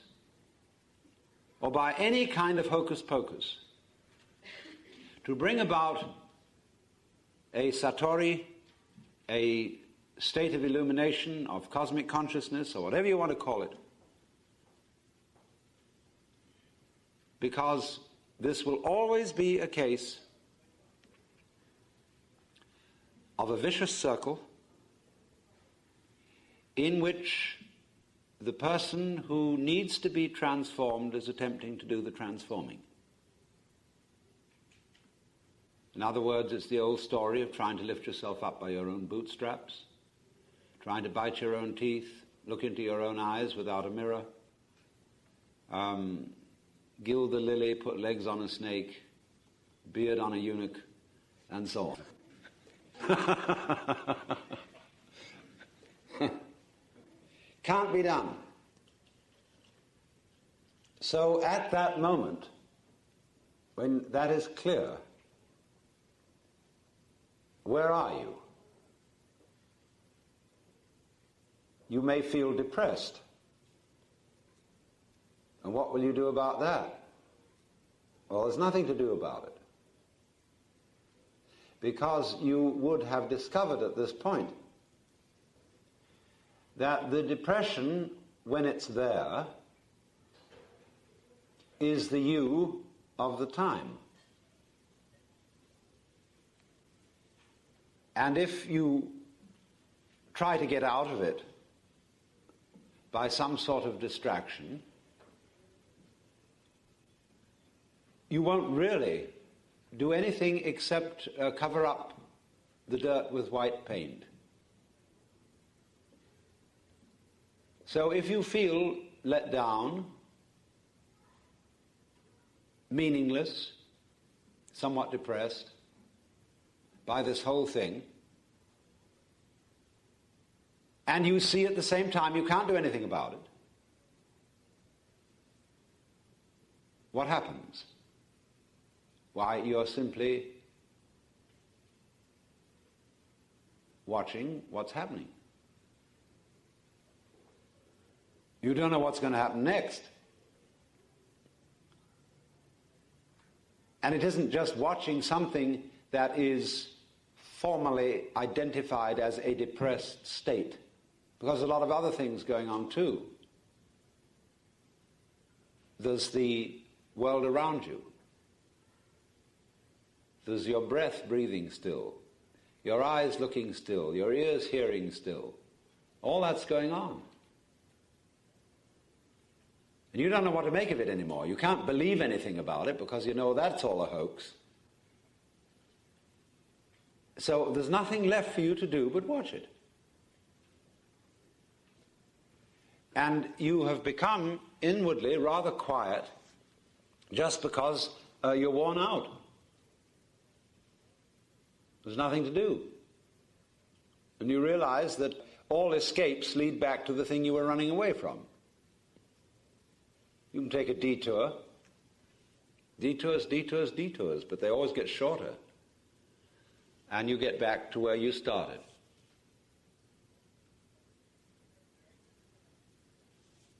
or by any kind of hocus pocus, to bring about a satori, a state of illumination, of cosmic consciousness, or whatever you want to call it. Because this will always be a case of a vicious circle in which the person who needs to be transformed is attempting to do the transforming. In other words, it's the old story of trying to lift yourself up by your own bootstraps, trying to bite your own teeth, look into your own eyes without a mirror, gild the lily, put legs on a snake, beard on a eunuch, and so on. Can't be done. So at that moment, when that is clear, where are you? You may feel depressed. And what will you do about that? Well, there's nothing to do about it. Because you would have discovered at this point that the depression, when it's there, is the you of the time. And if you try to get out of it by some sort of distraction, you won't really do anything except cover up the dirt with white paint. So if you feel let down, meaningless, somewhat depressed by this whole thing, and you see at the same time you can't do anything about it, what happens? Why, you're simply watching what's happening. You don't know what's going to happen next. And it isn't just watching something that is formally identified as a depressed state, because there's a lot of other things going on too. There's the world around you. There's your breath breathing still, your eyes looking still, your ears hearing still. All that's going on. And you don't know what to make of it anymore. You can't believe anything about it because you know that's all a hoax. So there's nothing left for you to do but watch it. And you have become inwardly rather quiet just because you're worn out. There's nothing to do. And you realize that all escapes lead back to the thing you were running away from. You can take a detour. Detours, detours, detours, but they always get shorter. And you get back to where you started.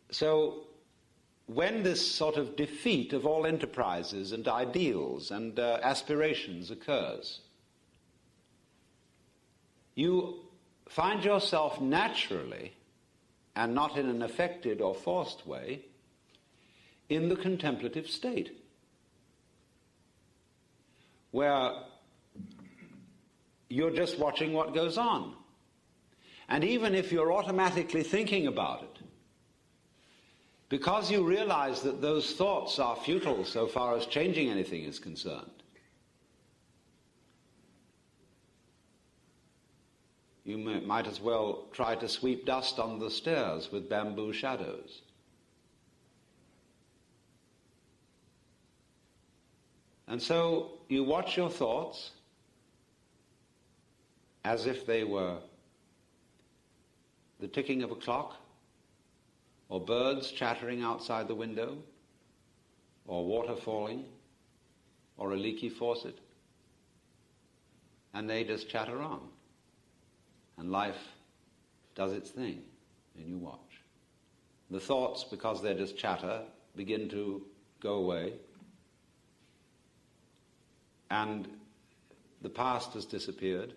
So, when this sort of defeat of all enterprises and ideals and aspirations occurs, you find yourself naturally, and not in an affected or forced way, in the contemplative state, where you're just watching what goes on. And even if you're automatically thinking about it, because you realize that those thoughts are futile so far as changing anything is concerned, you might as well try to sweep dust on the stairs with bamboo shadows. And so you watch your thoughts as if they were the ticking of a clock, or birds chattering outside the window, or water falling, or a leaky faucet. And they just chatter on. And life does its thing, and you watch. The thoughts, because they're just chatter, begin to go away. And the past has disappeared,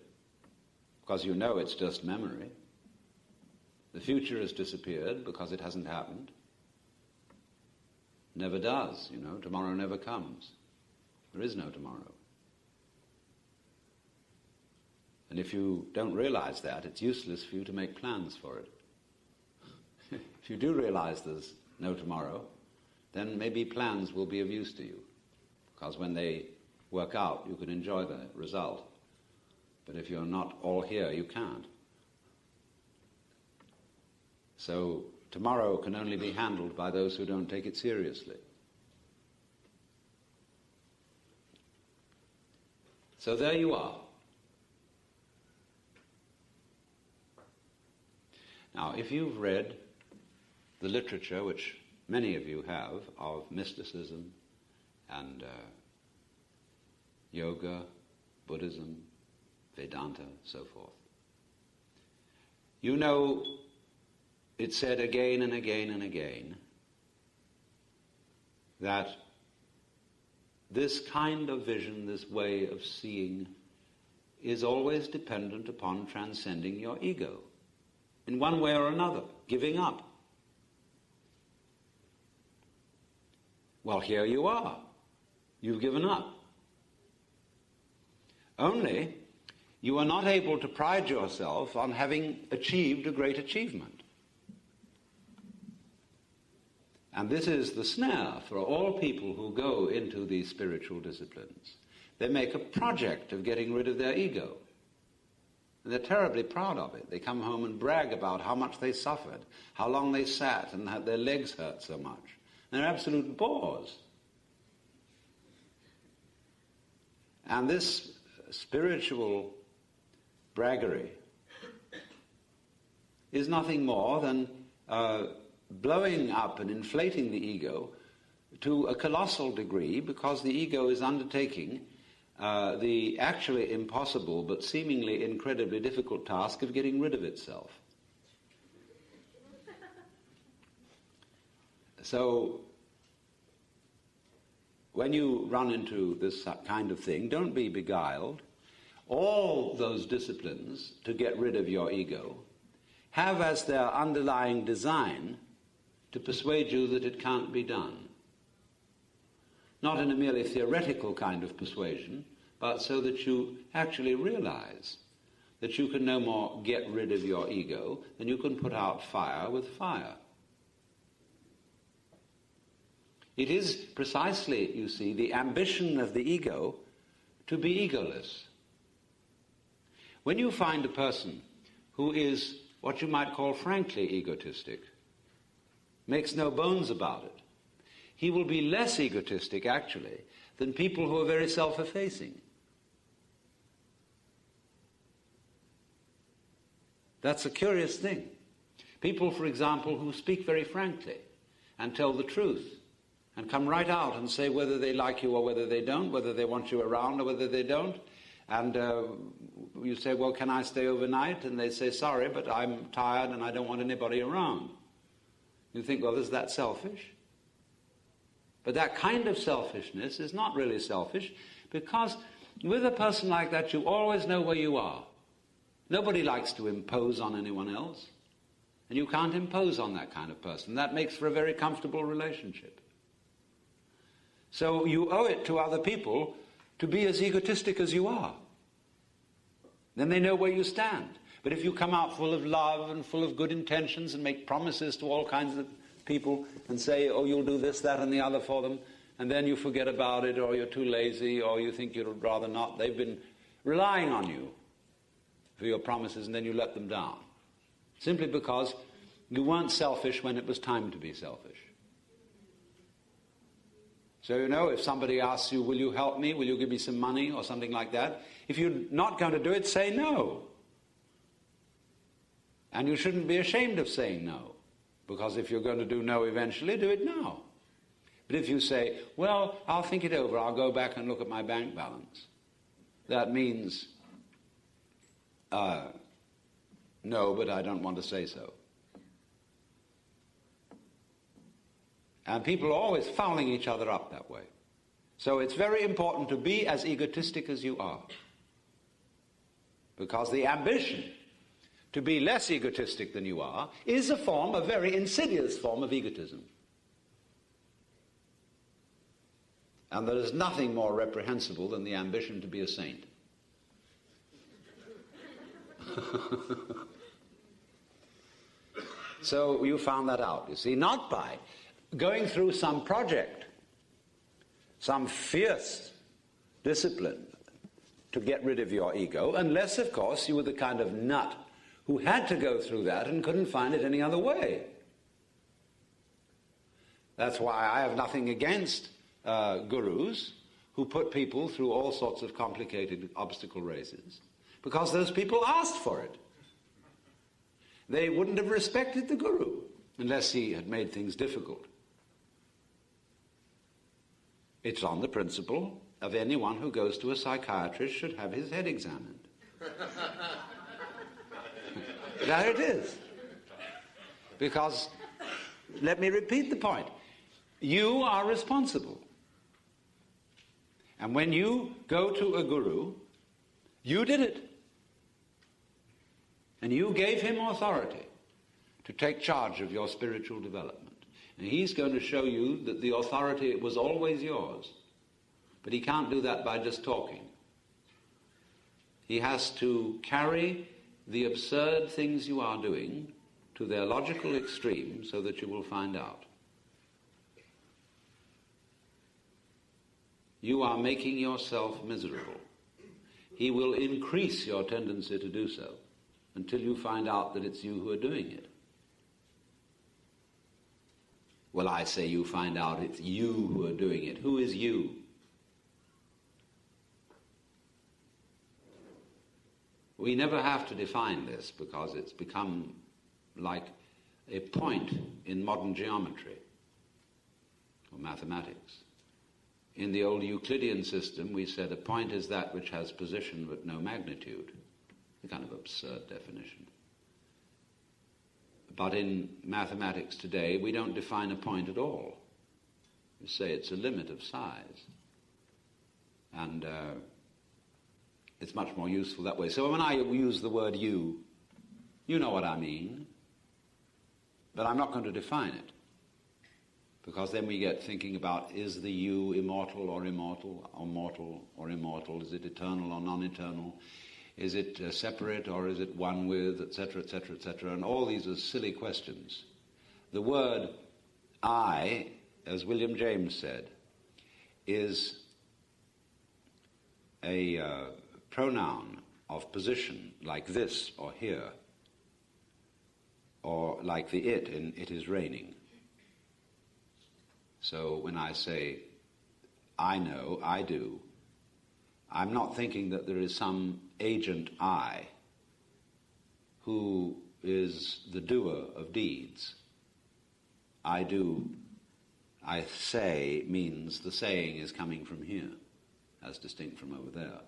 because you know it's just memory. The future has disappeared because it hasn't happened. Never does, tomorrow never comes. There is no tomorrow. And if you don't realize that, it's useless for you to make plans for it. If you do realize there's no tomorrow, then maybe plans will be of use to you, because when they work out, you can enjoy the result. But if you're not all here, you can't. So tomorrow can only be handled by those who don't take it seriously. So there you are. Now, if you've read the literature, which many of you have, of mysticism and yoga, Buddhism, Vedanta, so forth, you know it's said again and again and again that this kind of vision, this way of seeing, is always dependent upon transcending your ego in one way or another, giving up. Well, here you are. You've given up. Only you are not able to pride yourself on having achieved a great achievement. And this is the snare for all people who go into these spiritual disciplines. They make a project of getting rid of their ego. And they're terribly proud of it. They come home and brag about how much they suffered, how long they sat, and how their legs hurt so much. And they're absolute bores. And this spiritual braggery is nothing more than blowing up and inflating the ego to a colossal degree, because the ego is undertaking the actually impossible but seemingly incredibly difficult task of getting rid of itself. So, when you run into this kind of thing, don't be beguiled. All those disciplines to get rid of your ego have as their underlying design to persuade you that it can't be done. Not in a merely theoretical kind of persuasion, but so that you actually realize that you can no more get rid of your ego than you can put out fire with fire. It is precisely, you see, the ambition of the ego to be egoless. When you find a person who is what you might call frankly egotistic, makes no bones about it, he will be less egotistic, actually, than people who are very self-effacing. That's a curious thing. People, for example, who speak very frankly and tell the truth and come right out and say whether they like you or whether they don't, whether they want you around or whether they don't. And you say, well, can I stay overnight? And they say, sorry, but I'm tired and I don't want anybody around. You think, well, is that selfish? But that kind of selfishness is not really selfish, because with a person like that, you always know where you are. Nobody likes to impose on anyone else, and you can't impose on that kind of person. That makes for a very comfortable relationship. So you owe it to other people to be as egotistic as you are. Then they know where you stand. But if you come out full of love and full of good intentions and make promises to all kinds of people and say, oh, you'll do this, that, and the other for them, and then you forget about it, or you're too lazy, or you think you'd rather not. They've been relying on you for your promises, and then you let them down. Simply because you weren't selfish when it was time to be selfish. So, if somebody asks you, will you help me? Will you give me some money or something like that? If you're not going to do it, say no. And you shouldn't be ashamed of saying no. Because if you're going to do no eventually, do it now. But if you say, well, I'll think it over, I'll go back and look at my bank balance, that means, no, but I don't want to say so. And people are always fouling each other up that way. So it's very important to be as egotistic as you are. Because the ambition to be less egotistic than you are is a very insidious form of egotism. And there is nothing more reprehensible than the ambition to be a saint. So you found that out, you see, not by going through some project, some fierce discipline to get rid of your ego, unless, of course, you were the kind of nut who had to go through that and couldn't find it any other way. That's why I have nothing against gurus who put people through all sorts of complicated obstacle races, because those people asked for it. They wouldn't have respected the guru unless he had made things difficult. It's on the principle of anyone who goes to a psychiatrist should have his head examined. There it is. Because, let me repeat the point, you are responsible. And when you go to a guru, you did it. And you gave him authority to take charge of your spiritual development. And he's going to show you that the authority was always yours. But he can't do that by just talking. He has to carry the absurd things you are doing to their logical extreme so that you will find out. You are making yourself miserable. He will increase your tendency to do so until you find out that it's you who are doing it. Well, I say you find out it's you who are doing it. Who is you? We never have to define this because it's become like a point in modern geometry. or mathematics. In the old Euclidean system, we said a point is that which has position but no magnitude. A kind of absurd definition. But in mathematics today, we don't define a point at all. We say it's a limit of size. And it's much more useful that way. So when I use the word you know what I mean, but I'm not going to define it. Because then we get thinking about, is the you immortal or immortal, or mortal or immortal? Is it eternal or non-eternal? Is it separate or is it one with, etc., etc., etc.? And all these are silly questions. The word I, as William James said, is a pronoun of position, like this or here, or like the it in It Is Raining. So when I say, I know, I do, I'm not thinking that there is some agent I who is the doer of deeds. I do, I say, means the saying is coming from here, as distinct from over there.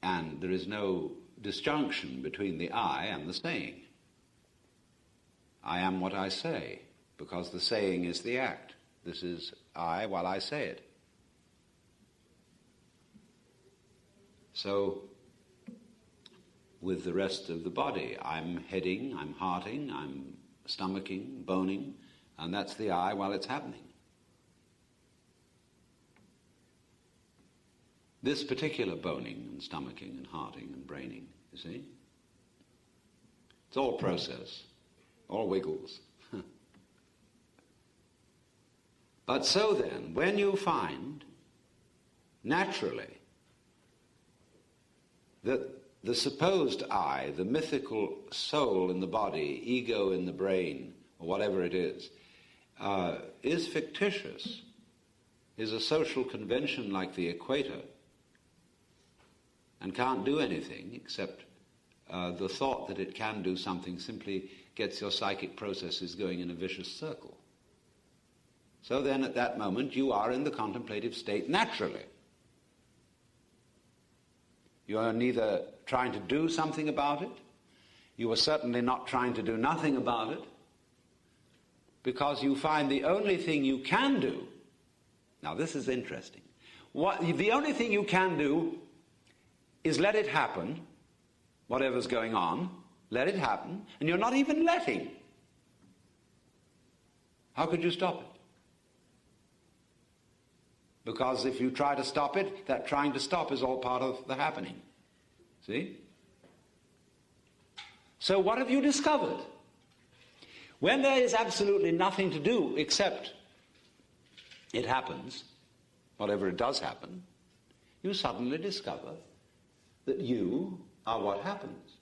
And there is no disjunction between the I and the saying. I am what I say, because the saying is the act. This is I while I say it. So, with the rest of the body, I'm heading, I'm hearting, I'm stomaching, boning, and that's the I while it's happening. This particular boning and stomaching and hearting and braining, you see, it's all process. All wiggles. But so then, when you find, naturally, that the supposed I, the mythical soul in the body, ego in the brain, or whatever it is fictitious, is a social convention like the equator, and can't do anything except the thought that it can do something simply gets your psychic processes going in a vicious circle. So then at that moment you are in the contemplative state naturally. You are neither trying to do something about it, you are certainly not trying to do nothing about it, because you find the only thing you can do, now this is interesting, the only thing you can do is let it happen, whatever's going on, let it happen, and you're not even letting. How could you stop it? Because if you try to stop it, that trying to stop is all part of the happening. See? So what have you discovered? When there is absolutely nothing to do except it happens, whatever it does happen, you suddenly discover that you are what happens.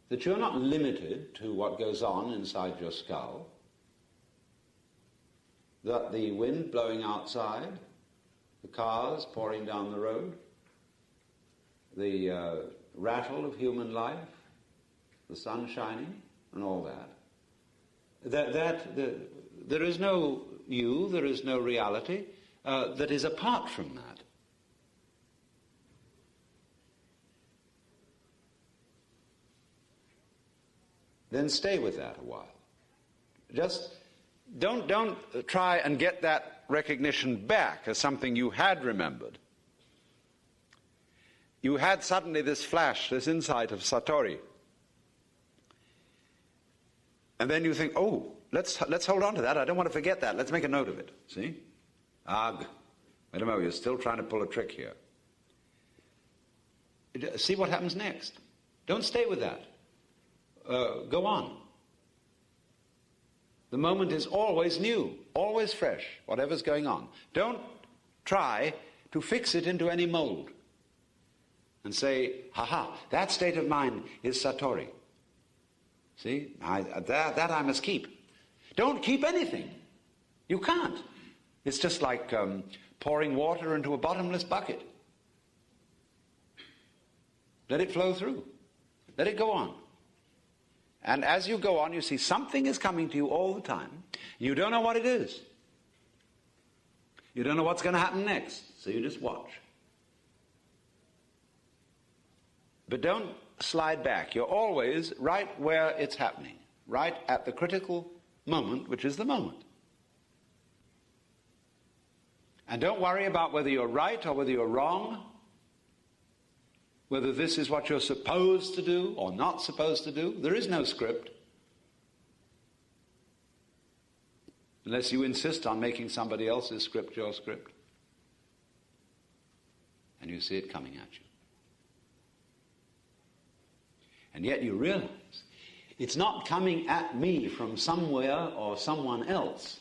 That you're not limited to what goes on inside your skull, that the wind blowing outside, the cars pouring down the road, the rattle of human life, the sun shining, and all that, there is no you, there is no reality that is apart from that. Then stay with that a while. Just don't try and get that recognition back as something you had remembered. You had suddenly this flash, this insight of Satori. And then you think, oh, let's hold on to that. I don't want to forget that. Let's make a note of it. See? Ugh. Wait a moment, you're still trying to pull a trick here. See what happens next. Don't stay with that. Go on. The moment is always new, always fresh, whatever's going on. Don't try to fix it into any mold and say, that state of mind is Satori. See, that I must keep. Don't keep anything. You can't. It's just like pouring water into a bottomless bucket. Let it flow through. Let it go on. And as you go on, you see something is coming to you all the time. You don't know what it is. You don't know what's going to happen next, so you just watch. But don't slide back. You're always right where it's happening, right at the critical moment, which is the moment. And don't worry about whether you're right or whether you're wrong, whether this is what you're supposed to do or not supposed to do. There is no script. Unless you insist on making somebody else's script your script. And you see it coming at you. And yet you realize it's not coming at me from somewhere or someone else.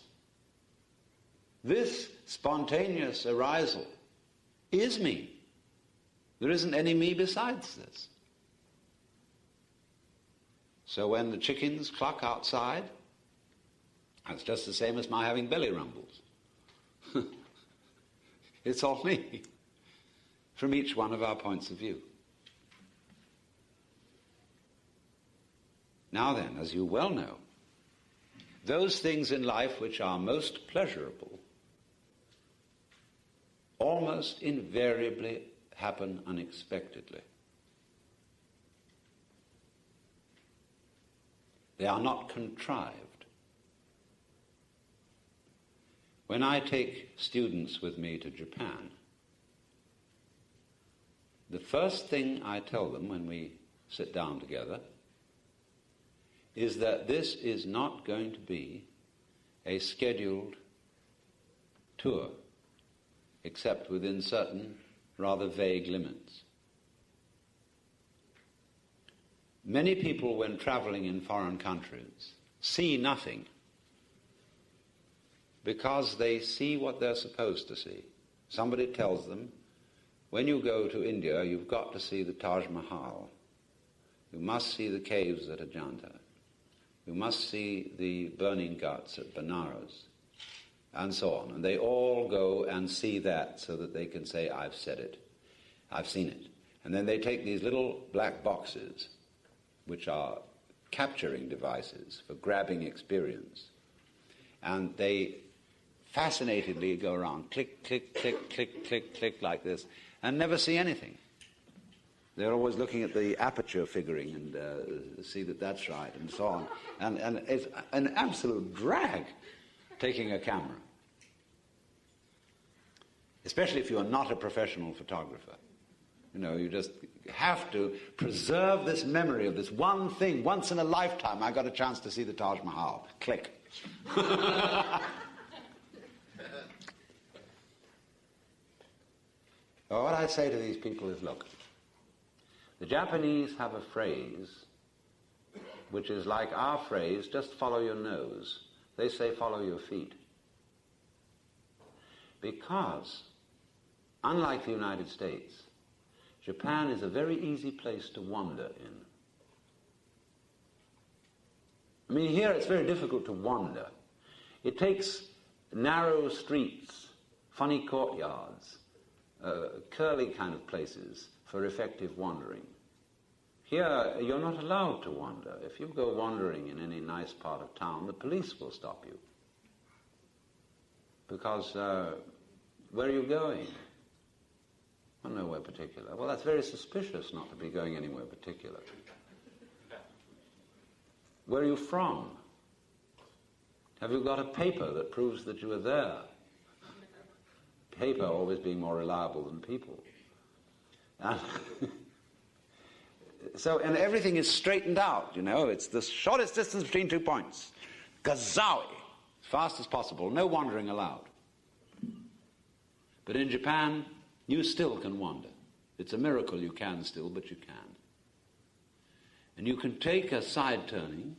This spontaneous arisal is me. There isn't any me besides this. So when the chickens cluck outside, that's just the same as my having belly rumbles. It's all me, from each one of our points of view. Now then, as you well know, those things in life which are most pleasurable almost invariably happen unexpectedly. They are not contrived. When I take students with me to Japan, the first thing I tell them when we sit down together is that this is not going to be a scheduled tour, except within certain rather vague limits. Many people, when traveling in foreign countries, see nothing because they see what they're supposed to see. Somebody tells them, when you go to India, you've got to see the Taj Mahal. You must see the caves at Ajanta. You must see the burning ghats at Benares, and so on. And they all go and see that so that they can say, I've said it. I've seen it. And then they take these little black boxes, which are capturing devices for grabbing experience, and they fascinatedly go around, click, click, click, click, click, click, like this, and never see anything. They're always looking at the aperture figuring and see that that's right, and so on. And it's an absolute drag taking a camera, especially if you're not a professional photographer. You know, you just have to preserve this memory of this one thing. Once in a lifetime, I got a chance to see the Taj Mahal. Click. Well, what I say to these people is, look, the Japanese have a phrase which is like our phrase, just follow your nose. They say follow your feet. Because, unlike the United States, Japan is a very easy place to wander in. I mean, here it's very difficult to wander. It takes narrow streets, funny courtyards, curly kind of places for effective wandering. Here, you're not allowed to wander. If you go wandering in any nice part of town, the police will stop you. Because, where are you going? Well, nowhere particular. Well, that's very suspicious not to be going anywhere particular. Where are you from? Have you got a paper that proves that you are there? Paper always being more reliable than people. And and everything is straightened out, you know. It's the shortest distance between 2 points. Gazawi, as fast as possible, no wandering allowed. But in Japan, you still can wander. It's a miracle you can still, but you can. And you can take a side turning,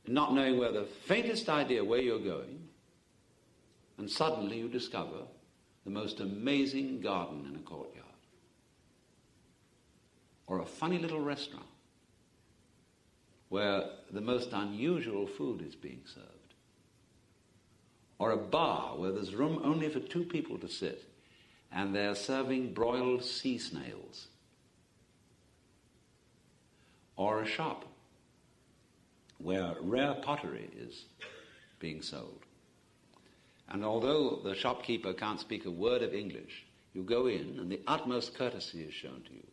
not knowing where the faintest idea where you're going, and suddenly you discover the most amazing garden in a courtyard. Or a funny little restaurant where the most unusual food is being served. Or a bar where there's room only for 2 people to sit, and they're serving broiled sea snails or a shop where rare pottery is being sold. And although the shopkeeper can't speak a word of English, you go in and the utmost courtesy is shown to you.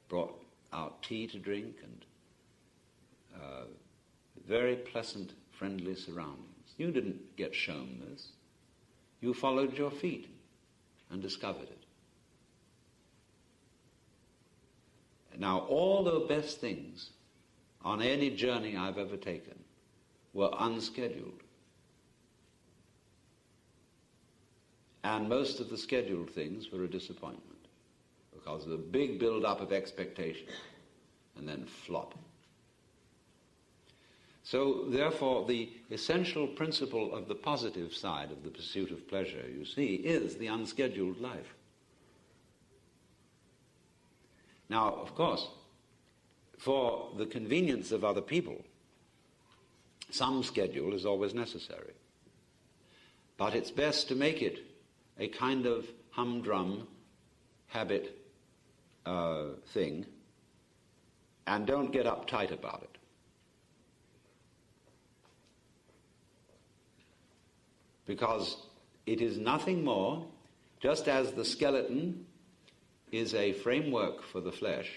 Brought out tea to drink and very pleasant, friendly surroundings. You didn't get shown this. You followed your feet and discovered it. Now, all the best things on any journey I've ever taken were unscheduled. And most of the scheduled things were a disappointment because of a big build-up of expectation and then flop. So, therefore, the essential principle of the positive side of the pursuit of pleasure, you see, is the unscheduled life. Now, of course, for the convenience of other people, some schedule is always necessary. But it's best to make it a kind of humdrum habit thing, and don't get uptight about it. Because it is nothing more, just as the skeleton is a framework for the flesh,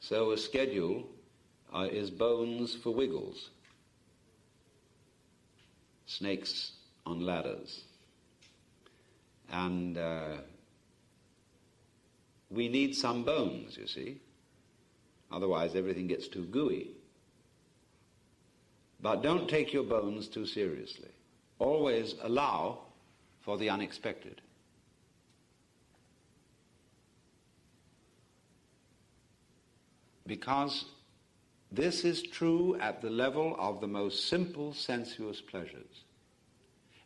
so a schedule is bones for wiggles, snakes on ladders. And we need some bones, you see. Otherwise everything gets too gooey. But don't take your bones too seriously. Always allow for the unexpected. Because this is true at the level of the most simple sensuous pleasures,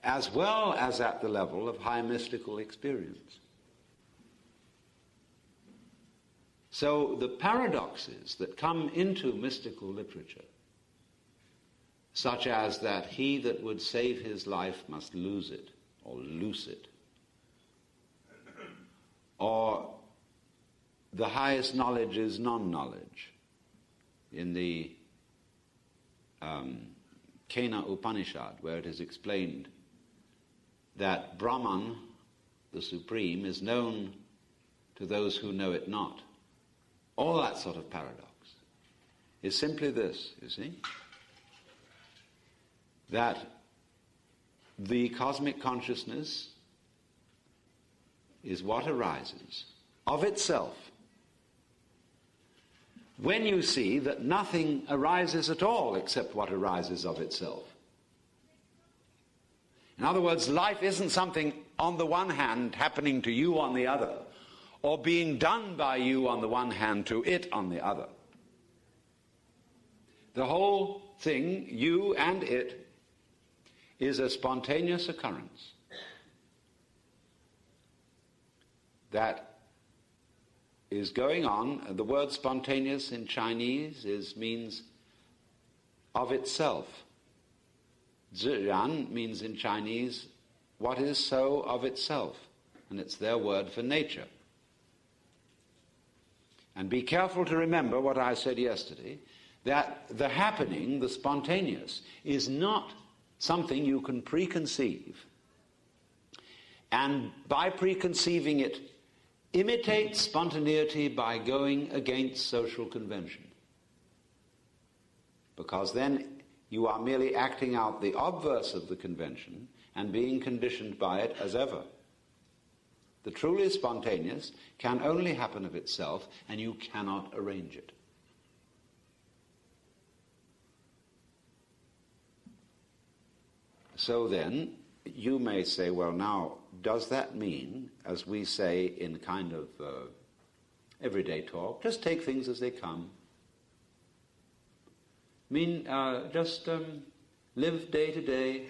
as well as at the level of high mystical experience. So the paradoxes that come into mystical literature, such as that he that would save his life must lose it, or loose it, or the highest knowledge is non-knowledge, in the Kena Upanishad, where it is explained that Brahman, the Supreme, is known to those who know it not. All that sort of paradox is simply this, you see, that the cosmic consciousness is what arises of itself when you see that nothing arises at all except what arises of itself. In other words, life isn't something on the one hand happening to you on the other, or being done by you on the one hand to it on the other. The whole thing, you and it, is a spontaneous occurrence that is going on. The word spontaneous in Chinese means of itself. Zhiran means in Chinese what is so of itself, and it's their word for nature. And be careful to remember what I said yesterday, that the happening, the spontaneous, is not something you can preconceive, and by preconceiving it, imitate spontaneity by going against social convention. Because then you are merely acting out the obverse of the convention and being conditioned by it as ever. The truly spontaneous can only happen of itself, and you cannot arrange it. So then, you may say, well, now, does that mean, as we say in kind of everyday talk, just take things as they come? Just live day to day,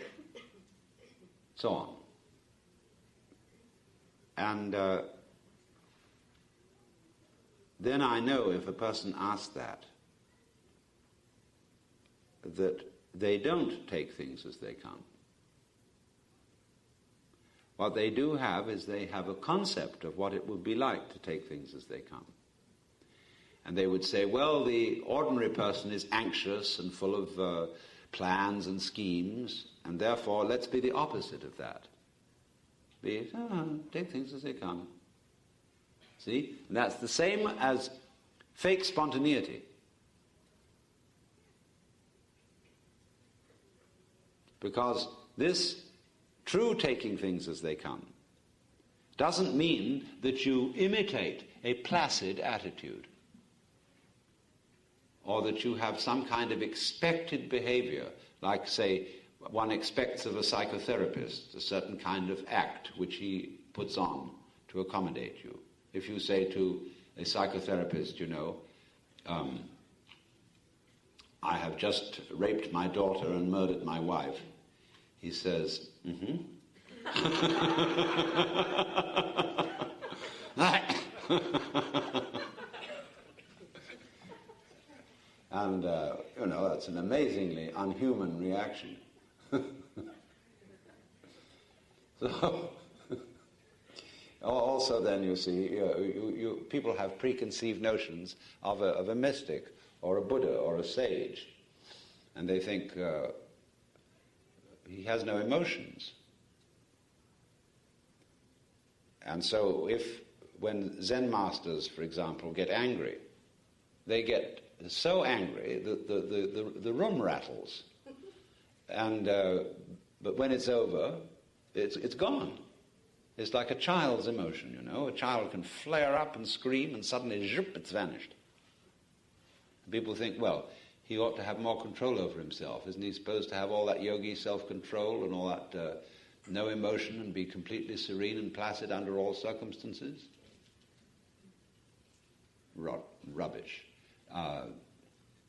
so on. And then I know if a person asks that they don't take things as they come. What they do have is they have a concept of what it would be like to take things as they come. And they would say, well, the ordinary person is anxious and full of plans and schemes, and therefore let's be the opposite of that. Take things as they come. See? And that's the same as fake spontaneity. Because this true taking things as they come doesn't mean that you imitate a placid attitude, or that you have some kind of expected behavior, like, say, one expects of a psychotherapist, a certain kind of act which he puts on to accommodate you. If you say to a psychotherapist, I have just raped my daughter and murdered my wife, he says, And, that's an amazingly unhuman reaction. So, also then, you see, people have preconceived notions of a mystic or a Buddha or a sage, and they think he has no emotions. And so when Zen masters, for example, get angry, they get so angry that the room rattles. And but when it's over, it's gone. It's like a child's emotion, A child can flare up and scream, and suddenly, zhup, it's vanished. People think, well, he ought to have more control over himself. Isn't he supposed to have all that yogi self-control and all that no emotion and be completely serene and placid under all circumstances? Rubbish.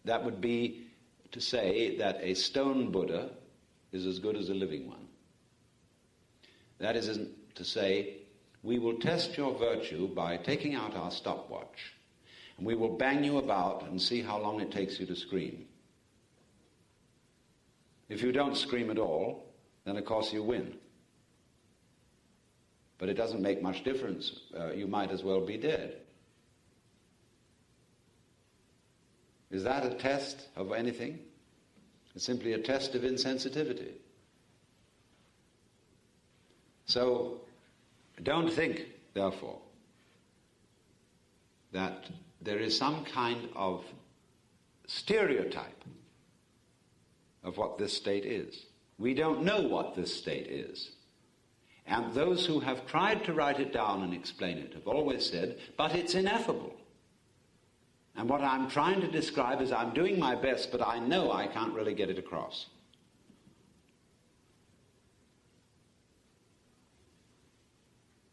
That would be to say that a stone Buddha is as good as a living one. That isn't to say, we will test your virtue by taking out our stopwatch, and we will bang you about and see how long it takes you to scream. If you don't scream at all, then of course you win. But it doesn't make much difference. You might as well be dead. Is that a test of anything? It's simply a test of insensitivity. So, don't think, therefore, that there is some kind of stereotype of what this state is. We don't know what this state is. And those who have tried to write it down and explain it have always said, but it's ineffable. And what I'm trying to describe is I'm doing my best, but I know I can't really get it across.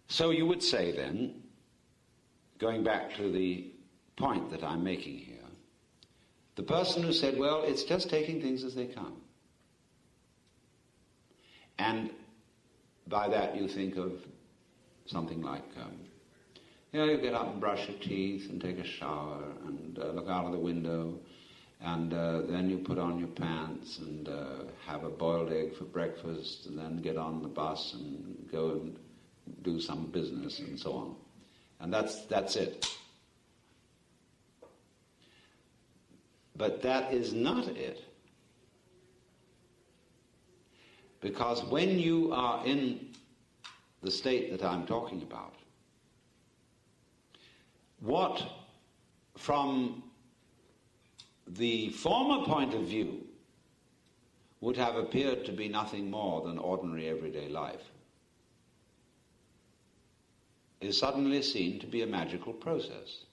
So you would say then, going back to the point that I'm making here, the person who said, well, it's just taking things as they come. And by that you think of something like, you get up and brush your teeth and take a shower and look out of the window, and then you put on your pants and have a boiled egg for breakfast, and then get on the bus and go and do some business and so on. And that's it. But that is not it. Because when you are in the state that I'm talking about, what, from the former point of view, would have appeared to be nothing more than ordinary everyday life, is suddenly seen to be a magical process.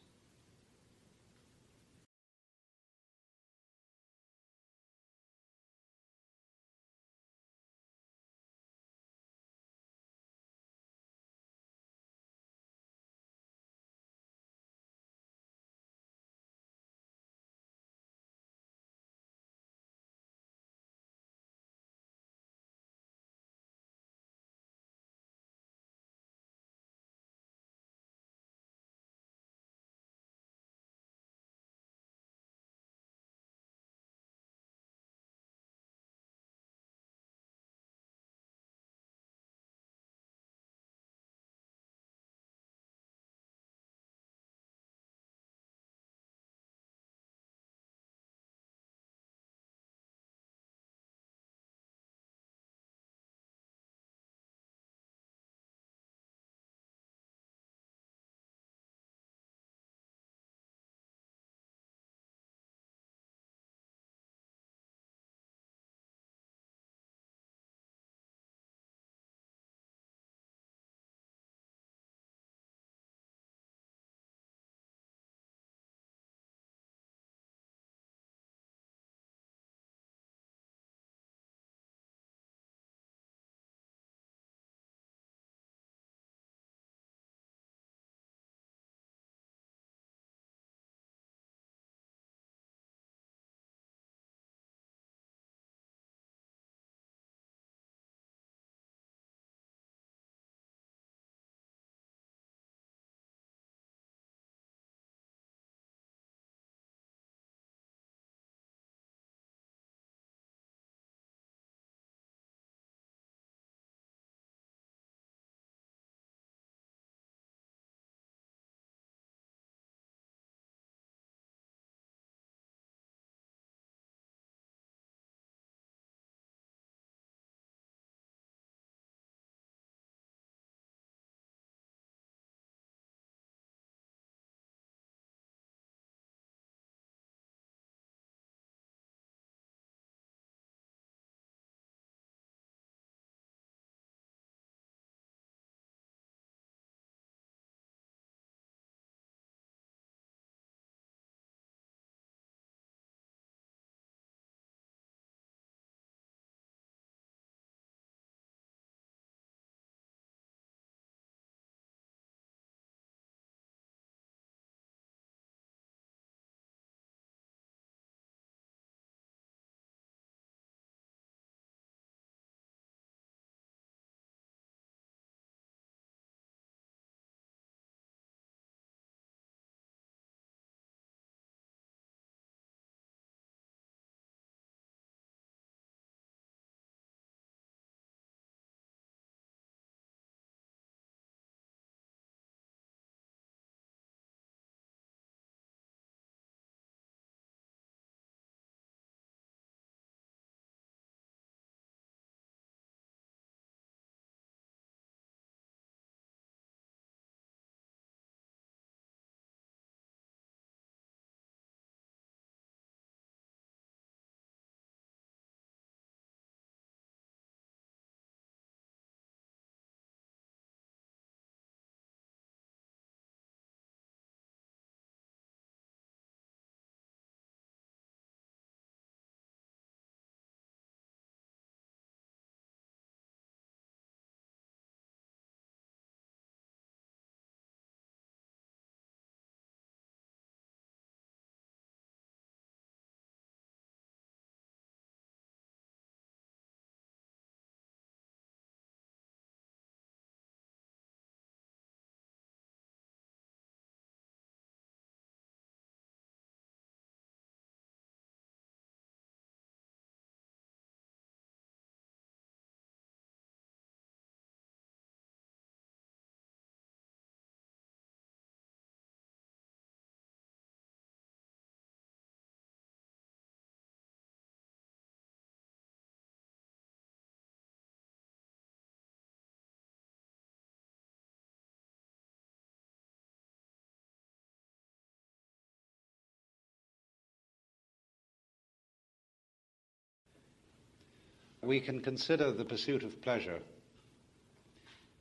We can consider the pursuit of pleasure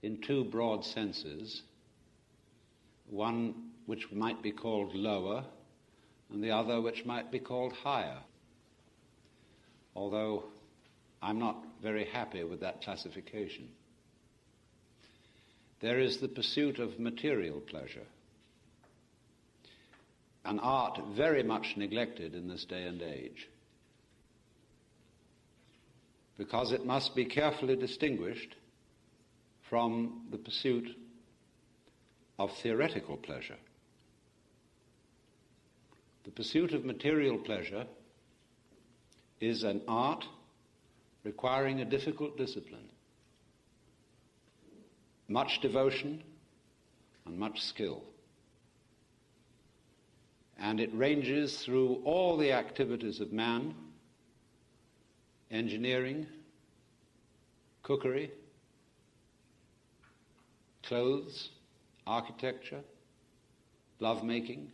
in two broad senses, one which might be called lower and the other which might be called higher, although I'm not very happy with that classification. There is the pursuit of material pleasure, an art very much neglected in this day and age, because it must be carefully distinguished from the pursuit of theoretical pleasure. The pursuit of material pleasure is an art requiring a difficult discipline, much devotion and much skill. And it ranges through all the activities of man: engineering, cookery, clothes, architecture, lovemaking,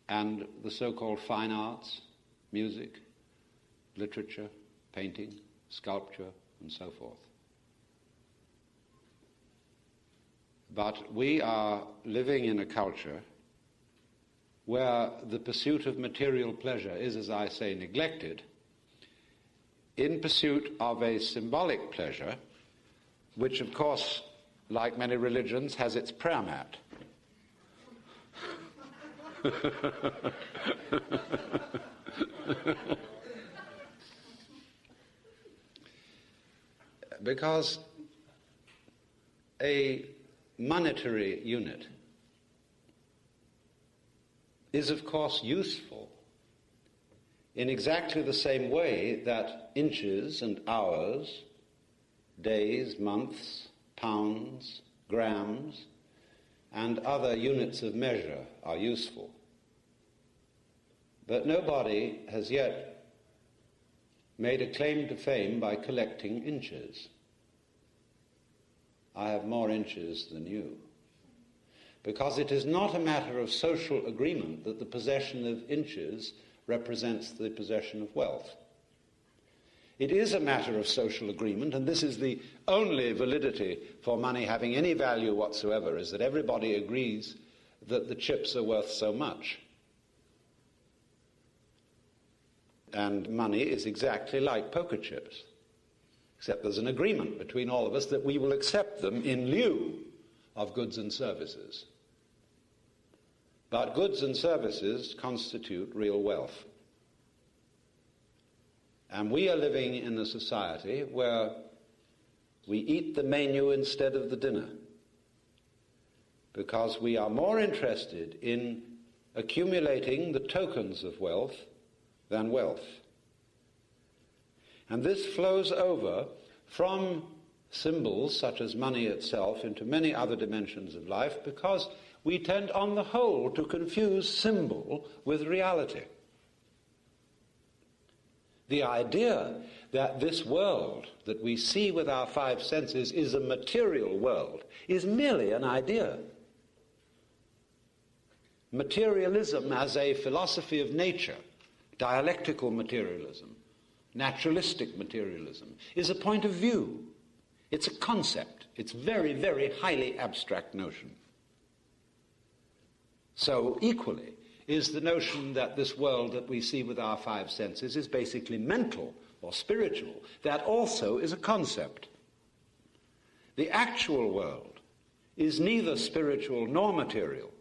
and the so-called fine arts, music, literature, painting, sculpture, and so forth. But we are living in a culture where the pursuit of material pleasure is, as I say, neglected in pursuit of a symbolic pleasure, which, of course, like many religions, has its prayer mat. Because a monetary unit is, of course, useful in exactly the same way that inches and hours, days, months, pounds, grams, and other units of measure are useful. But nobody has yet made a claim to fame by collecting inches. I have more inches than you. Because it is not a matter of social agreement that the possession of inches represents the possession of wealth. It is a matter of social agreement, and this is the only validity for money having any value whatsoever, is that everybody agrees that the chips are worth so much. And money is exactly like poker chips, except there's an agreement between all of us that we will accept them in lieu of goods and services. But goods and services constitute real wealth. And we are living in a society where we eat the menu instead of the dinner, because we are more interested in accumulating the tokens of wealth than wealth. And this flows over from symbols such as money itself into many other dimensions of life, because we tend on the whole to confuse symbol with reality. The idea that this world that we see with our five senses is a material world is merely an idea. Materialism as a philosophy of nature, dialectical materialism, naturalistic materialism, is a point of view. It's a concept. It's very, very highly abstract notion. So equally is the notion that this world that we see with our five senses is basically mental or spiritual. That also is a concept. The actual world is neither spiritual nor material.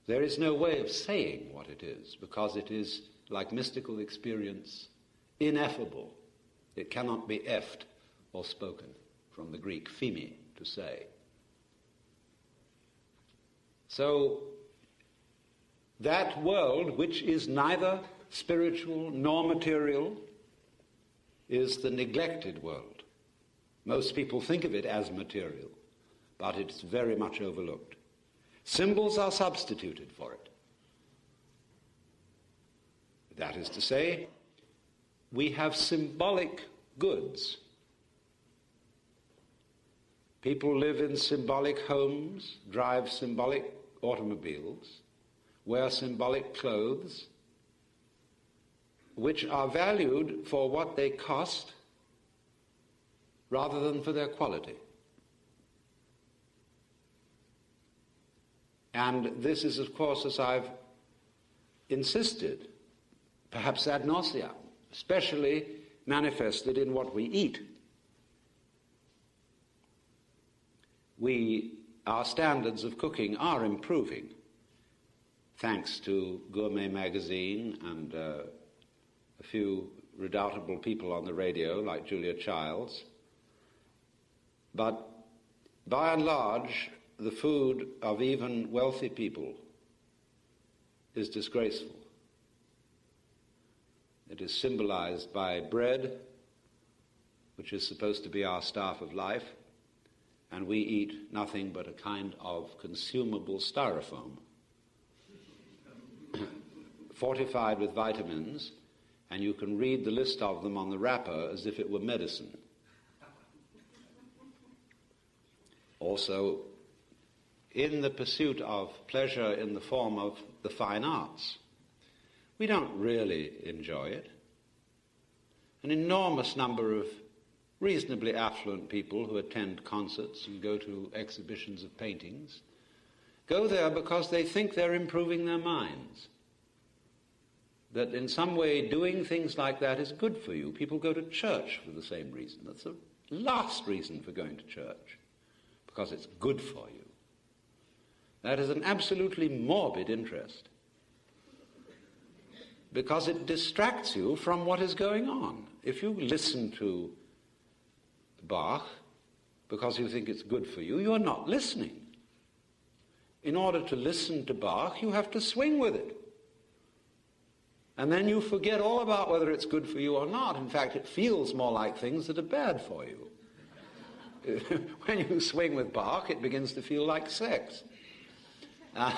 There is no way of saying what it is, because it is, like mystical experience, ineffable. It cannot be effed or spoken, from the Greek pheme, to say. So that world, which is neither spiritual nor material, is the neglected world. Most people think of it as material, but it's very much overlooked. Symbols are substituted for it. That is to say, we have symbolic goods. People live in symbolic homes, drive symbolic automobiles, wear symbolic clothes, which are valued for what they cost rather than for their quality. And this is, of course, as I've insisted, perhaps ad nauseam, especially manifested in what we eat. Our standards of cooking are improving, thanks to Gourmet magazine and a few redoubtable people on the radio like Julia Childs. But by and large, the food of even wealthy people is disgraceful. It is symbolized by bread, which is supposed to be our staff of life, and we eat nothing but a kind of consumable styrofoam, fortified with vitamins, and you can read the list of them on the wrapper as if it were medicine. Also, in the pursuit of pleasure in the form of the fine arts, we don't really enjoy it. An enormous number of reasonably affluent people who attend concerts and go to exhibitions of paintings go there because they think they're improving their minds, that in some way doing things like that is good for you. People go to church for the same reason. That's the last reason for going to church, because it's good for you. That is an absolutely morbid interest, because it distracts you from what is going on. If you listen to Bach because you think it's good for you, you're not listening. In order to listen to Bach, you have to swing with it. And then you forget all about whether it's good for you or not. In fact, it feels more like things that are bad for you. When you swing with Bach, it begins to feel like sex. And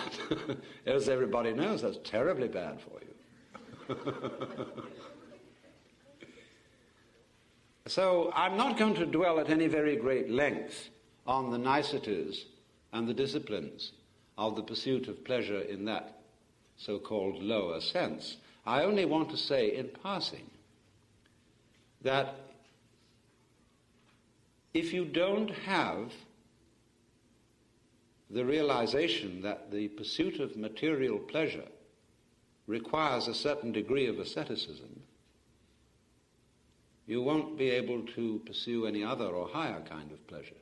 as everybody knows, that's terribly bad for you. So I'm not going to dwell at any very great length on the niceties and the disciplines of the pursuit of pleasure in that so-called lower sense. I only want to say in passing that if you don't have the realization that the pursuit of material pleasure requires a certain degree of asceticism, you won't be able to pursue any other or higher kind of pleasure.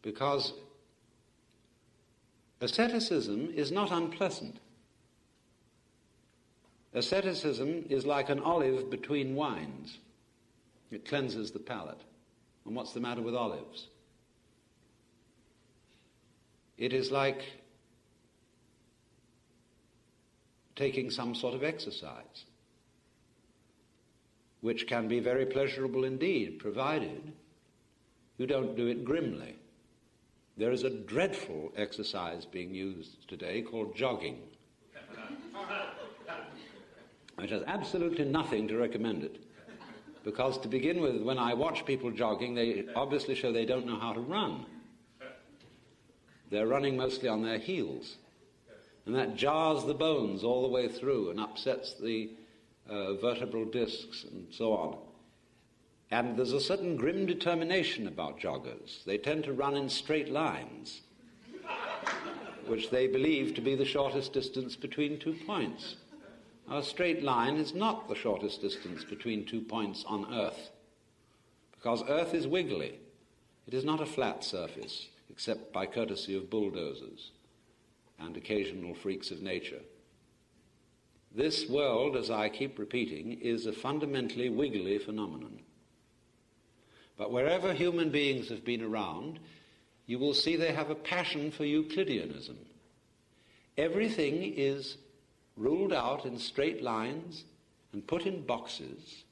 Because asceticism is not unpleasant. Asceticism is like an olive between wines. It cleanses the palate. And what's the matter with olives? It is like taking some sort of exercise, which can be very pleasurable indeed, provided you don't do it grimly. There is a dreadful exercise being used today called jogging, which has absolutely nothing to recommend it. Because to begin with, when I watch people jogging, they obviously show they don't know how to run. They're running mostly on their heels. And that jars the bones all the way through and upsets the vertebral discs and so on. And there's a certain grim determination about joggers. They tend to run in straight lines, which they believe to be the shortest distance between 2 points. A straight line is not the shortest distance between 2 points on Earth, because Earth is wiggly. It is not a flat surface, except by courtesy of bulldozers and occasional freaks of nature. This world, as I keep repeating, is a fundamentally wiggly phenomenon. But wherever human beings have been around, you will see they have a passion for Euclideanism. Everything is ruled out in straight lines and put in boxes,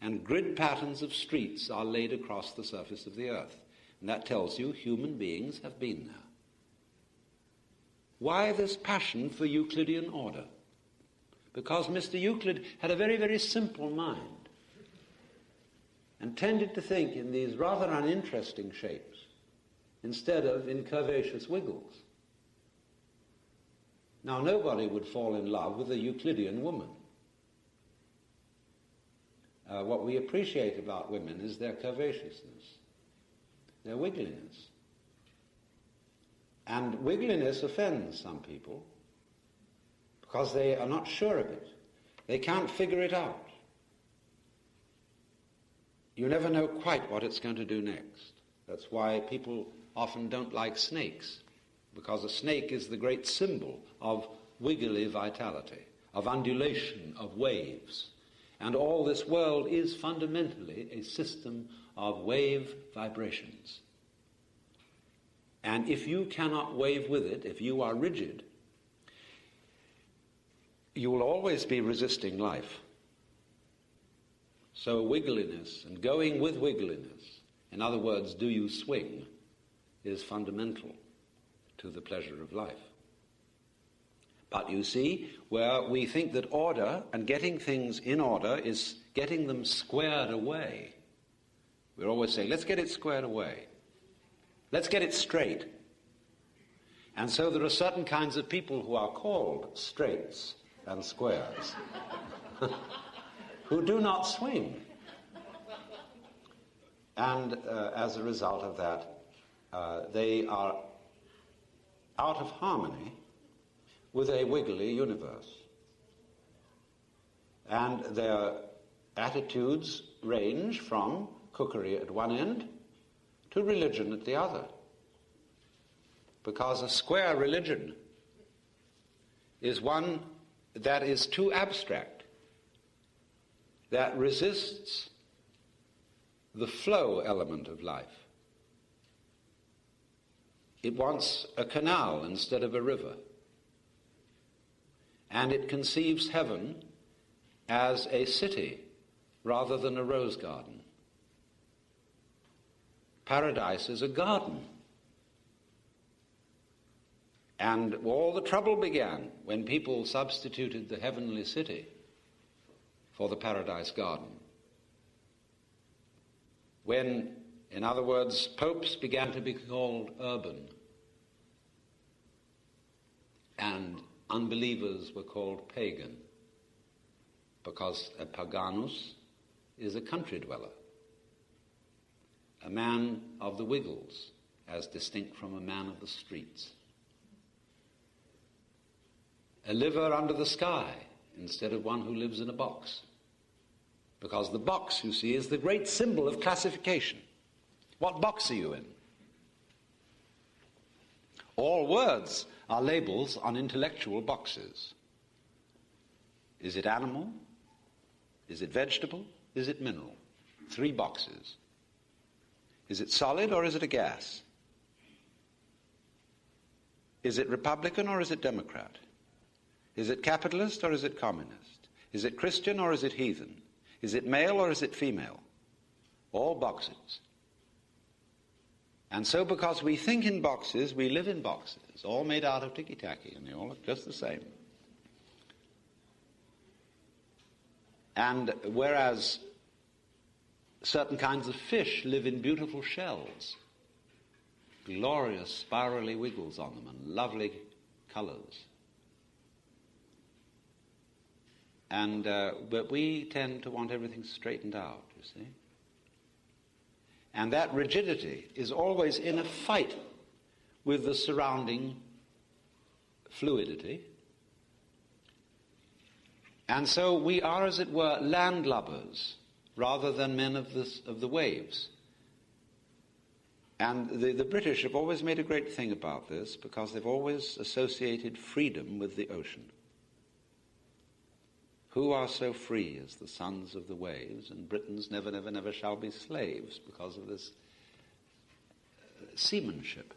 and grid patterns of streets are laid across the surface of the earth. And that tells you human beings have been there. Why this passion for Euclidean order? Because Mr. Euclid had a very, very simple mind and tended to think in these rather uninteresting shapes instead of in curvaceous wiggles. Now, nobody would fall in love with a Euclidean woman. What we appreciate about women is their curvaceousness, their wiggliness. And wiggliness offends some people because they are not sure of it. They can't figure it out. You never know quite what it's going to do next. That's why people often don't like snakes, because a snake is the great symbol of wiggly vitality, of undulation, of waves. And all this world is fundamentally a system of wave vibrations. And if you cannot wave with it, if you are rigid, you will always be resisting life. So wiggliness and going with wiggliness, in other words, do you swing, is fundamental to the pleasure of life. But you see, where we think that order and getting things in order is getting them squared away, we're always saying, let's get it squared away. Let's get it straight. And so there are certain kinds of people who are called straights and squares who do not swing. And as a result of that, they are out of harmony with a wiggly universe. And their attitudes range from cookery at one end to religion at the other. Because a square religion is one that is too abstract, that resists the flow element of life. It wants a canal instead of a river. And it conceives heaven as a city rather than a rose garden. Paradise is a garden. And all the trouble began when people substituted the heavenly city for the paradise garden. When, in other words, popes began to be called urban and unbelievers were called pagan, because a paganus is a country dweller, a man of the wiggles, as distinct from a man of the streets. A liver under the sky instead of one who lives in a box. Because the box, you see, is the great symbol of classification. What box are you in? All words are labels on intellectual boxes. Is it animal? Is it vegetable? Is it mineral? 3 boxes. Is it solid or is it a gas? Is it Republican or is it Democrat? Is it capitalist or is it communist? Is it Christian or is it heathen? Is it male or is it female? All boxes. And so because we think in boxes, we live in boxes, all made out of ticky-tacky, and they all look just the same. And whereas certain kinds of fish live in beautiful shells, glorious spirally wiggles on them and lovely colors. And but we tend to want everything straightened out, you see. And that rigidity is always in a fight with the surrounding fluidity. And so we are, as it were, landlubbers rather than men of the waves. And the British have always made a great thing about this because they've always associated freedom with the ocean. Who are so free as the sons of the waves, and Britons never, never, never shall be slaves because of this seamanship.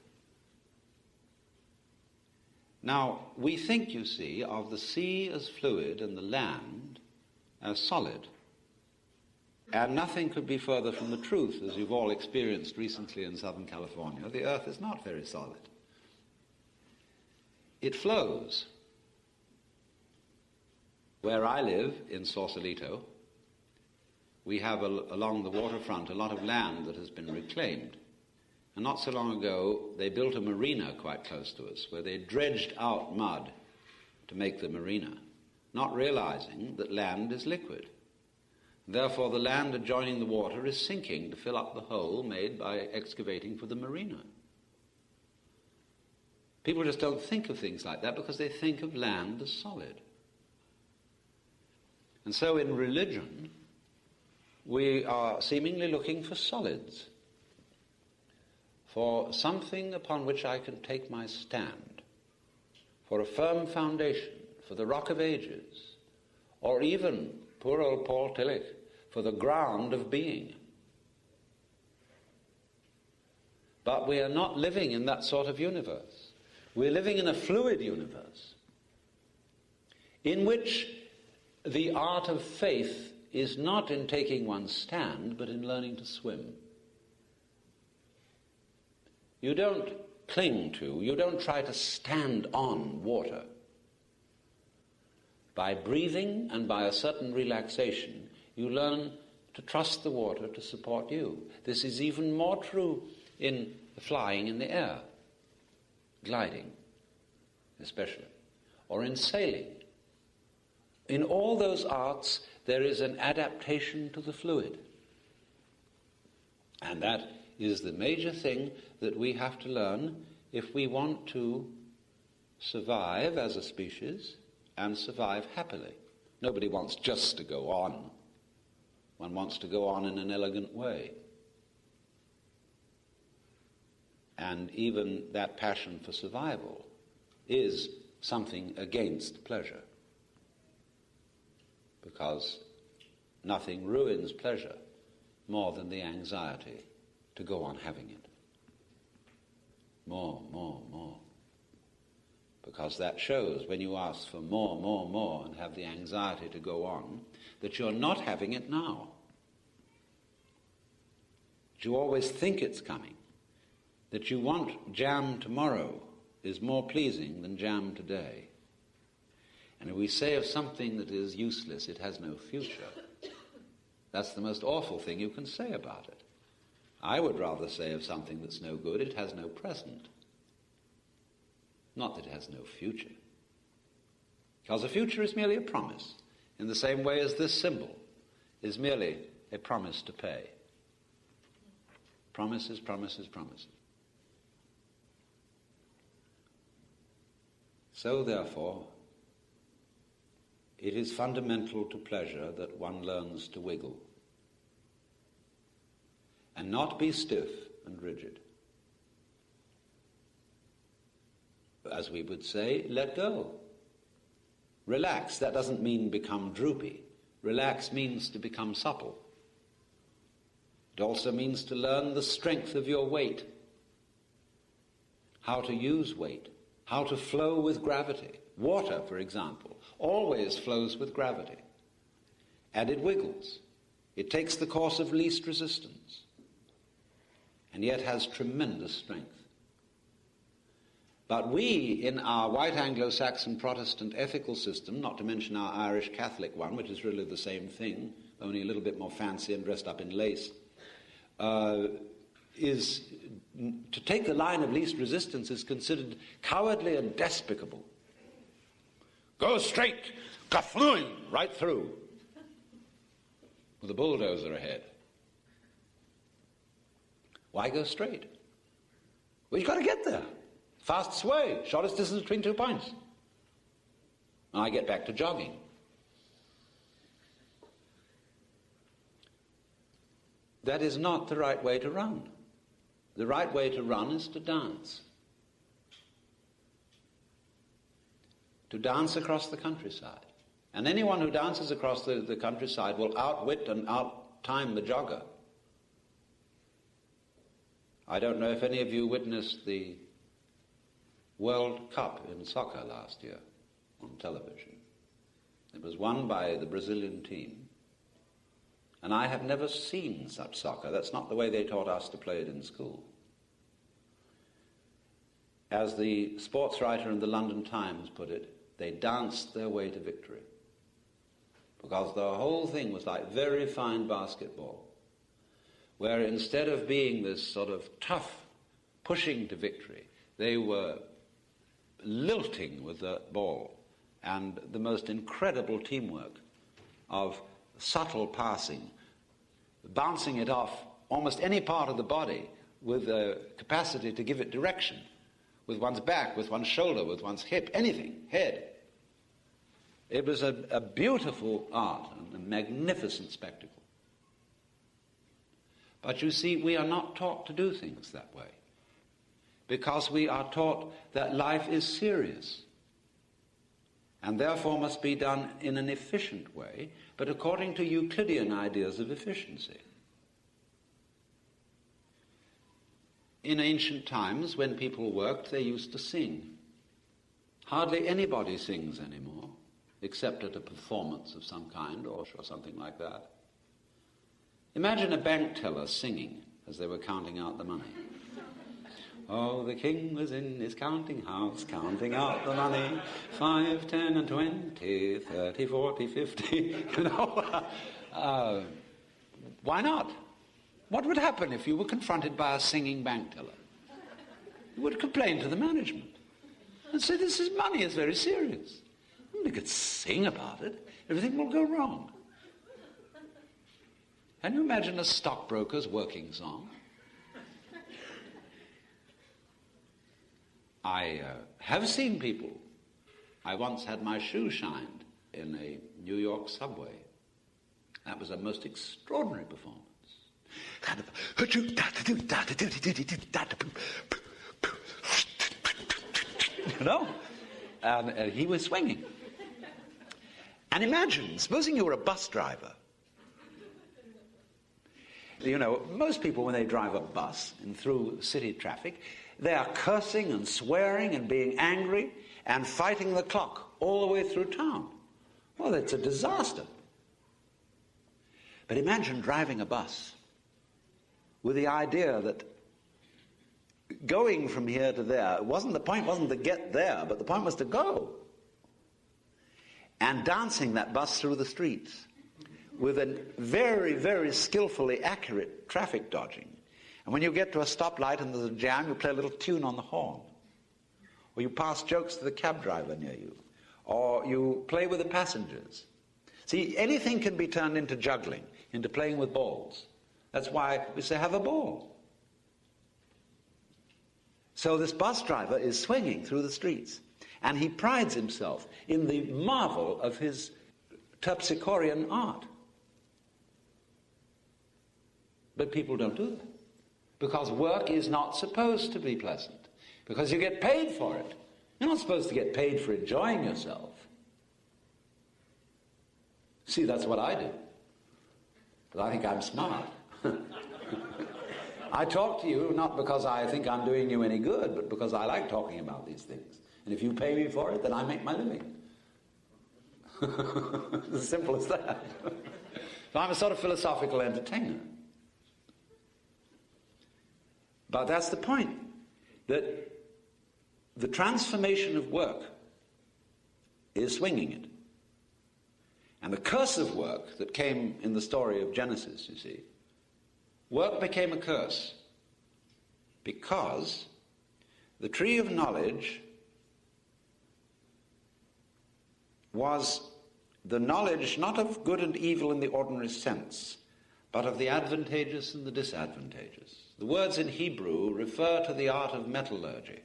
Now, we think, you see, of the sea as fluid and the land as solid. And nothing could be further from the truth, as you've all experienced recently in Southern California. The earth is not very solid. It flows. Where I live, in Sausalito, we have along the waterfront a lot of land that has been reclaimed. And not so long ago, they built a marina quite close to us, where they dredged out mud to make the marina, not realizing that land is liquid. Therefore, the land adjoining the water is sinking to fill up the hole made by excavating for the marina. People just don't think of things like that because they think of land as solid. And so in religion, we are seemingly looking for solids, for something upon which I can take my stand, for a firm foundation, for the rock of ages, or even, poor old Paul Tillich, for the ground of being. But we are not living in that sort of universe. We're living in a fluid universe in which the art of faith is not in taking one's stand, but in learning to swim. You don't cling to, you don't try to stand on water. By breathing and by a certain relaxation, you learn to trust the water to support you. This is even more true in flying in the air, gliding especially, or in sailing. In all those arts, there is an adaptation to the fluid. And that is the major thing that we have to learn if we want to survive as a species and survive happily. Nobody wants just to go on. One wants to go on in an elegant way. And even that passion for survival is something against pleasure, because nothing ruins pleasure more than the anxiety to go on having it. More, more. Because that shows, when you ask for more, and have the anxiety to go on, that you're not having it now. That you always think it's coming. That you want jam tomorrow is more pleasing than jam today. And if we say of something that is useless, it has no future, that's the most awful thing you can say about it. I would rather say of something that's no good, it has no present. Not that it has no future. Because a future is merely a promise, in the same way as this symbol is merely a promise to pay. Promises. So, therefore, it is fundamental to pleasure that one learns to wiggle and not be stiff and rigid. As we would say, let go. Relax. That doesn't mean become droopy. Relax means to become supple. It also means to learn the strength of your weight, how to use weight, how to flow with gravity. Water, for example, always flows with gravity, and it wiggles. It takes the course of least resistance, and yet has tremendous strength. But we, in our white Anglo-Saxon Protestant ethical system, not to mention our Irish Catholic one, which is really the same thing, only a little bit more fancy and dressed up in lace, is to take the line of least resistance is considered cowardly and despicable. Go straight, kaflooing, right through, with a bulldozer ahead. Why go straight? Well, you've got to get there. Fastest way, shortest distance between 2 points. And I get back to jogging. That is not the right way to run. The right way to run is to dance. To dance across the countryside. And anyone who dances across the countryside will outwit and outtime the jogger. I don't know if any of you witnessed the World Cup in soccer last year on television. It was won by the Brazilian team. And I have never seen such soccer. That's not the way they taught us to play it in school. As the sports writer in the London Times put it, they danced their way to victory. Because the whole thing was like very fine basketball, where instead of being this sort of tough pushing to victory, they were lilting with the ball and the most incredible teamwork of subtle passing, bouncing it off almost any part of the body with a capacity to give it direction, with one's back, with one's shoulder, with one's hip, anything, head. It was a beautiful art and a magnificent spectacle. But you see, we are not taught to do things that way, because we are taught that life is serious and therefore must be done in an efficient way, but according to Euclidean ideas of efficiency. In ancient times, when people worked, they used to sing. Hardly anybody sings anymore, except at a performance of some kind or something like that. Imagine a bank teller singing as they were counting out the money. Oh, the king was in his counting house, counting out the money, 5, 10, and 20, 30, 40, 50, you know. Why not? What would happen if you were confronted by a singing bank teller? You would complain to the management and say, this is money, it's very serious. You could sing about it, everything will go wrong. Can you imagine a stockbroker's working song? I have seen people. I once had my shoe shined in a New York subway. That was a most extraordinary performance. You know? And he was swinging. And imagine, supposing you were a bus driver. You know, most people, when they drive a bus and through city traffic, they are cursing and swearing and being angry and fighting the clock all the way through town. Well, it's a disaster. But imagine driving a bus with the idea that going from here to there, the point wasn't to get there, but the point was to go. And dancing that bus through the streets with a very, very skillfully accurate traffic dodging. And when you get to a stoplight and there's a jam, you play a little tune on the horn. Or you pass jokes to the cab driver near you. Or you play with the passengers. See, anything can be turned into juggling, into playing with balls. That's why we say, have a ball. So this bus driver is swinging through the streets. And he prides himself in the marvel of his terpsichorean art. But people don't do that. Because work is not supposed to be pleasant. Because you get paid for it. You're not supposed to get paid for enjoying yourself. See, that's what I do. Because I think I'm smart. I talk to you not because I think I'm doing you any good, but because I like talking about these things. And if you pay me for it, then I make my living. It's as simple as that. So I'm a sort of philosophical entertainer. But that's the point, that the transformation of work is swinging it. And the curse of work that came in the story of Genesis, you see, work became a curse because the tree of knowledge was the knowledge not of good and evil in the ordinary sense, but of the advantageous and the disadvantageous. The words in Hebrew refer to the art of metallurgy.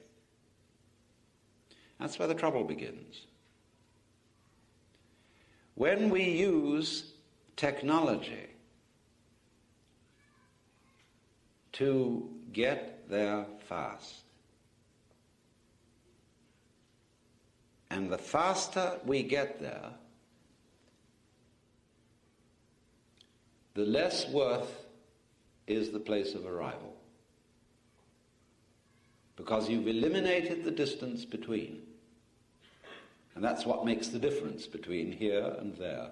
That's where the trouble begins. When we use technology to get there fast, and the faster we get there, the less worth is the place of arrival. Because you've eliminated the distance between. And that's what makes the difference between here and there.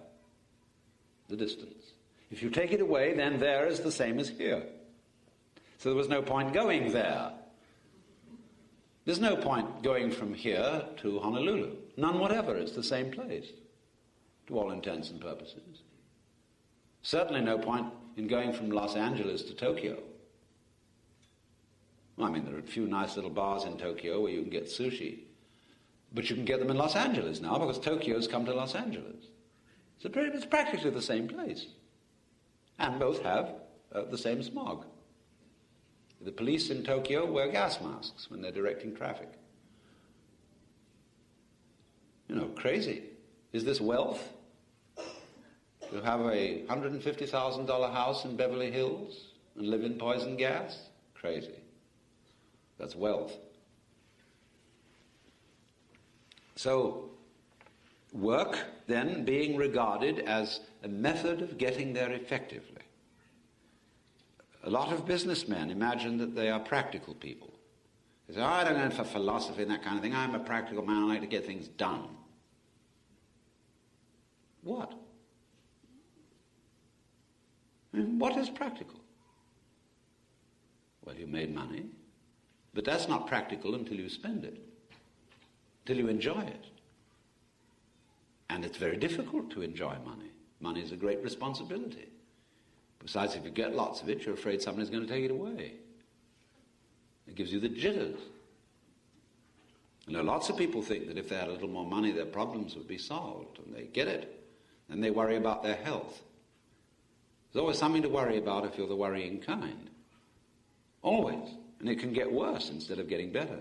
The distance. If you take it away, then there is the same as here. So there was no point going there. There's no point going from here to Honolulu. None whatever. It's the same place, to all intents and purposes. Certainly no point in going from Los Angeles to Tokyo. Well, I mean, there are a few nice little bars in Tokyo where you can get sushi. But you can get them in Los Angeles now because Tokyo's come to Los Angeles. So it's practically the same place. And both have the same smog. The police in Tokyo wear gas masks when they're directing traffic. Crazy. Is this wealth? To have a $150,000 house in Beverly Hills and live in poison gas? Crazy. That's wealth. So, work then being regarded as a method of getting there effectively. A lot of businessmen imagine that they are practical people. They say, I don't go for philosophy and that kind of thing. I'm a practical man. I like to get things done. What? What is practical? Well, you made money, but that's not practical until you spend it, until you enjoy it. And it's very difficult to enjoy money. Money is a great responsibility. Besides, if you get lots of it, you're afraid somebody's going to take it away. It gives you the jitters. Lots of people think that if they had a little more money, their problems would be solved, and they get it. Then they worry about their health. There's always something to worry about if you're the worrying kind. Always. And it can get worse instead of getting better.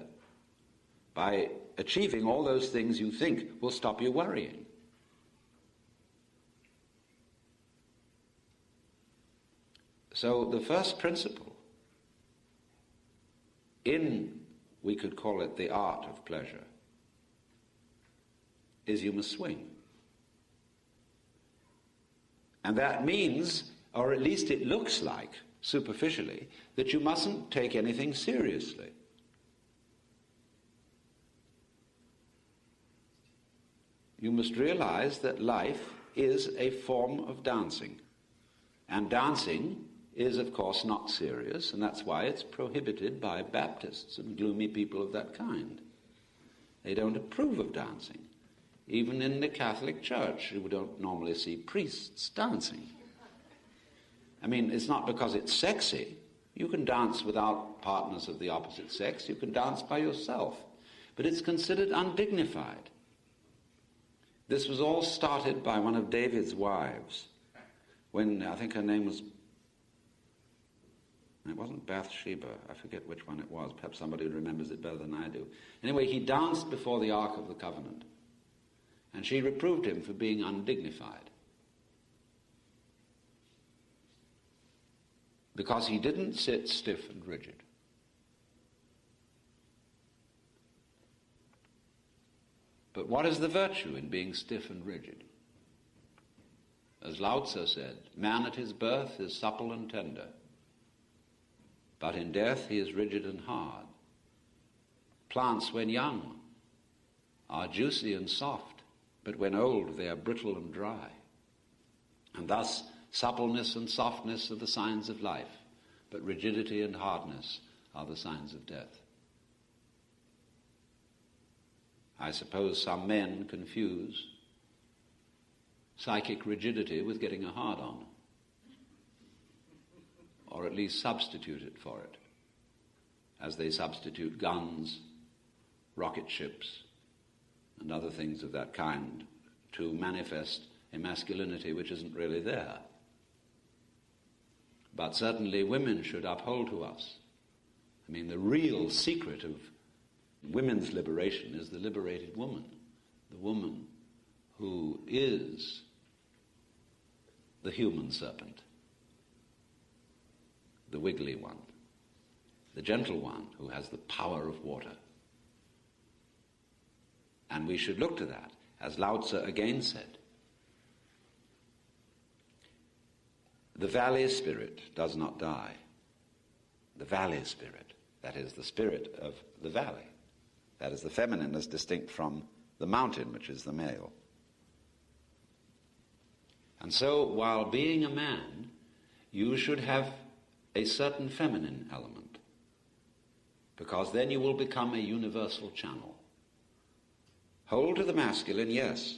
By achieving all those things you think will stop you worrying. So the first principle in, we could call it the art of pleasure, is you must swing. And that means, or at least it looks like, superficially, that you mustn't take anything seriously. You must realize that life is a form of dancing. And dancing is, of course, not serious, and that's why it's prohibited by Baptists and gloomy people of that kind. They don't approve of dancing. Even in the Catholic Church, you don't normally see priests dancing. I mean, it's not because it's sexy. You can dance without partners of the opposite sex. You can dance by yourself. But it's considered undignified. This was all started by one of David's wives, when I think her name was, it wasn't Bathsheba, I forget which one it was, perhaps somebody remembers it better than I do. Anyway, he danced before the Ark of the Covenant, and she reproved him for being undignified. Because he didn't sit stiff and rigid. But what is the virtue in being stiff and rigid? As Lao Tzu said, man at his birth is supple and tender, but in death he is rigid and hard. Plants when young are juicy and soft, but when old they are brittle and dry. And thus suppleness and softness are the signs of life, but rigidity and hardness are the signs of death. I suppose some men confuse psychic rigidity with getting a hard-on, or at least substitute it for it, as they substitute guns, rocket ships, and other things of that kind to manifest a masculinity which isn't really there. But certainly women should uphold to us. I mean, the real secret of women's liberation is the liberated woman, the woman who is the human serpent, the wiggly one, the gentle one who has the power of water. And we should look to that, as Lao Tzu again said. The valley spirit does not die. The valley spirit, that is the spirit of the valley. That is the feminine as distinct from the mountain, which is the male. And so, while being a man, you should have a certain feminine element, because then you will become a universal channel. Hold to the masculine, yes.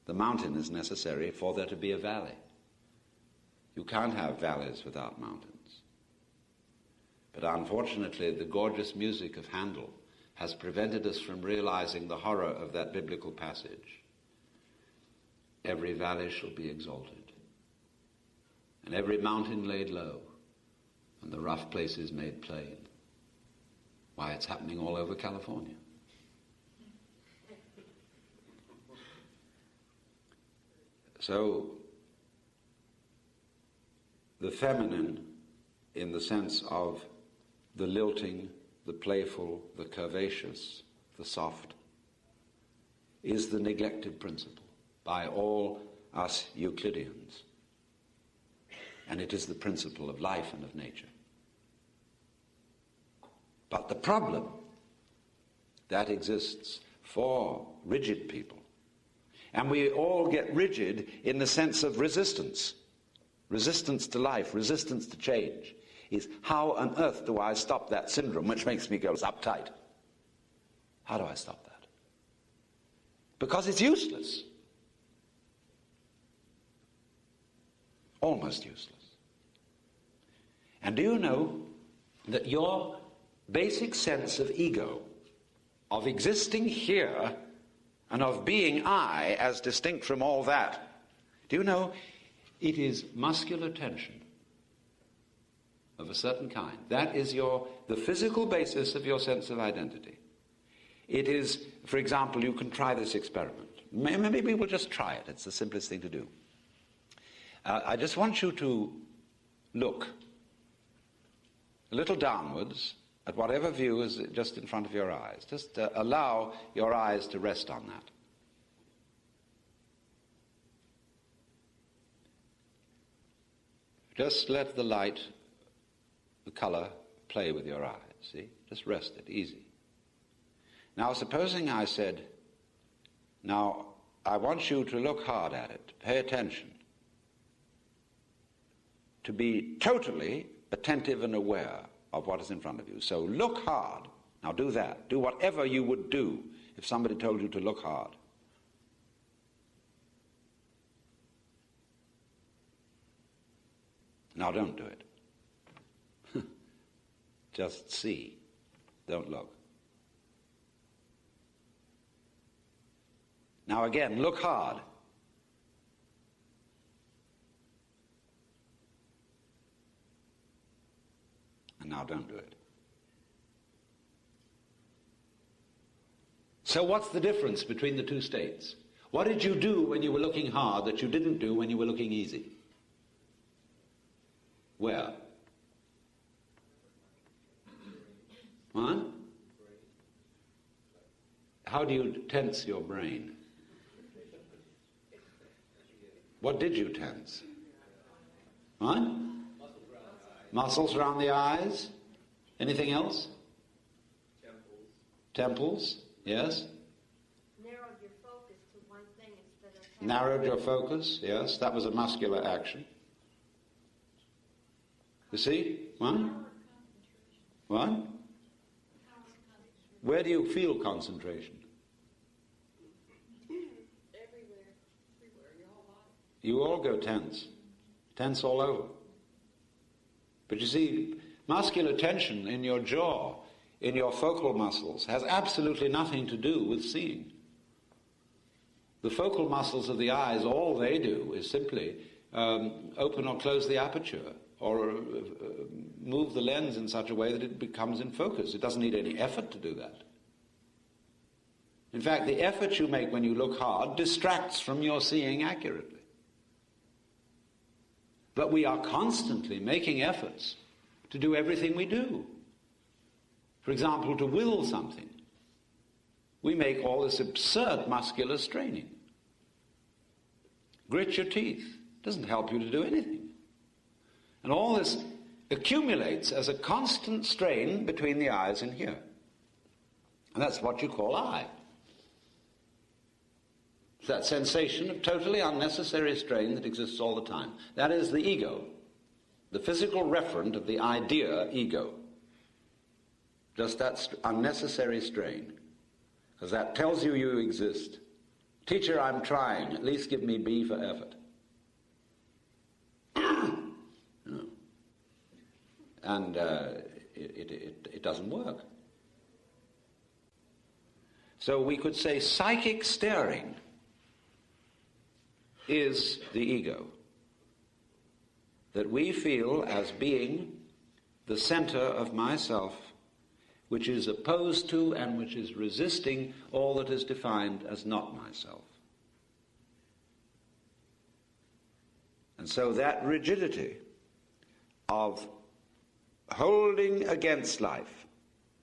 The mountain is necessary for there to be a valley. You can't have valleys without mountains. But unfortunately, the gorgeous music of Handel has prevented us from realizing the horror of that biblical passage. Every valley shall be exalted, and every mountain laid low, and the rough places made plain. Why, it's happening all over California. So, the feminine, in the sense of the lilting, the playful, the curvaceous, the soft, is the neglected principle by all us Euclideans. And it is the principle of life and of nature. But the problem that exists for rigid people, and we all get rigid in the sense of resistance to life, resistance to change, is how on earth do I stop that syndrome which makes me go uptight? How do I stop that? Because it's useless. Almost useless. And do you know that your basic sense of ego, of existing here, and of being I as distinct from all that, do you know it is muscular tension of a certain kind? That is the physical basis of your sense of identity. It is, for example, you can try this experiment. Maybe we'll just try it. It's the simplest thing to do. I just want you to look a little downwards at whatever view is just in front of your eyes. Just allow your eyes to rest on that. Just let the light, the color, play with your eyes, see? Just rest it, easy. Now, supposing I said, now, I want you to look hard at it, pay attention, to be totally attentive and aware of what is in front of you. So look hard. Now do that. Do whatever you would do if somebody told you to look hard. Now don't do it. Just see. Don't look. Now again, look hard. And now don't do it. So what's the difference between the two states? What did you do when you were looking hard that you didn't do when you were looking easy? Where? Huh? How do you tense your brain? What did you tense? What? Muscles around the eyes. Anything else? Temples, yes. Narrowed your focus to one thing instead of... Narrowed your focus, yes. That was a muscular action. You see? What? What? Where do you feel concentration? Everywhere, your whole body. You all go tense. Tense all over. But you see, muscular tension in your jaw, in your focal muscles, has absolutely nothing to do with seeing. The focal muscles of the eyes, all they do is simply open or close the aperture, or move the lens in such a way that it becomes in focus. It doesn't need any effort to do that. In fact, the effort you make when you look hard distracts from your seeing accurately. But we are constantly making efforts to do everything we do. For example, to will something. We make all this absurd muscular straining. Grit your teeth. Doesn't help you to do anything. And all this accumulates as a constant strain between the eyes and here. And that's what you call eye. It's that sensation of totally unnecessary strain that exists all the time. That is the ego, the physical referent of the idea ego. Just that unnecessary strain. Because that tells you you exist. Teacher, I'm trying. At least give me B for effort. No. And it doesn't work. So we could say psychic staring is the ego, that we feel as being the center of myself, which is opposed to and which is resisting all that is defined as not myself. And so that rigidity of holding against life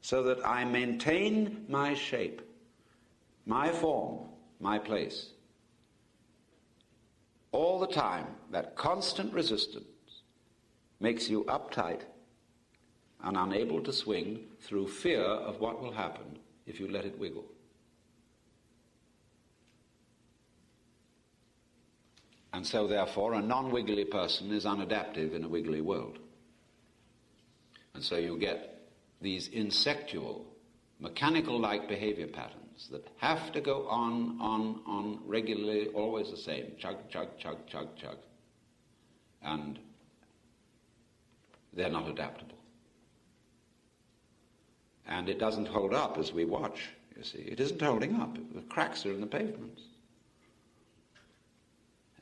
so that I maintain my shape, my form, my place, all the time, that constant resistance makes you uptight and unable to swing through fear of what will happen if you let it wiggle. And so, therefore, a non-wiggly person is unadaptive in a wiggly world. And so you get these insectual, mechanical-like behavior patterns that have to go on regularly, always the same. Chug, chug, chug, chug, chug. And they're not adaptable. And it doesn't hold up as we watch, you see. It isn't holding up. The cracks are in the pavements.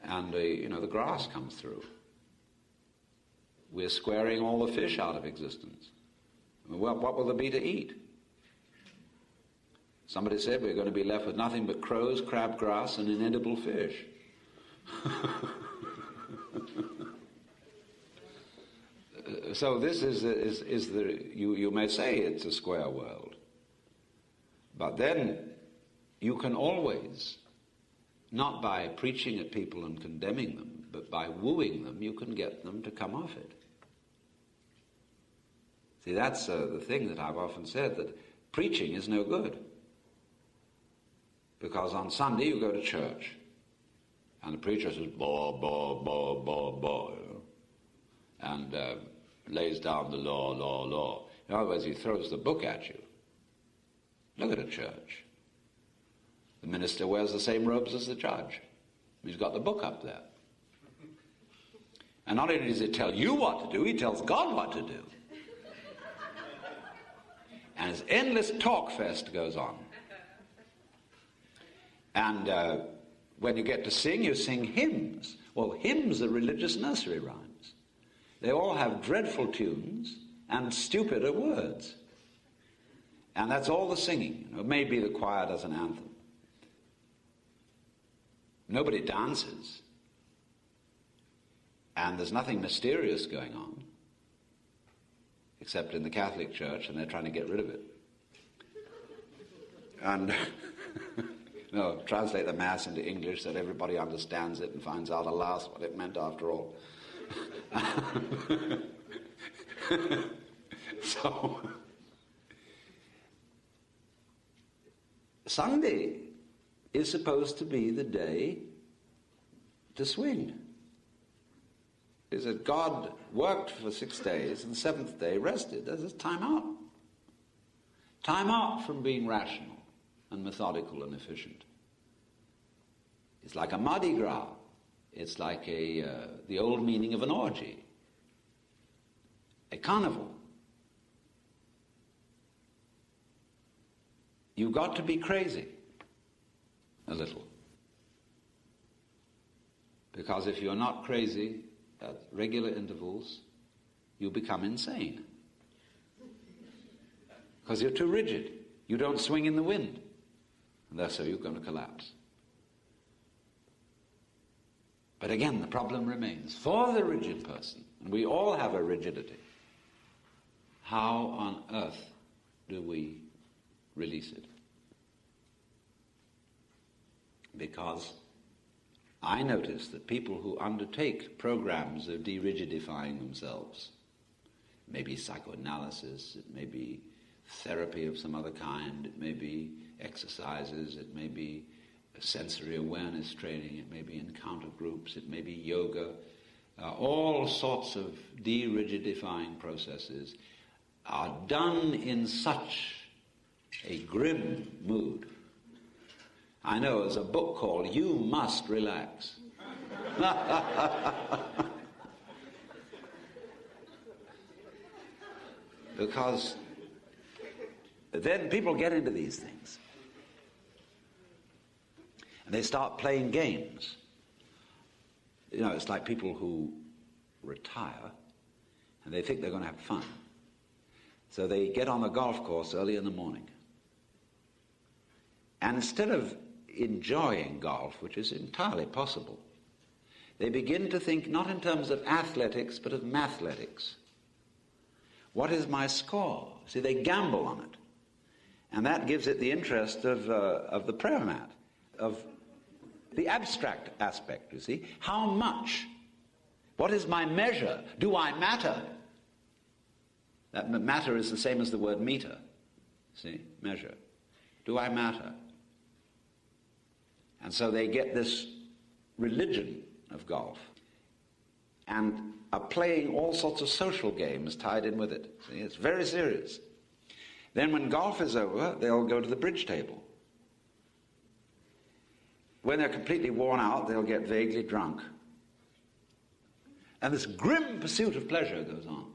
And, the grass comes through. We're squaring all the fish out of existence. Well, what will there be to eat? Somebody said we're going to be left with nothing but crows, crabgrass, and inedible fish. So this is you may say it's a square world. But then you can always, not by preaching at people and condemning them, but by wooing them, you can get them to come off it. See, that's the thing that I've often said, that preaching is no good. Because on Sunday you go to church, and the preacher says, bah, bah, bah, bah, bah, and lays down the law, law, law. In other words, he throws the book at you. Look at a church. The minister wears the same robes as the judge. He's got the book up there. And not only does he tell you what to do, he tells God what to do. And his endless talk fest goes on. And when you get to sing, you sing hymns. Well, hymns are religious nursery rhymes. They all have dreadful tunes and stupider words. And that's all the singing. Maybe the choir does an anthem. Nobody dances. And there's nothing mysterious going on, except in the Catholic Church, and they're trying to get rid of it. And translate the Mass into English so that everybody understands it and finds out at last what it meant after all. So, Sunday is supposed to be the day to swing. Is that God worked for 6 days and the seventh day rested. There's time out. Time out from being rational and methodical and efficient. It's like a Mardi Gras. It's like the old meaning of an orgy. A carnival. You've got to be crazy. A little. Because if you're not crazy at regular intervals, you become insane. Because you're too rigid. You don't swing in the wind. And that's how you're going to collapse. But again, the problem remains. For the rigid person, and we all have a rigidity, how on earth do we release it? Because I notice that people who undertake programs of de-rigidifying themselves, it may be psychoanalysis, it may be therapy of some other kind, it may be exercises, it may be sensory awareness training, it may be encounter groups, it may be yoga, all sorts of de-rigidifying processes are done in such a grim mood. I know there's a book called You Must Relax. Because then people get into these things. They start playing games. You know, it's like people who retire and they think they're going to have fun. So they get on the golf course early in the morning. And instead of enjoying golf, which is entirely possible, they begin to think not in terms of athletics, but of mathletics. What is my score? See, they gamble on it. And that gives it the interest of the prayer mat, of the abstract aspect, you see. How much? What is my measure? Do I matter? That matter is the same as the word meter. See? Measure. Do I matter? And so they get this religion of golf and are playing all sorts of social games tied in with it. See? It's very serious. Then when golf is over, they'll go to the bridge table. When they're completely worn out, they'll get vaguely drunk. And this grim pursuit of pleasure goes on.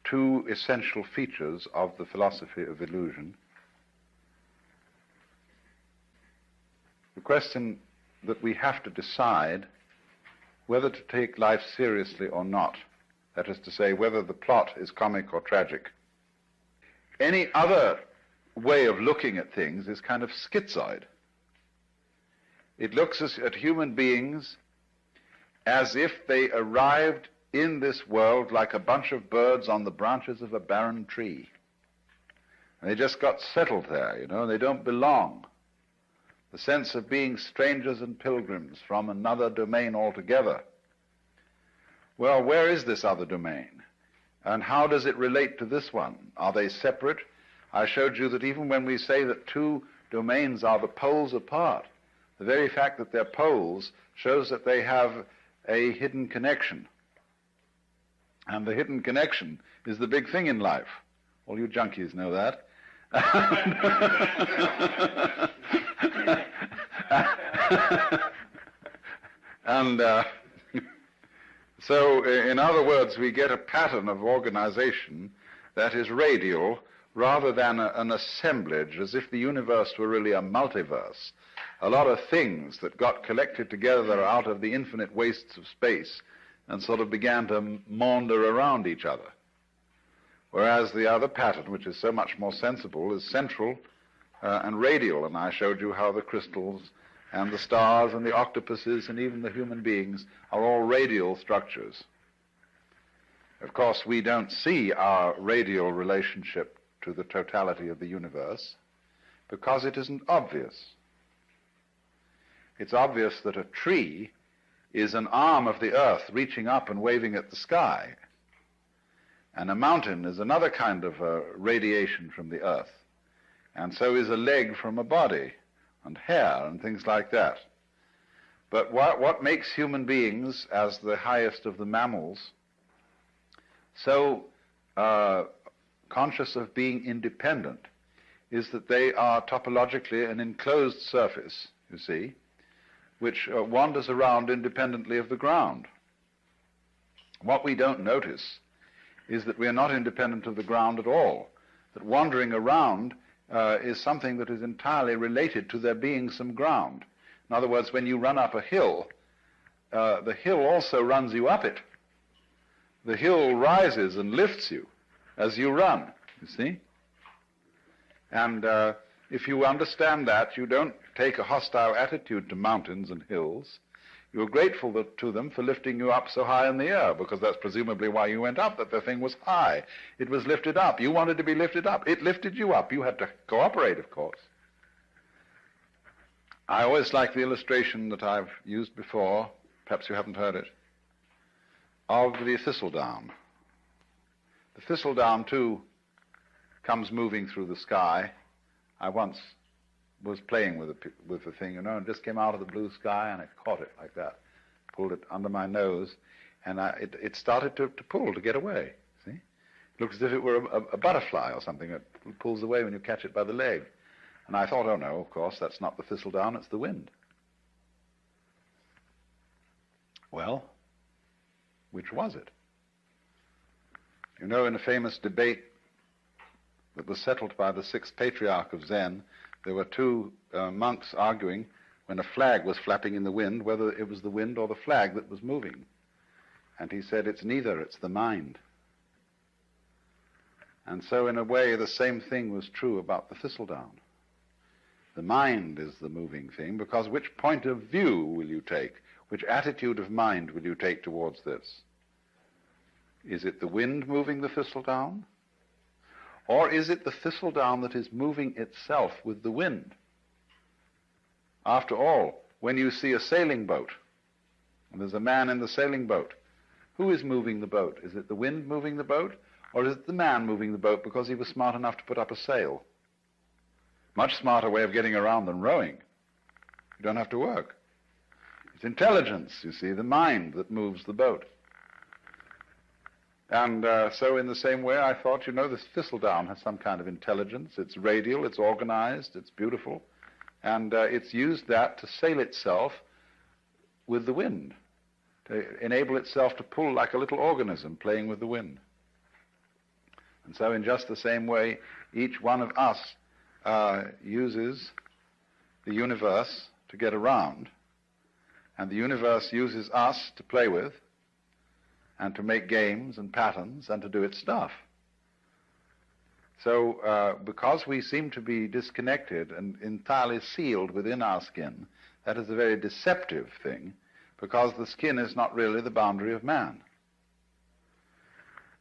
two essential features of the philosophy of illusion. The question that we have to decide whether to take life seriously or not, that is to say, whether the plot is comic or tragic. Any other way of looking at things is kind of schizoid. It looks at human beings as if they arrived in this world like a bunch of birds on the branches of a barren tree. And they just got settled there, they don't belong. The sense of being strangers and pilgrims from another domain altogether. Well, where is this other domain? And how does it relate to this one? Are they separate? I showed you that even when we say that two domains are the poles apart, the very fact that they're poles shows that they have a hidden connection. And the hidden connection is the big thing in life. All you junkies know that. And so, in other words, we get a pattern of organization that is radial rather than an assemblage, as if the universe were really a multiverse. A lot of things that got collected together out of the infinite wastes of space and sort of began to maunder around each other. Whereas the other pattern, which is so much more sensible, is central and radial, and I showed you how the crystals and the stars and the octopuses and even the human beings are all radial structures. Of course, we don't see our radial relationship to the totality of the universe because it isn't obvious. It's obvious that a tree is an arm of the earth reaching up and waving at the sky, and a mountain is another kind of radiation from the earth, and so is a leg from a body, and hair, and things like that. But what makes human beings, as the highest of the mammals, so conscious of being independent is that they are topologically an enclosed surface, you see, which wanders around independently of the ground. What we don't notice is that we are not independent of the ground at all, that wandering around is something that is entirely related to there being some ground. In other words, when you run up a hill, the hill also runs you up it. The hill rises and lifts you as you run, you see? And if you understand that, you don't take a hostile attitude to mountains and hills. You're grateful to them for lifting you up so high in the air, because that's presumably why you went up, that the thing was high. It was lifted up. You wanted to be lifted up. It lifted you up. You had to cooperate, of course. I always like the illustration that I've used before, perhaps you haven't heard it, of the thistledown. The thistledown, too, comes moving through the sky. I once was playing with the thing, and just came out of the blue sky, and I caught it like that, pulled it under my nose, and it started to pull to get away, see? It looks as if it were a butterfly or something that pulls away when you catch it by the leg. And I thought, oh no, of course, that's not the thistledown, it's the wind. Well, which was it? In a famous debate that was settled by the sixth patriarch of Zen, there were two monks arguing when a flag was flapping in the wind, whether it was the wind or the flag that was moving. And he said, it's neither, it's the mind. And so in a way, the same thing was true about the thistledown. The mind is the moving thing, because which point of view will you take? Which attitude of mind will you take towards this? Is it the wind moving the thistledown? Or is it the thistledown that is moving itself with the wind? After all, when you see a sailing boat, and there's a man in the sailing boat, who is moving the boat? Is it the wind moving the boat? Or is it the man moving the boat because he was smart enough to put up a sail? Much smarter way of getting around than rowing. You don't have to work. It's intelligence, you see, the mind that moves the boat. And so in the same way, I thought, this thistledown has some kind of intelligence. It's radial, it's organized, it's beautiful. And it's used that to sail itself with the wind, to enable itself to pull like a little organism playing with the wind. And so in just the same way, each one of us uses the universe to get around, and the universe uses us to play with and to make games and patterns and to do its stuff. So because we seem to be disconnected and entirely sealed within our skin, that is a very deceptive thing, because the skin is not really the boundary of man.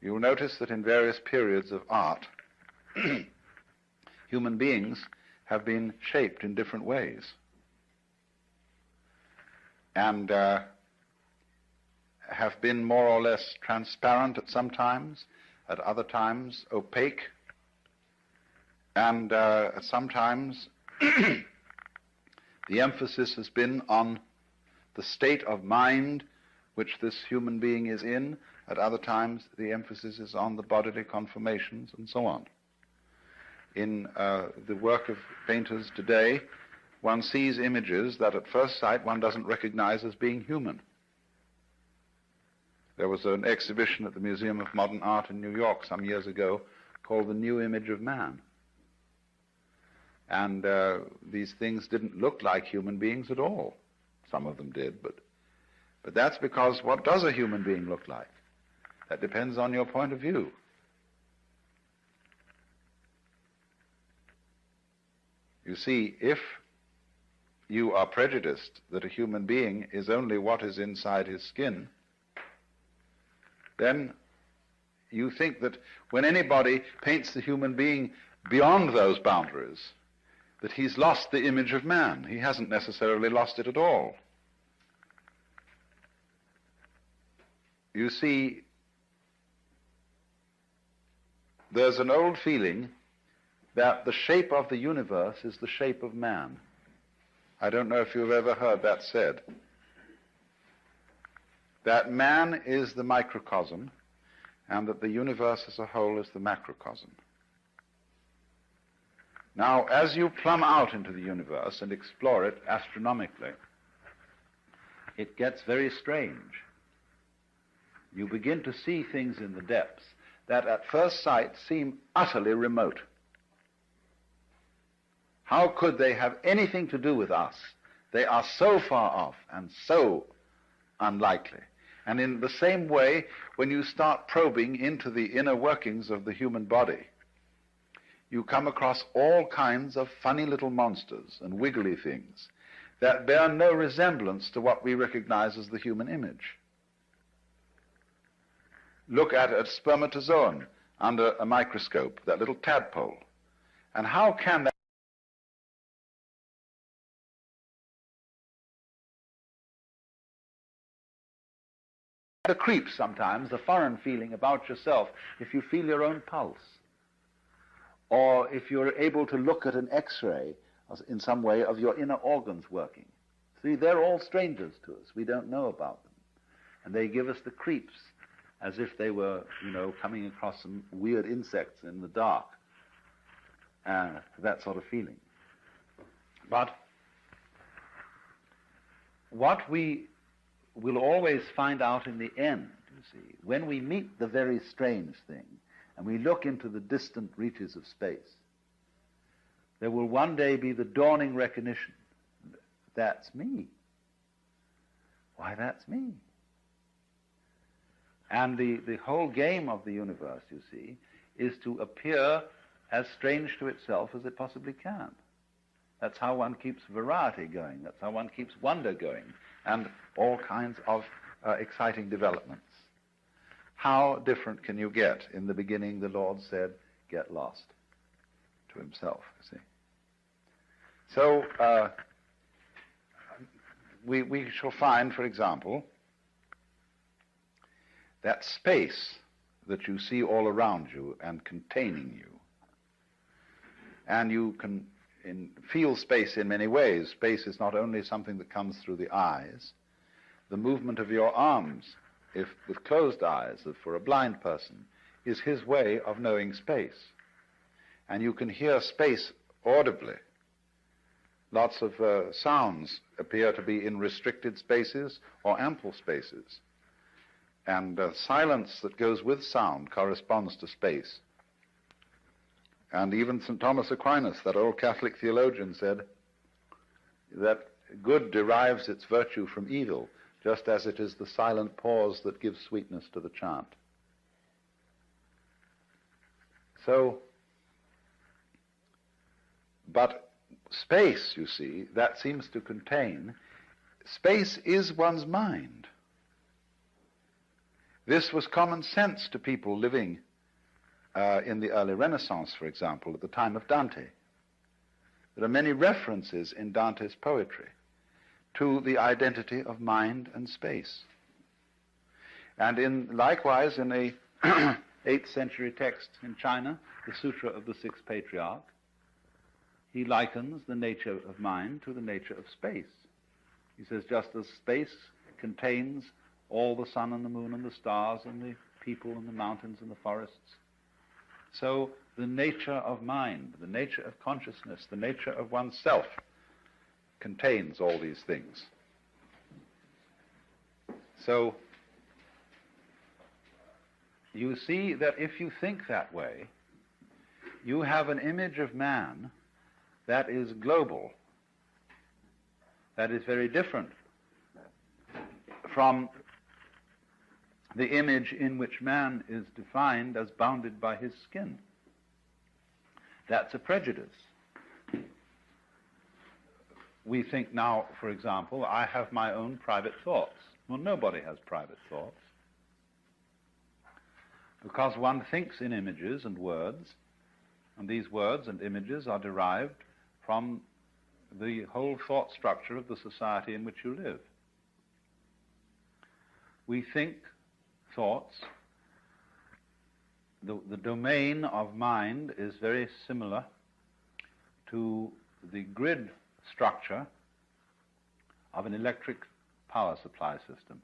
You'll notice that in various periods of art, human beings have been shaped in different ways. And have been more or less transparent at some times, at other times opaque, and sometimes the emphasis has been on the state of mind which this human being is in. At other times, the emphasis is on the bodily conformations and so on. In the work of painters today, one sees images that at first sight one doesn't recognize as being human. There was an exhibition at the Museum of Modern Art in New York some years ago called The New Image of Man. And these things didn't look like human beings at all. Some of them did, but that's because what does a human being look like? That depends on your point of view. You see, if you are prejudiced that a human being is only what is inside his skin, then you think that when anybody paints the human being beyond those boundaries, that he's lost the image of man. He hasn't necessarily lost it at all. You see, there's an old feeling that the shape of the universe is the shape of man. I don't know if you've ever heard that said. That man is the microcosm, and that the universe as a whole is the macrocosm. Now, as you plumb out into the universe and explore it astronomically, it gets very strange. You begin to see things in the depths that at first sight seem utterly remote. How could they have anything to do with us? They are so far off and so unlikely. And in the same way, when you start probing into the inner workings of the human body, you come across all kinds of funny little monsters and wiggly things that bear no resemblance to what we recognize as the human image. Look at a spermatozoon under a microscope, that little tadpole. And how can that the creeps sometimes, the foreign feeling about yourself, if you feel your own pulse, or if you're able to look at an X-ray in some way of your inner organs working. See, they're all strangers to us. We don't know about them. And they give us the creeps, as if they were, coming across some weird insects in the dark. That sort of feeling. But what we will always find out in the end, you see, when we meet the very strange thing, and we look into the distant reaches of space, there will one day be the dawning recognition, that's me. Why, that's me. And the whole game of the universe, you see, is to appear as strange to itself as it possibly can. That's how one keeps variety going. That's how one keeps wonder going, and all kinds of exciting developments. How different can you get? In the beginning, the Lord said, get lost, to himself, you see. So we shall find, for example, that space that you see all around you and containing you. And you can feel space in many ways. Space is not only something that comes through the eyes. The movement of your arms, if with closed eyes, if for a blind person, is his way of knowing space. And you can hear space audibly. Lots of sounds appear to be in restricted spaces or ample spaces. And silence that goes with sound corresponds to space. And even St. Thomas Aquinas, that old Catholic theologian, said that good derives its virtue from evil, just as it is the silent pause that gives sweetness to the chant. So, but space, you see, that seems to contain, space is one's mind. This was common sense to people living in the early Renaissance, for example, at the time of Dante. There are many references in Dante's poetry to the identity of mind and space. And likewise in a 8th century text in China, the Sutra of the Sixth Patriarch, he likens the nature of mind to the nature of space. He says, just as space contains all the sun and the moon and the stars and the people and the mountains and the forests, so the nature of mind, the nature of consciousness, the nature of oneself contains all these things. So you see that if you think that way, you have an image of man that is global, that is very different from the image in which man is defined as bounded by his skin. That's a prejudice. We think now, for example, I have my own private thoughts. Well, nobody has private thoughts, because one thinks in images and words, and these words and images are derived from the whole thought structure of the society in which you live. We think thoughts. The domain of mind is very similar to the grid structure of an electric power supply system.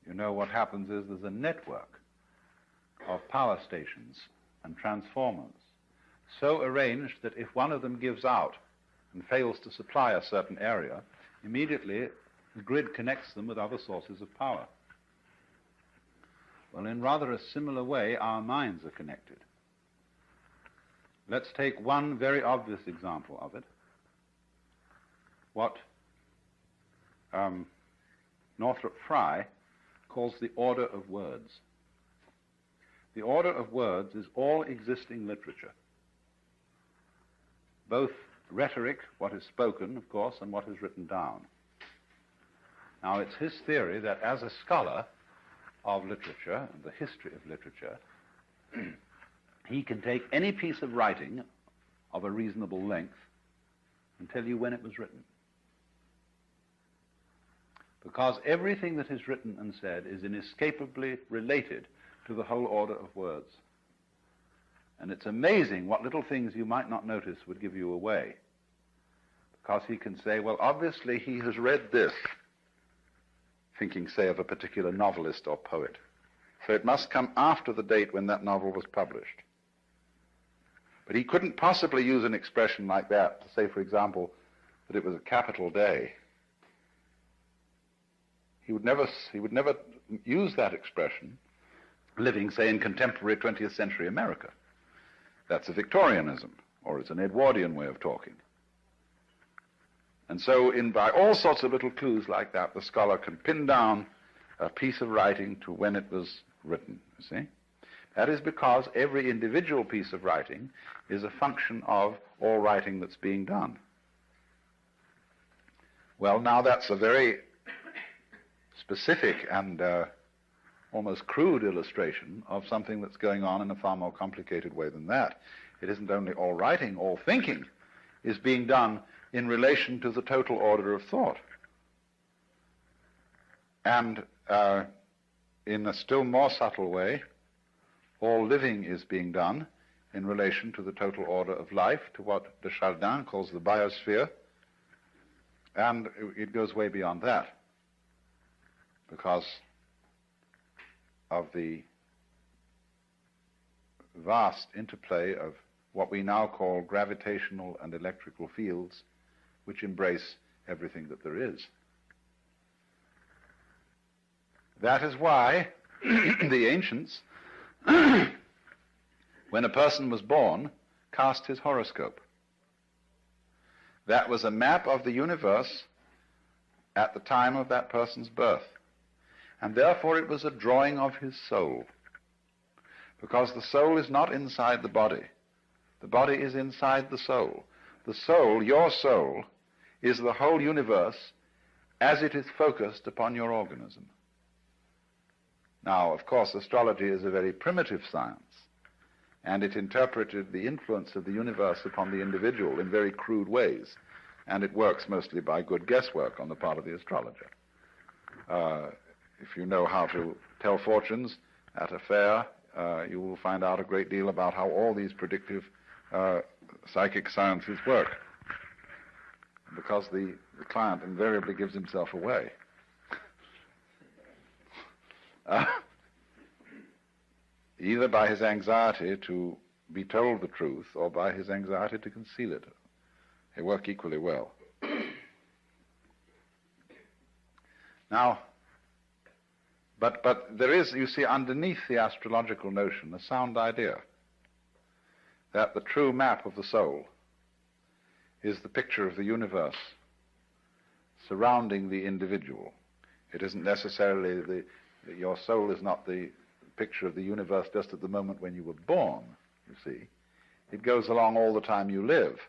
You know, what happens is there's a network of power stations and transformers so arranged that if one of them gives out and fails to supply a certain area, immediately the grid connects them with other sources of power. Well, in rather a similar way, our minds are connected. Let's take one very obvious example of it. What Northrop Frye calls the order of words. The order of words is all existing literature, both rhetoric, what is spoken, of course, and what is written down. Now, it's his theory that as a scholar of literature and the history of literature, he can take any piece of writing of a reasonable length and tell you when it was written. Because everything that is written and said is inescapably related to the whole order of words. And it's amazing what little things you might not notice would give you away. Because he can say, well, obviously he has read this, thinking, say, of a particular novelist or poet. So it must come after the date when that novel was published. But he couldn't possibly use an expression like that to say, for example, that it was a capital day. He would never use that expression living, say, in contemporary 20th century America. That's a Victorianism, or it's an Edwardian way of talking. And so by all sorts of little clues like that, the scholar can pin down a piece of writing to when it was written, you see. That is because every individual piece of writing is a function of all writing that's being done. Well, now that's a very specific and almost crude illustration of something that's going on in a far more complicated way than that. It isn't only all writing, all thinking is being done in relation to the total order of thought. And in a still more subtle way, all living is being done in relation to the total order of life, to what de Chardin calls the biosphere, and it goes way beyond that, because of the vast interplay of what we now call gravitational and electrical fields, which embrace everything that there is. That is why the ancients when a person was born, cast his horoscope. That was a map of the universe at the time of that person's birth. And therefore it was a drawing of his soul. Because the soul is not inside the body. The body is inside the soul. The soul, your soul, is the whole universe as it is focused upon your organism. Now, of course, astrology is a very primitive science, and it interpreted the influence of the universe upon the individual in very crude ways, and it works mostly by good guesswork on the part of the astrologer. If you know how to tell fortunes at a fair, you will find out a great deal about how all these predictive psychic sciences work, because the client invariably gives himself away. Either by his anxiety to be told the truth or by his anxiety to conceal it. They work equally well. Now, but there is, you see, underneath the astrological notion, a sound idea that the true map of the soul is the picture of the universe surrounding the individual. It isn't necessarily your soul is not the picture of the universe just at the moment when you were born, you see. It goes along all the time you live,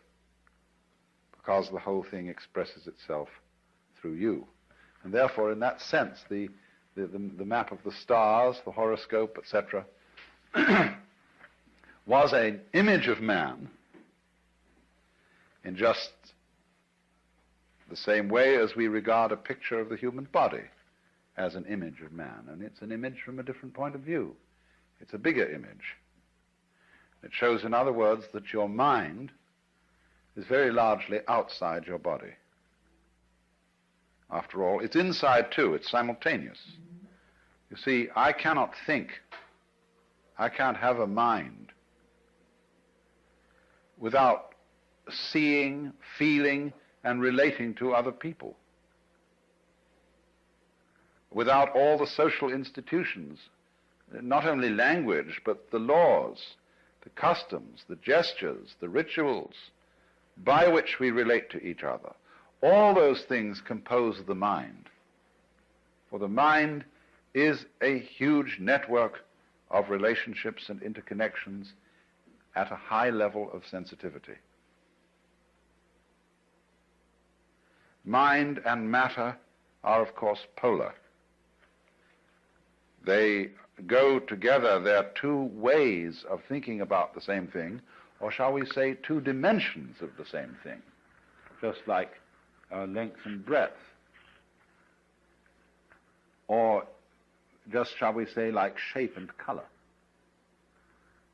because the whole thing expresses itself through you. And therefore, in that sense, the map of the stars, the horoscope, etc., was an image of man in just the same way as we regard a picture of the human body as an image of man. And it's an image from a different point of view. It's a bigger image. It shows, in other words, that your mind is very largely outside your body. After all, it's inside too. It's simultaneous. You see, I cannot think. I can't have a mind without seeing, feeling, and relating to other people. Without all the social institutions, not only language, but the laws, the customs, the gestures, the rituals by which we relate to each other. All those things compose the mind. For the mind is a huge network of relationships and interconnections at a high level of sensitivity. Mind and matter are, of course, polar. They go together. They are two ways of thinking about the same thing, or shall we say two dimensions of the same thing, just like length and breadth, or just, shall we say, like shape and color.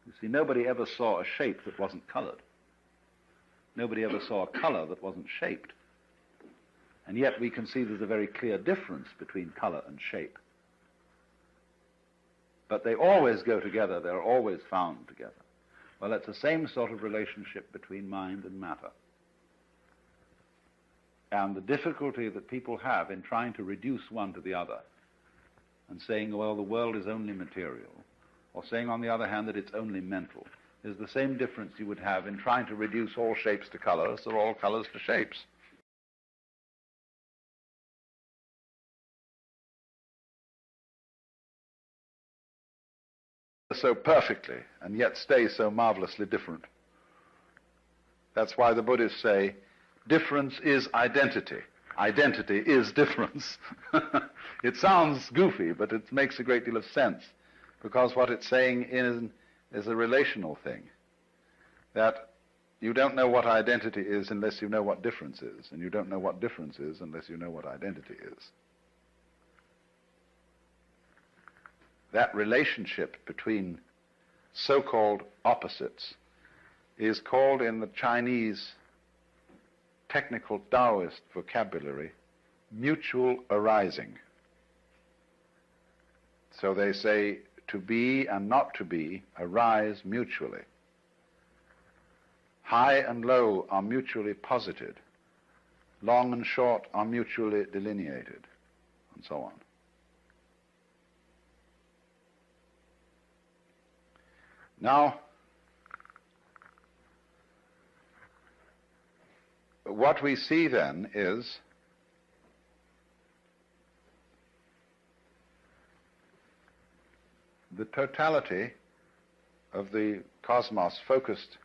You see, nobody ever saw a shape that wasn't colored. Nobody ever saw a color that wasn't shaped. And yet we can see there's a very clear difference between color and shape. But they always go together, they're always found together. Well, it's the same sort of relationship between mind and matter. And the difficulty that people have in trying to reduce one to the other and saying, well, the world is only material, or saying, on the other hand, that it's only mental, is the same difference you would have in trying to reduce all shapes to colors or all colors to shapes. So perfectly, and yet stay so marvelously different. That's why the Buddhists say, difference is identity. Identity is difference. It sounds goofy, but it makes a great deal of sense, because what it's saying is a relational thing, that you don't know what identity is unless you know what difference is, and you don't know what difference is unless you know what identity is. That relationship between so-called opposites is called in the Chinese technical Taoist vocabulary mutual arising. So they say to be and not to be arise mutually. High and low are mutually posited. Long and short are mutually delineated, and so on. Now, what we see then is the totality of the cosmos focused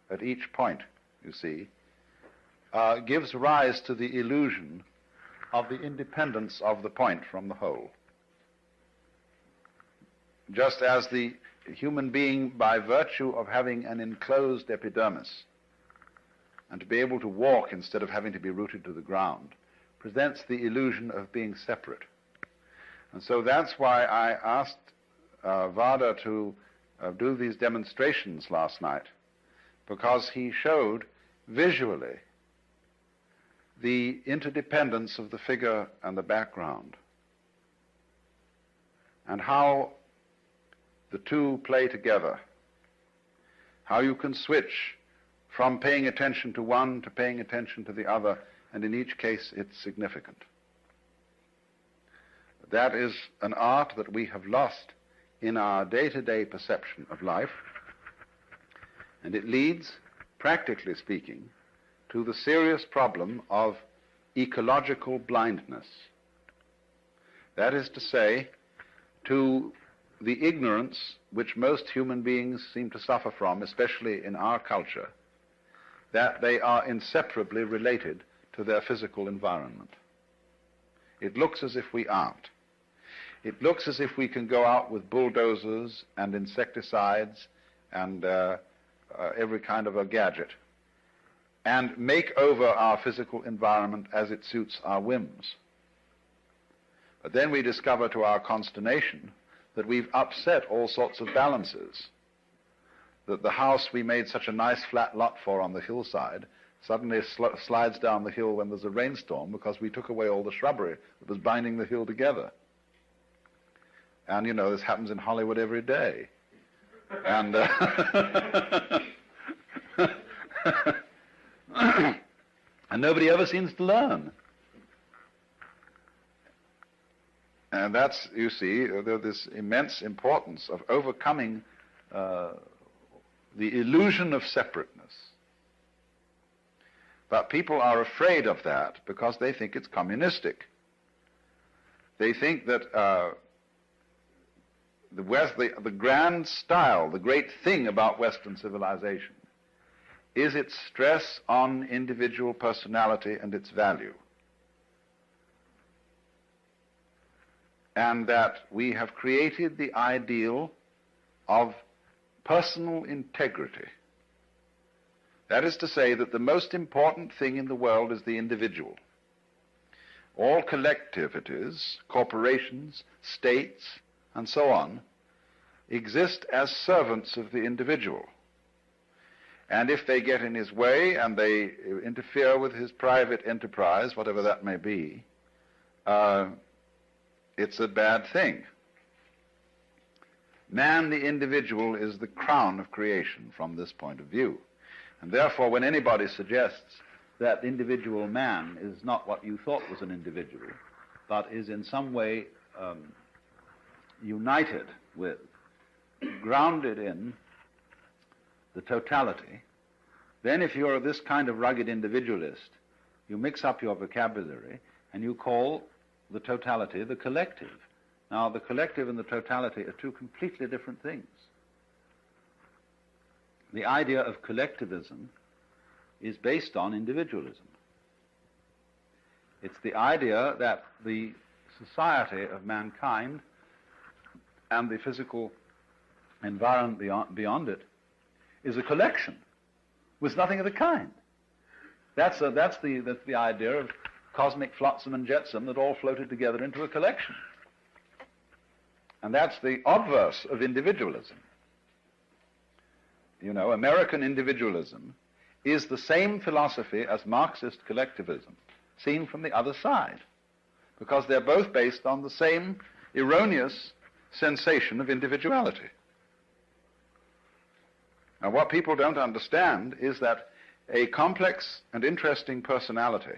at each point, you see, gives rise to the illusion of the independence of the point from the whole. Just as the human being, by virtue of having an enclosed epidermis, and to be able to walk instead of having to be rooted to the ground, presents the illusion of being separate. And so that's why I asked Vada to do these demonstrations last night, because he showed visually the interdependence of the figure and the background, and how the two play together, how you can switch from paying attention to one to paying attention to the other, and in each case it's significant. That is an art that we have lost in our day-to-day perception of life, and it leads, practically speaking, to the serious problem of ecological blindness. That is to say, to the ignorance which most human beings seem to suffer from, especially in our culture, that they are inseparably related to their physical environment. It looks as if we aren't. It looks as if we can go out with bulldozers and insecticides and every kind of a gadget and make over our physical environment as it suits our whims. But then we discover to our consternation that we've upset all sorts of balances, that the house we made such a nice flat lot for on the hillside suddenly slides down the hill when there's a rainstorm because we took away all the shrubbery that was binding the hill together. And, you know, this happens in Hollywood every day. And, and nobody ever seems to learn. And that's, you see, there's this immense importance of overcoming the illusion of separateness. But people are afraid of that because they think it's communistic. They think that the grand style, the great thing about Western civilization, is its stress on individual personality and its value. And that we have created the ideal of personal integrity. That is to say that the most important thing in the world is the individual. All collectivities, corporations, states, and so on, exist as servants of the individual. And if they get in his way and they interfere with his private enterprise, whatever that may be, it's a bad thing. Man, the individual, is the crown of creation from this point of view. And therefore, when anybody suggests that individual man is not what you thought was an individual, but is in some way united with, grounded in the totality, then if you're this kind of rugged individualist, you mix up your vocabulary and you call the totality the collective. Now, the collective and the totality are two completely different things. The idea of collectivism is based on individualism. It's the idea that the society of mankind and the physical environment beyond it is a collection with nothing of the kind. That's the idea of cosmic flotsam and jetsam that all floated together into a collection. And that's the obverse of individualism. You know, American individualism is the same philosophy as Marxist collectivism, seen from the other side, because they're both based on the same erroneous sensation of individuality. Now, what people don't understand is that a complex and interesting personality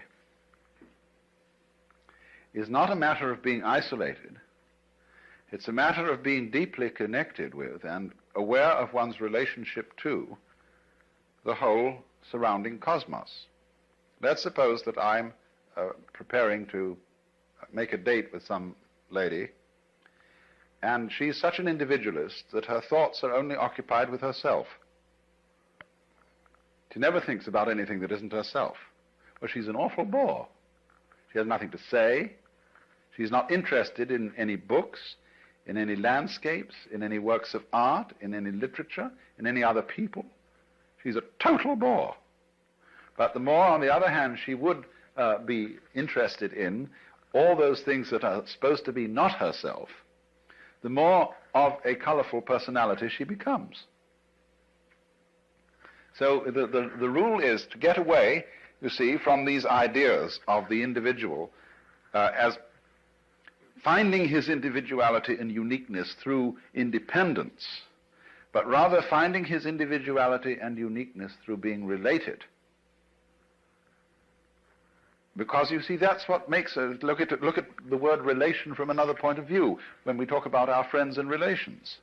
is not a matter of being isolated. It's a matter of being deeply connected with and aware of one's relationship to the whole surrounding cosmos. let's suppose that I'm preparing to make a date with some lady, and she's such an individualist that her thoughts are only occupied with herself. She never thinks about anything that isn't herself. Well, she's an awful bore. She has nothing to say. She's not interested in any books, in any landscapes, in any works of art, in any literature, in any other people. She's a total bore. But the more, on the other hand, she would be interested in all those things that are supposed to be not herself, the more of a colorful personality she becomes. So the rule is to get away, you see, from these ideas of the individual as finding his individuality and uniqueness through independence, but rather finding his individuality and uniqueness through being related. Because, you see, that's what makes us look at the word relation from another point of view when we talk about our friends and relations.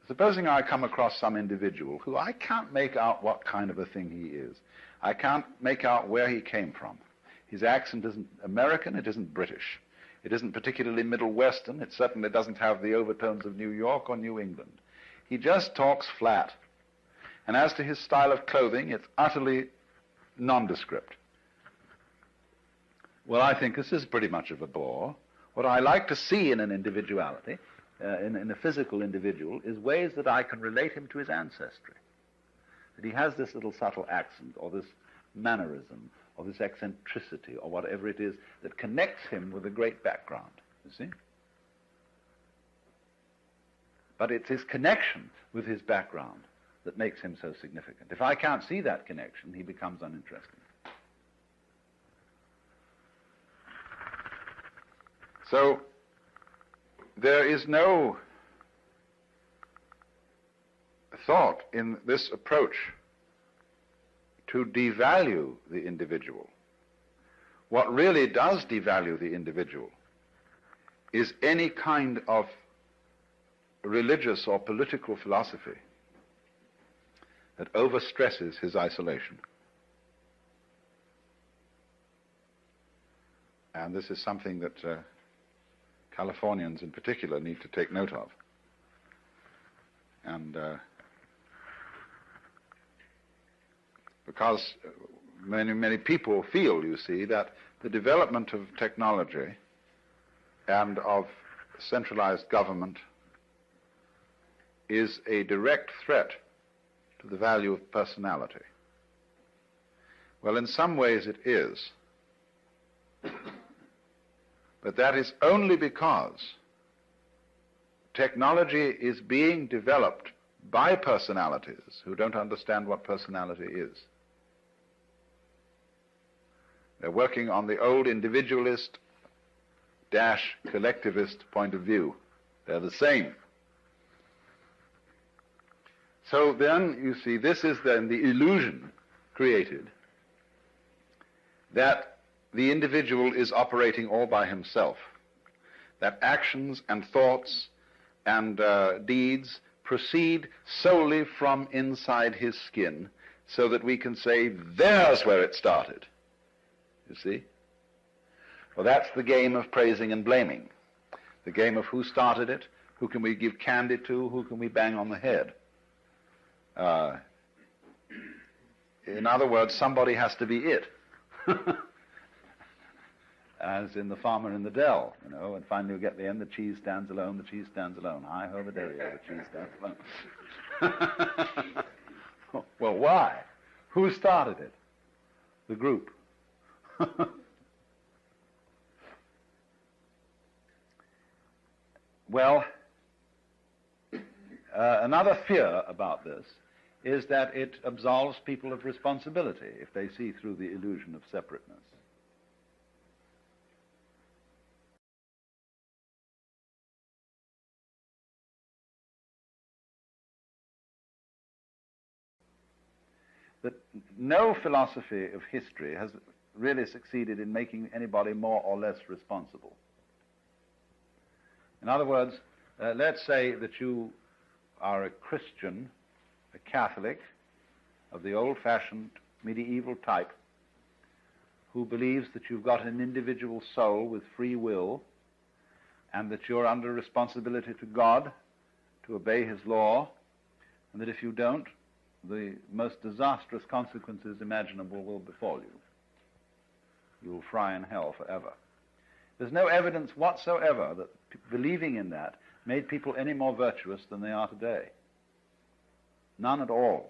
Supposing I come across some individual who I can't make out what kind of a thing he is. I can't make out where he came from. His accent isn't American, it isn't British. It isn't particularly Middle Western. It certainly doesn't have the overtones of New York or New England. He just talks flat. And as to his style of clothing, it's utterly nondescript. Well, I think this is pretty much of a bore. What I like to see in an individuality, in a physical individual, is ways that I can relate him to his ancestry. That he has this little subtle accent, or this mannerism, or this eccentricity, or whatever it is that connects him with a great background, you see? But it's his connection with his background that makes him so significant. If I can't see that connection, he becomes uninteresting. So, there is no thought in this approach to devalue the individual. What really does devalue the individual is any kind of religious or political philosophy that overstresses his isolation. And this is something that Californians in particular need to take note of. And because many people feel, you see, that the development of technology and of centralized government is a direct threat to the value of personality. Well, in some ways it is. But that is only because technology is being developed by personalities who don't understand what personality is. They're working on the old individualist - collectivist point of view. They're the same. So then, you see, this is then the illusion created that the individual is operating all by himself, that actions and thoughts and deeds proceed solely from inside his skin, so that we can say, there's where it started. You see? Well, that's the game of praising and blaming. The game of who started it, who can we give candy to, who can we bang on the head. In other words, somebody has to be it. As in The Farmer in the Dell, you know, and finally you get the end, the cheese stands alone, the cheese stands alone. Hi-ho, the dairy, the cheese stands alone. Well, why? Who started it? The group. Well, another fear about this is that it absolves people of responsibility if they see through the illusion of separateness. That no philosophy of history has really succeeded in making anybody more or less responsible. In other words, let's say that you are a Christian, a Catholic, of the old-fashioned medieval type, who believes that you've got an individual soul with free will and that you're under responsibility to God to obey his law, and that if you don't, the most disastrous consequences imaginable will befall you. You'll fry in hell forever. There's no evidence whatsoever that believing in that made people any more virtuous than they are today. None at all.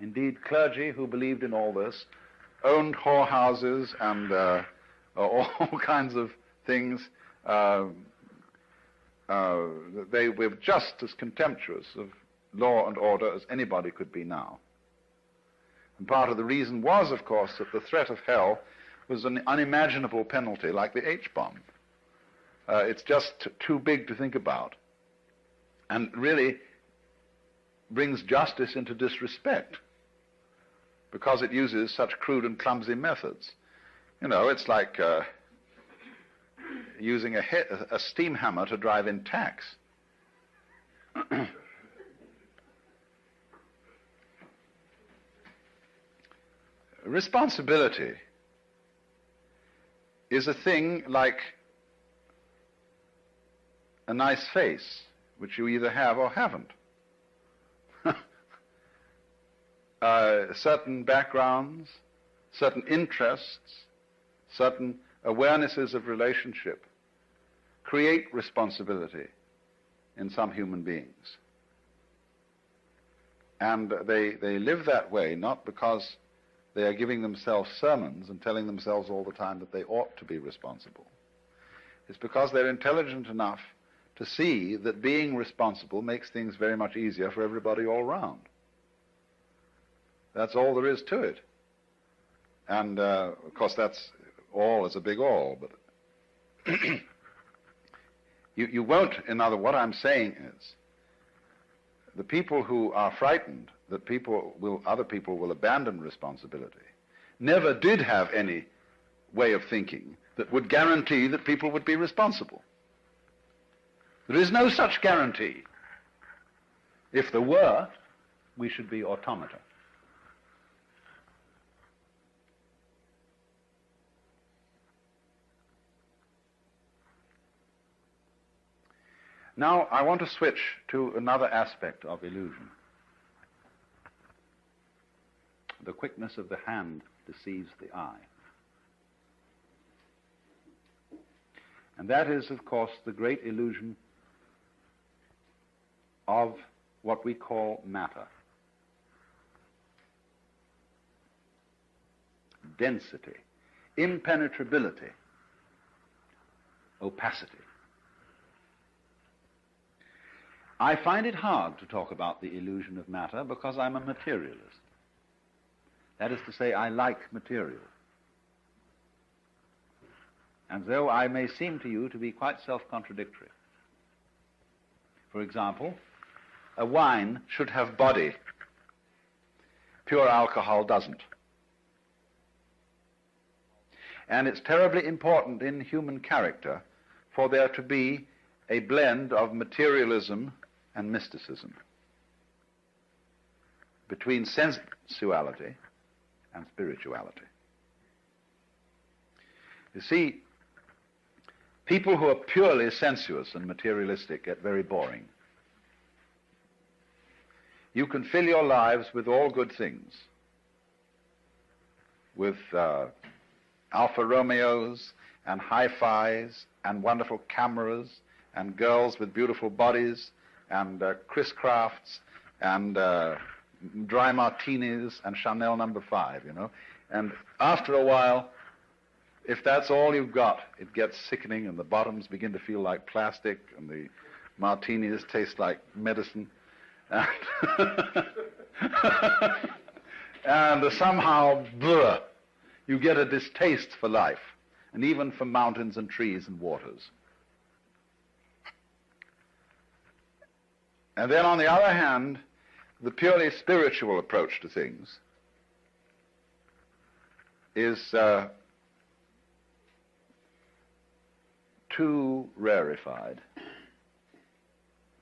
Indeed, clergy who believed in all this owned whorehouses and all kinds of things. They were just as contemptuous of law and order as anybody could be now. And part of the reason was, of course, that the threat of hell was an unimaginable penalty like the H-bomb. It's just too big to think about, and really brings justice into disrespect because it uses such crude and clumsy methods. You know, it's like using a steam hammer to drive in tacks. Responsibility is a thing like a nice face, which you either have or haven't. Certain backgrounds, certain interests, certain awarenesses of relationship create responsibility in some human beings. And they live that way not because they are giving themselves sermons and telling themselves all the time that they ought to be responsible. It's because they're intelligent enough to see that being responsible makes things very much easier for everybody all round. That's all there is to it. And, of course, that's all is a big all, but you won't, what I'm saying is, the people who are frightened that other people will abandon responsibility never did have any way of thinking that would guarantee that people would be responsible. There is no such guarantee. If there were, we should be automata. Now, I want to switch to another aspect of illusion. The quickness of the hand deceives the eye. And that is, of course, the great illusion of what we call matter. Density, impenetrability, opacity. I find it hard to talk about the illusion of matter because I'm a materialist. That is to say, I like material. And though I may seem to you to be quite self-contradictory. For example, a wine should have body. Pure alcohol doesn't. And it's terribly important in human character for there to be a blend of materialism and mysticism, between sensuality and spirituality. You see, people who are purely sensuous and materialistic get very boring. You can fill your lives with all good things, with Alfa Romeos and hi-fis and wonderful cameras and girls with beautiful bodies and Chris Crafts and dry martinis and Chanel No. 5, you know. And after a while, if that's all you've got, it gets sickening and the bottoms begin to feel like plastic and the martinis taste like medicine. And somehow, you get a distaste for life, and even for mountains and trees and waters. And then on the other hand, the purely spiritual approach to things is too rarefied,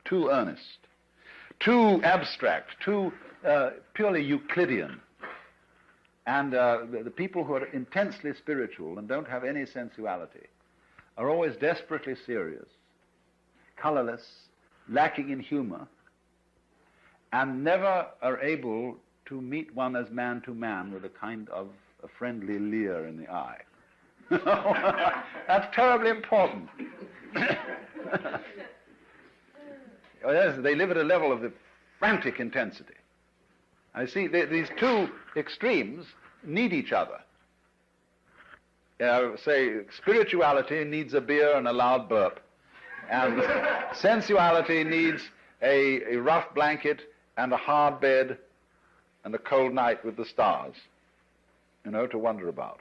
too earnest, too abstract, too purely Euclidean. And the people who are intensely spiritual and don't have any sensuality are always desperately serious, colorless, lacking in humor, and never are able to meet one as man to man with a kind of a friendly leer in the eye. That's terribly important. Yes, they live at a level of the frantic intensity. I see these two extremes need each other. Say, spirituality needs a beer and a loud burp, and sensuality needs a rough blanket and a hard bed and a cold night with the stars, to wonder about.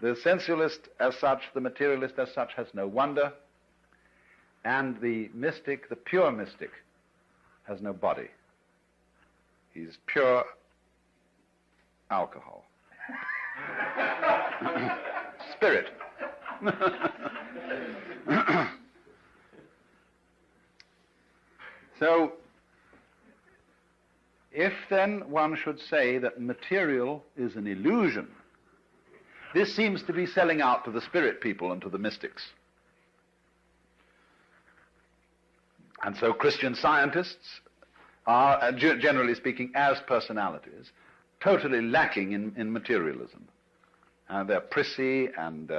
The sensualist as such, the materialist as such, has no wonder, and the mystic, the pure mystic, has no body. He's pure alcohol. Spirit. So, if then one should say that material is an illusion, this seems to be selling out to the spirit people and to the mystics. And so Christian scientists are, generally speaking, as personalities, totally lacking in materialism. They're prissy and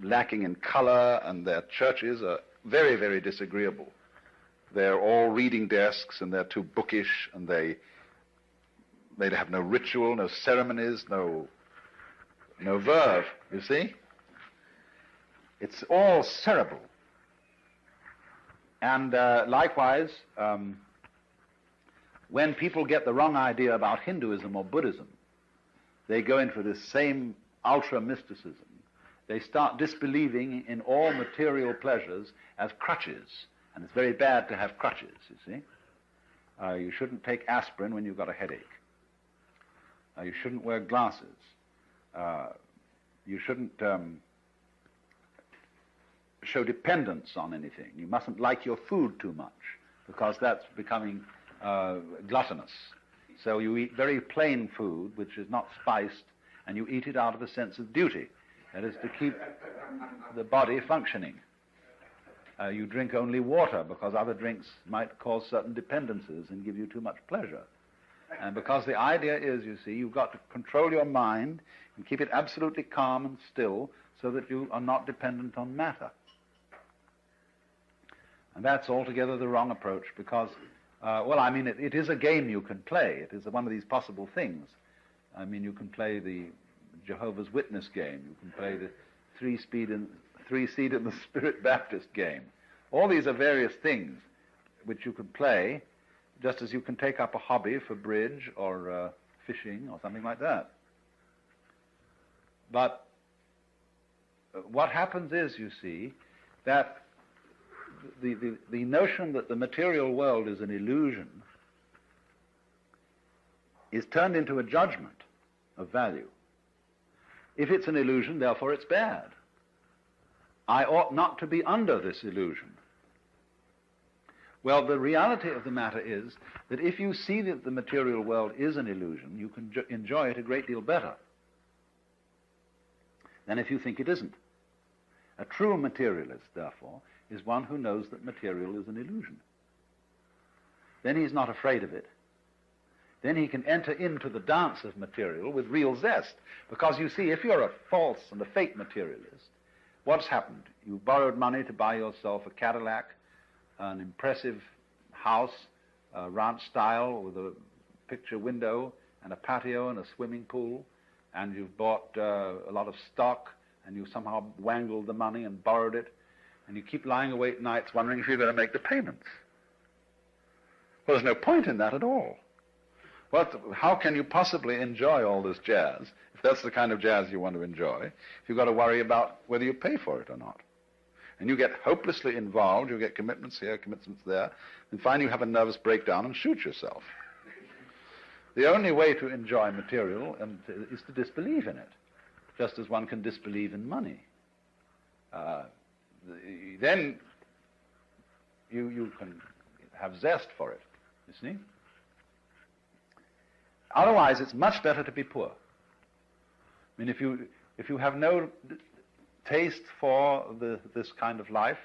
lacking in color, and their churches are very, very disagreeable. They're all reading desks, and they're too bookish, and they have no ritual, no ceremonies, no verve, you see? It's all cerebral. And likewise, when people get the wrong idea about Hinduism or Buddhism, they go in for this same ultra-mysticism. They start disbelieving in all material pleasures as crutches. And it's very bad to have crutches, you see. You shouldn't take aspirin when you've got a headache. You shouldn't wear glasses. You shouldn't show dependence on anything. You mustn't like your food too much, because that's becoming gluttonous. So you eat very plain food, which is not spiced, and you eat it out of a sense of duty. That is to keep the body functioning. You drink only water because other drinks might cause certain dependencies and give you too much pleasure. And because the idea is, you see, you've got to control your mind and keep it absolutely calm and still so that you are not dependent on matter. And that's altogether the wrong approach because, it is a game you can play. It is one of these possible things. I mean, you can play the Jehovah's Witness game. You can play the three-seed in the Spirit Baptist game. All these are various things which you can play, just as you can take up a hobby for bridge or fishing or something like that. But what happens is, you see, that the notion that the material world is an illusion is turned into a judgment of value. If it's an illusion, therefore it's bad. I ought not to be under this illusion. Well, the reality of the matter is that if you see that the material world is an illusion, you can enjoy it a great deal better than if you think it isn't. A true materialist, therefore, is one who knows that material is an illusion. Then he's not afraid of it. Then he can enter into the dance of material with real zest. Because you see, if you're a false and a fake materialist, what's happened? You borrowed money to buy yourself a Cadillac, an impressive house, ranch style with a picture window and a patio and a swimming pool, and you've bought a lot of stock, and you somehow wangled the money and borrowed it, and you keep lying awake nights wondering if you're going to make the payments. Well, there's no point in that at all. How can you possibly enjoy all this jazz, if that's the kind of jazz you want to enjoy, if you've got to worry about whether you pay for it or not? And you get hopelessly involved, you get commitments here, commitments there, and finally you have a nervous breakdown and shoot yourself. The only way to enjoy material is to disbelieve in it, just as one can disbelieve in money. Then you can have zest for it, you see? Otherwise, it's much better to be poor. I mean, if you have no taste for this kind of life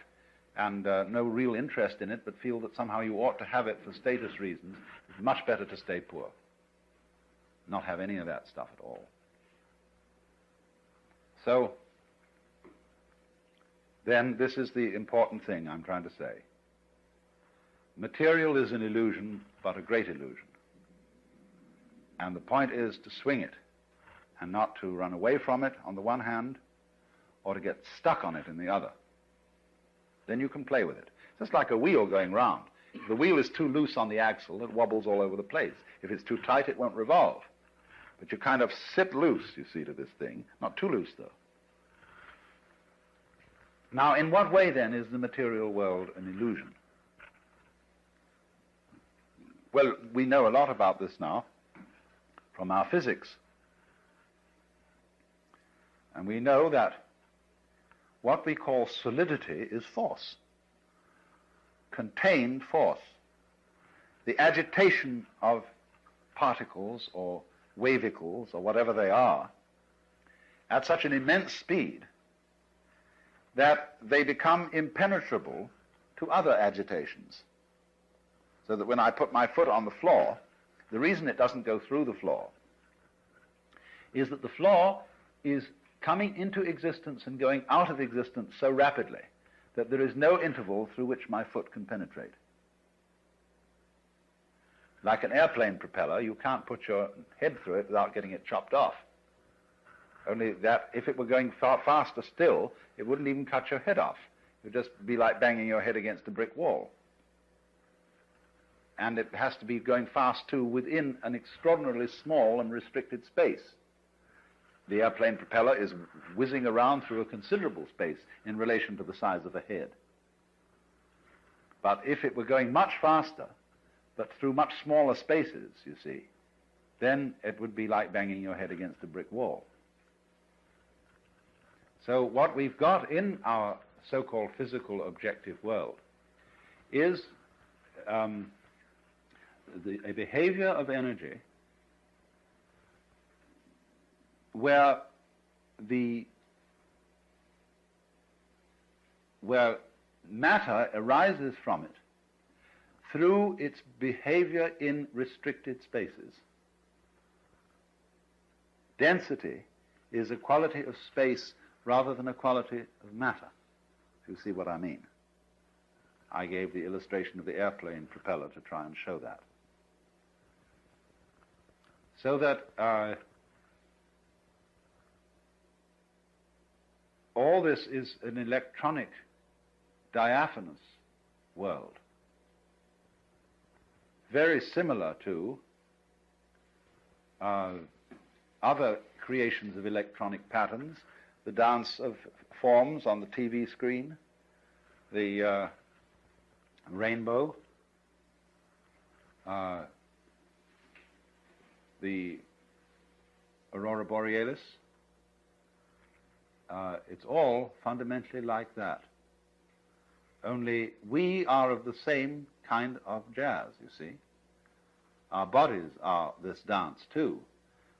and no real interest in it, but feel that somehow you ought to have it for status reasons, it's much better to stay poor. Not have any of that stuff at all. So, then this is the important thing I'm trying to say. Material is an illusion, but a great illusion. And the point is to swing it, and not to run away from it on the one hand, or to get stuck on it in the other. Then you can play with it. Just like a wheel going round. If the wheel is too loose on the axle, it wobbles all over the place. If it's too tight, it won't revolve. But you kind of sit loose, you see, to this thing. Not too loose, though. Now, in what way, then, is the material world an illusion? Well, we know a lot about this now from our physics. And we know that what we call solidity is force, contained force. The agitation of particles or wavicles or whatever they are at such an immense speed that they become impenetrable to other agitations. So that when I put my foot on the floor, the reason it doesn't go through the floor is that the floor is coming into existence and going out of existence so rapidly that there is no interval through which my foot can penetrate. Like an airplane propeller, you can't put your head through it without getting it chopped off. Only that if it were going far faster still, it wouldn't even cut your head off. It would just be like banging your head against a brick wall. And it has to be going fast, too, within an extraordinarily small and restricted space. The airplane propeller is whizzing around through a considerable space in relation to the size of the head. But if it were going much faster, but through much smaller spaces, you see, then it would be like banging your head against a brick wall. So what we've got in our so-called physical objective world is a behavior of energy where matter arises from it through its behavior in restricted spaces. Density is a quality of space rather than a quality of matter. You see what I mean? I gave the illustration of the airplane propeller to try and show that. So that all this is an electronic, diaphanous world, very similar to other creations of electronic patterns, the dance of forms on the TV screen, the rainbow, the aurora borealis. It's all fundamentally like that. Only we are of the same kind of jazz, you see. Our bodies are this dance too,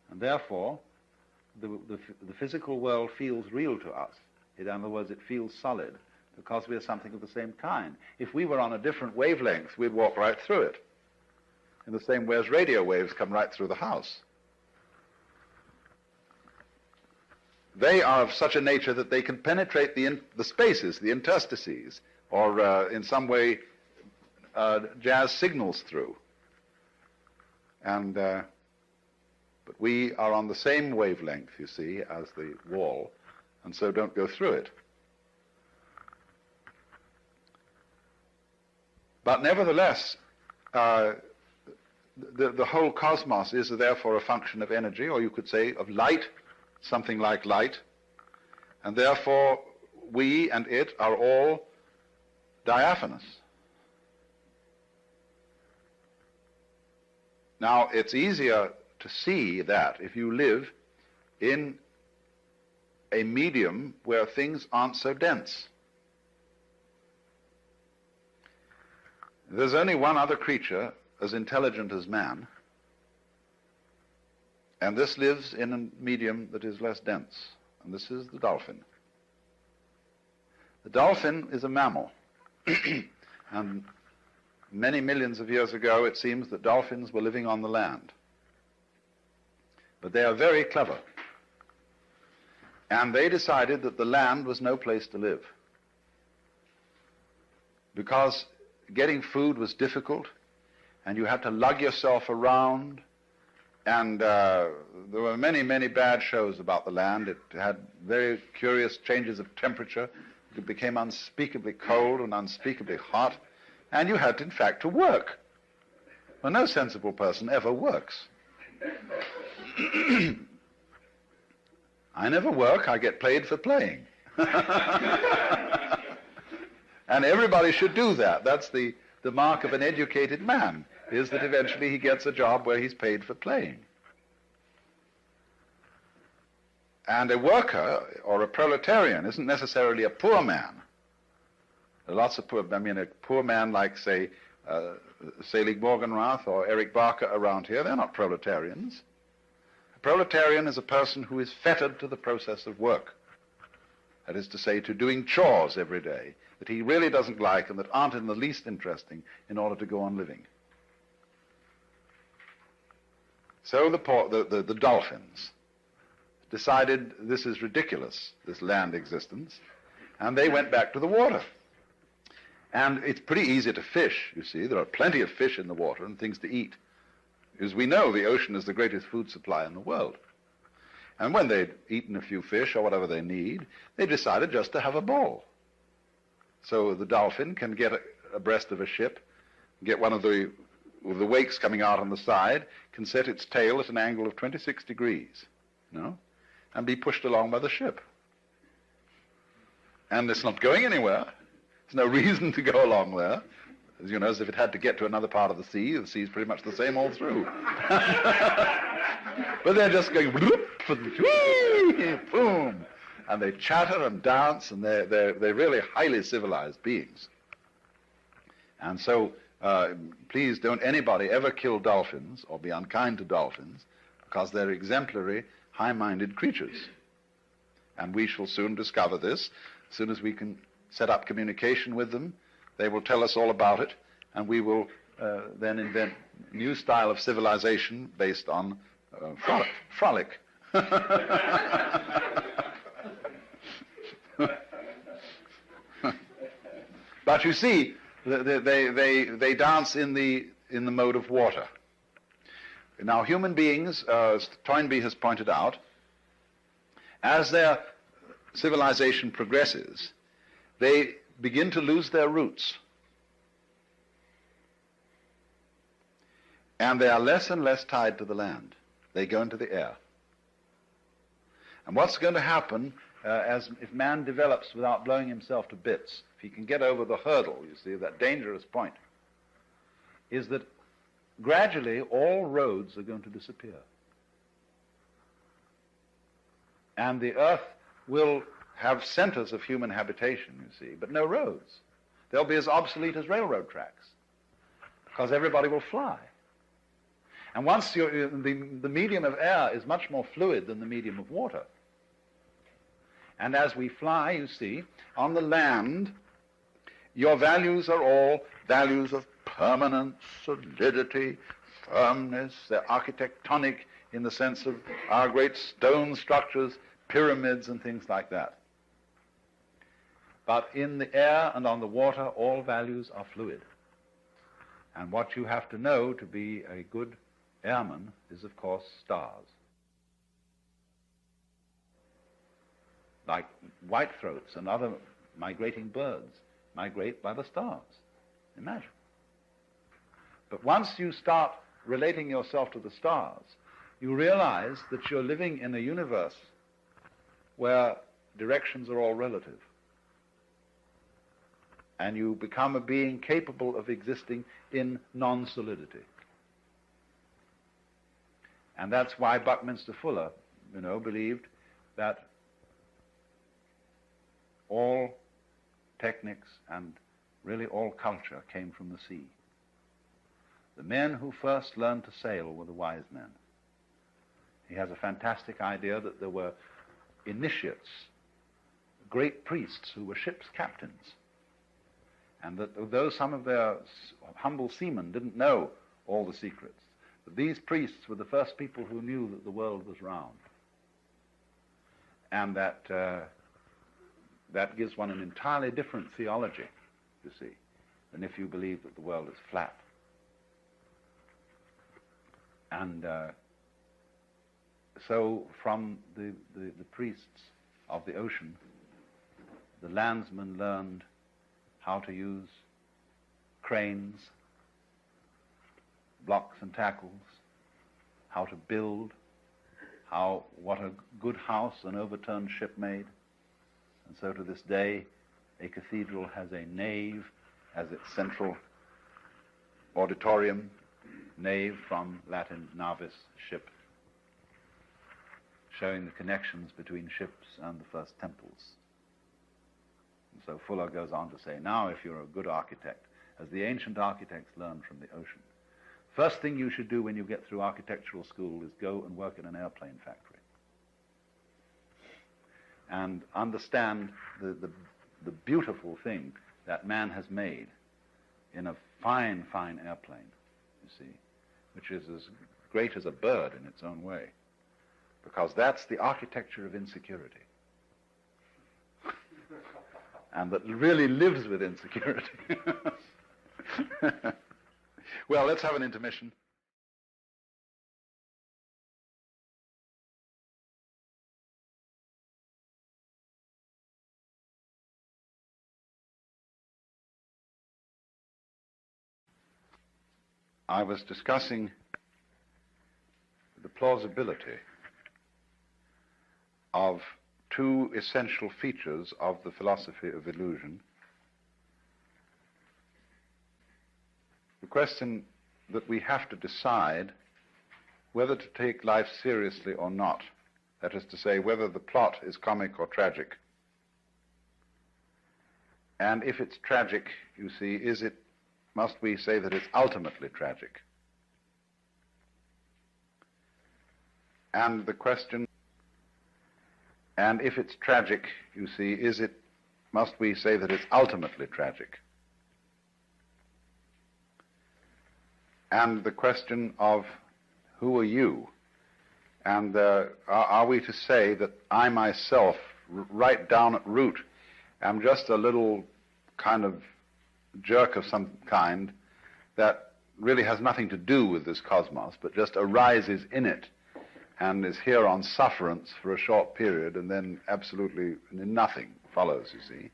and therefore the physical world feels real to us. In other words, it feels solid because we are something of the same kind. If we were on a different wavelength, we'd walk right through it, in the same way as radio waves come right through the house. They are of such a nature that they can penetrate the spaces, the interstices, or in some way jazz signals through. And but we are on the same wavelength, you see, as the wall, and so don't go through it. But nevertheless, the whole cosmos is therefore a function of energy, or you could say of light, something like light, and therefore we and it are all diaphanous. Now, it's easier to see that if you live in a medium where things aren't so dense. There's only one other creature as intelligent as man And this lives in a medium that is less dense. And this is the dolphin. The dolphin is a mammal. And many millions of years ago, it seems that dolphins were living on the land. But they are very clever. And they decided that the land was no place to live, because getting food was difficult, and you had to lug yourself around, and there were many, many bad shows about the land. It had very curious changes of temperature. It became unspeakably cold and unspeakably hot, and you had, in fact, to work. Well, no sensible person ever works. I never work, I get paid for playing. And everybody should do that. That's the mark of an educated man, is that eventually he gets a job where he's paid for playing. And a worker or a proletarian isn't necessarily a poor man. There are lots of poor, a poor man like, say, Selig Morgenrath or Eric Barker around here, they're not proletarians. A proletarian is a person who is fettered to the process of work. That is to say, to doing chores every day that he really doesn't like and that aren't in the least interesting in order to go on living. So the dolphins decided this is ridiculous, this land existence, and they went back to the water. And it's pretty easy to fish, you see. There are plenty of fish in the water and things to eat. As we know, the ocean is the greatest food supply in the world. And when they'd eaten a few fish or whatever they need, they decided just to have a ball. So the dolphin can get abreast of a ship, get one of the wakes coming out on the side, can set its tail at an angle of 26 degrees, and be pushed along by the ship. And it's not going anywhere. There's no reason to go along there. As if it had to get to another part of the sea's pretty much the same all through. But they're just going whoop, and boom, and they chatter and dance, and they're really highly civilized beings. And so, please don't anybody ever kill dolphins or be unkind to dolphins, because they're exemplary, high-minded creatures. And we shall soon discover this. As soon as we can set up communication with them, they will tell us all about it, and we will then invent a new style of civilization based on frolic. But you see, they dance in the mode of water. Now, human beings, as Toynbee has pointed out, as their civilization progresses, they begin to lose their roots. And they are less and less tied to the land. They go into the air. And what's going to happen if man develops without blowing himself to bits, if he can get over the hurdle, you see, that dangerous point, is that gradually all roads are going to disappear. And the earth will have centers of human habitation, you see, but no roads. They'll be as obsolete as railroad tracks, because everybody will fly. And once the medium of air is much more fluid than the medium of water. And as we fly, you see, on the land, your values are all values of permanence, solidity, firmness. They're architectonic in the sense of our great stone structures, pyramids and things like that. But in the air and on the water, all values are fluid. And what you have to know to be a good airman is, of course, stars. Like whitethroats and other migrating birds migrate by the stars. Imagine. But once you start relating yourself to the stars, you realize that you're living in a universe where directions are all relative. And you become a being capable of existing in non-solidity. And that's why Buckminster Fuller, believed that all techniques and really all culture came from the sea. The men who first learned to sail were the wise men. He has a fantastic idea that there were initiates, great priests who were ship's captains, and that though some of their humble seamen didn't know all the secrets, that these priests were the first people who knew that the world was round. And that that gives one an entirely different theology, you see, than if you believe that the world is flat. And so from the priests of the ocean, the landsmen learned how to use cranes, blocks and tackles, how to build, what a good house an overturned ship made. And so to this day, a cathedral has a nave as its central auditorium, nave from Latin navis, ship, showing the connections between ships and the first temples. And so Fuller goes on to say, now if you're a good architect, as the ancient architects learned from the ocean, first thing you should do when you get through architectural school is go and work in an airplane factory and understand the beautiful thing that man has made in a fine, fine airplane, you see, which is as great as a bird in its own way, because that's the architecture of insecurity. And that really lives with insecurity. Well, let's have an intermission. I was discussing the plausibility of two essential features of the philosophy of illusion. The question that we have to decide whether to take life seriously or not, that is to say, whether the plot is comic or tragic. And if it's tragic, you see, must we say that it's ultimately tragic? And the question, and if it's tragic, you see, must we say that it's ultimately tragic? And the question of who are you? And are we to say that I myself, right down at root, am just a little kind of jerk of some kind that really has nothing to do with this cosmos, but just arises in it and is here on sufferance for a short period and then absolutely nothing follows, you see?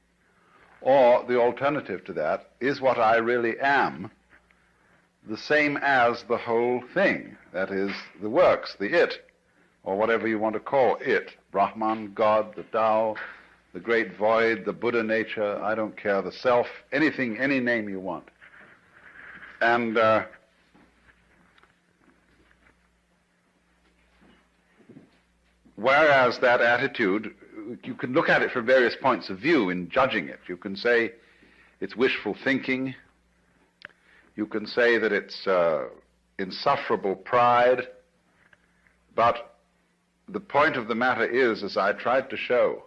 Or the alternative to that is what I really am, the same as the whole thing, that is, the works, the it, or whatever you want to call it, Brahman, God, the Tao, the great void, the Buddha nature, I don't care, the self, anything, any name you want. And whereas that attitude, you can look at it from various points of view in judging it. You can say it's wishful thinking. You can say that it's insufferable pride. But the point of the matter is, as I tried to show,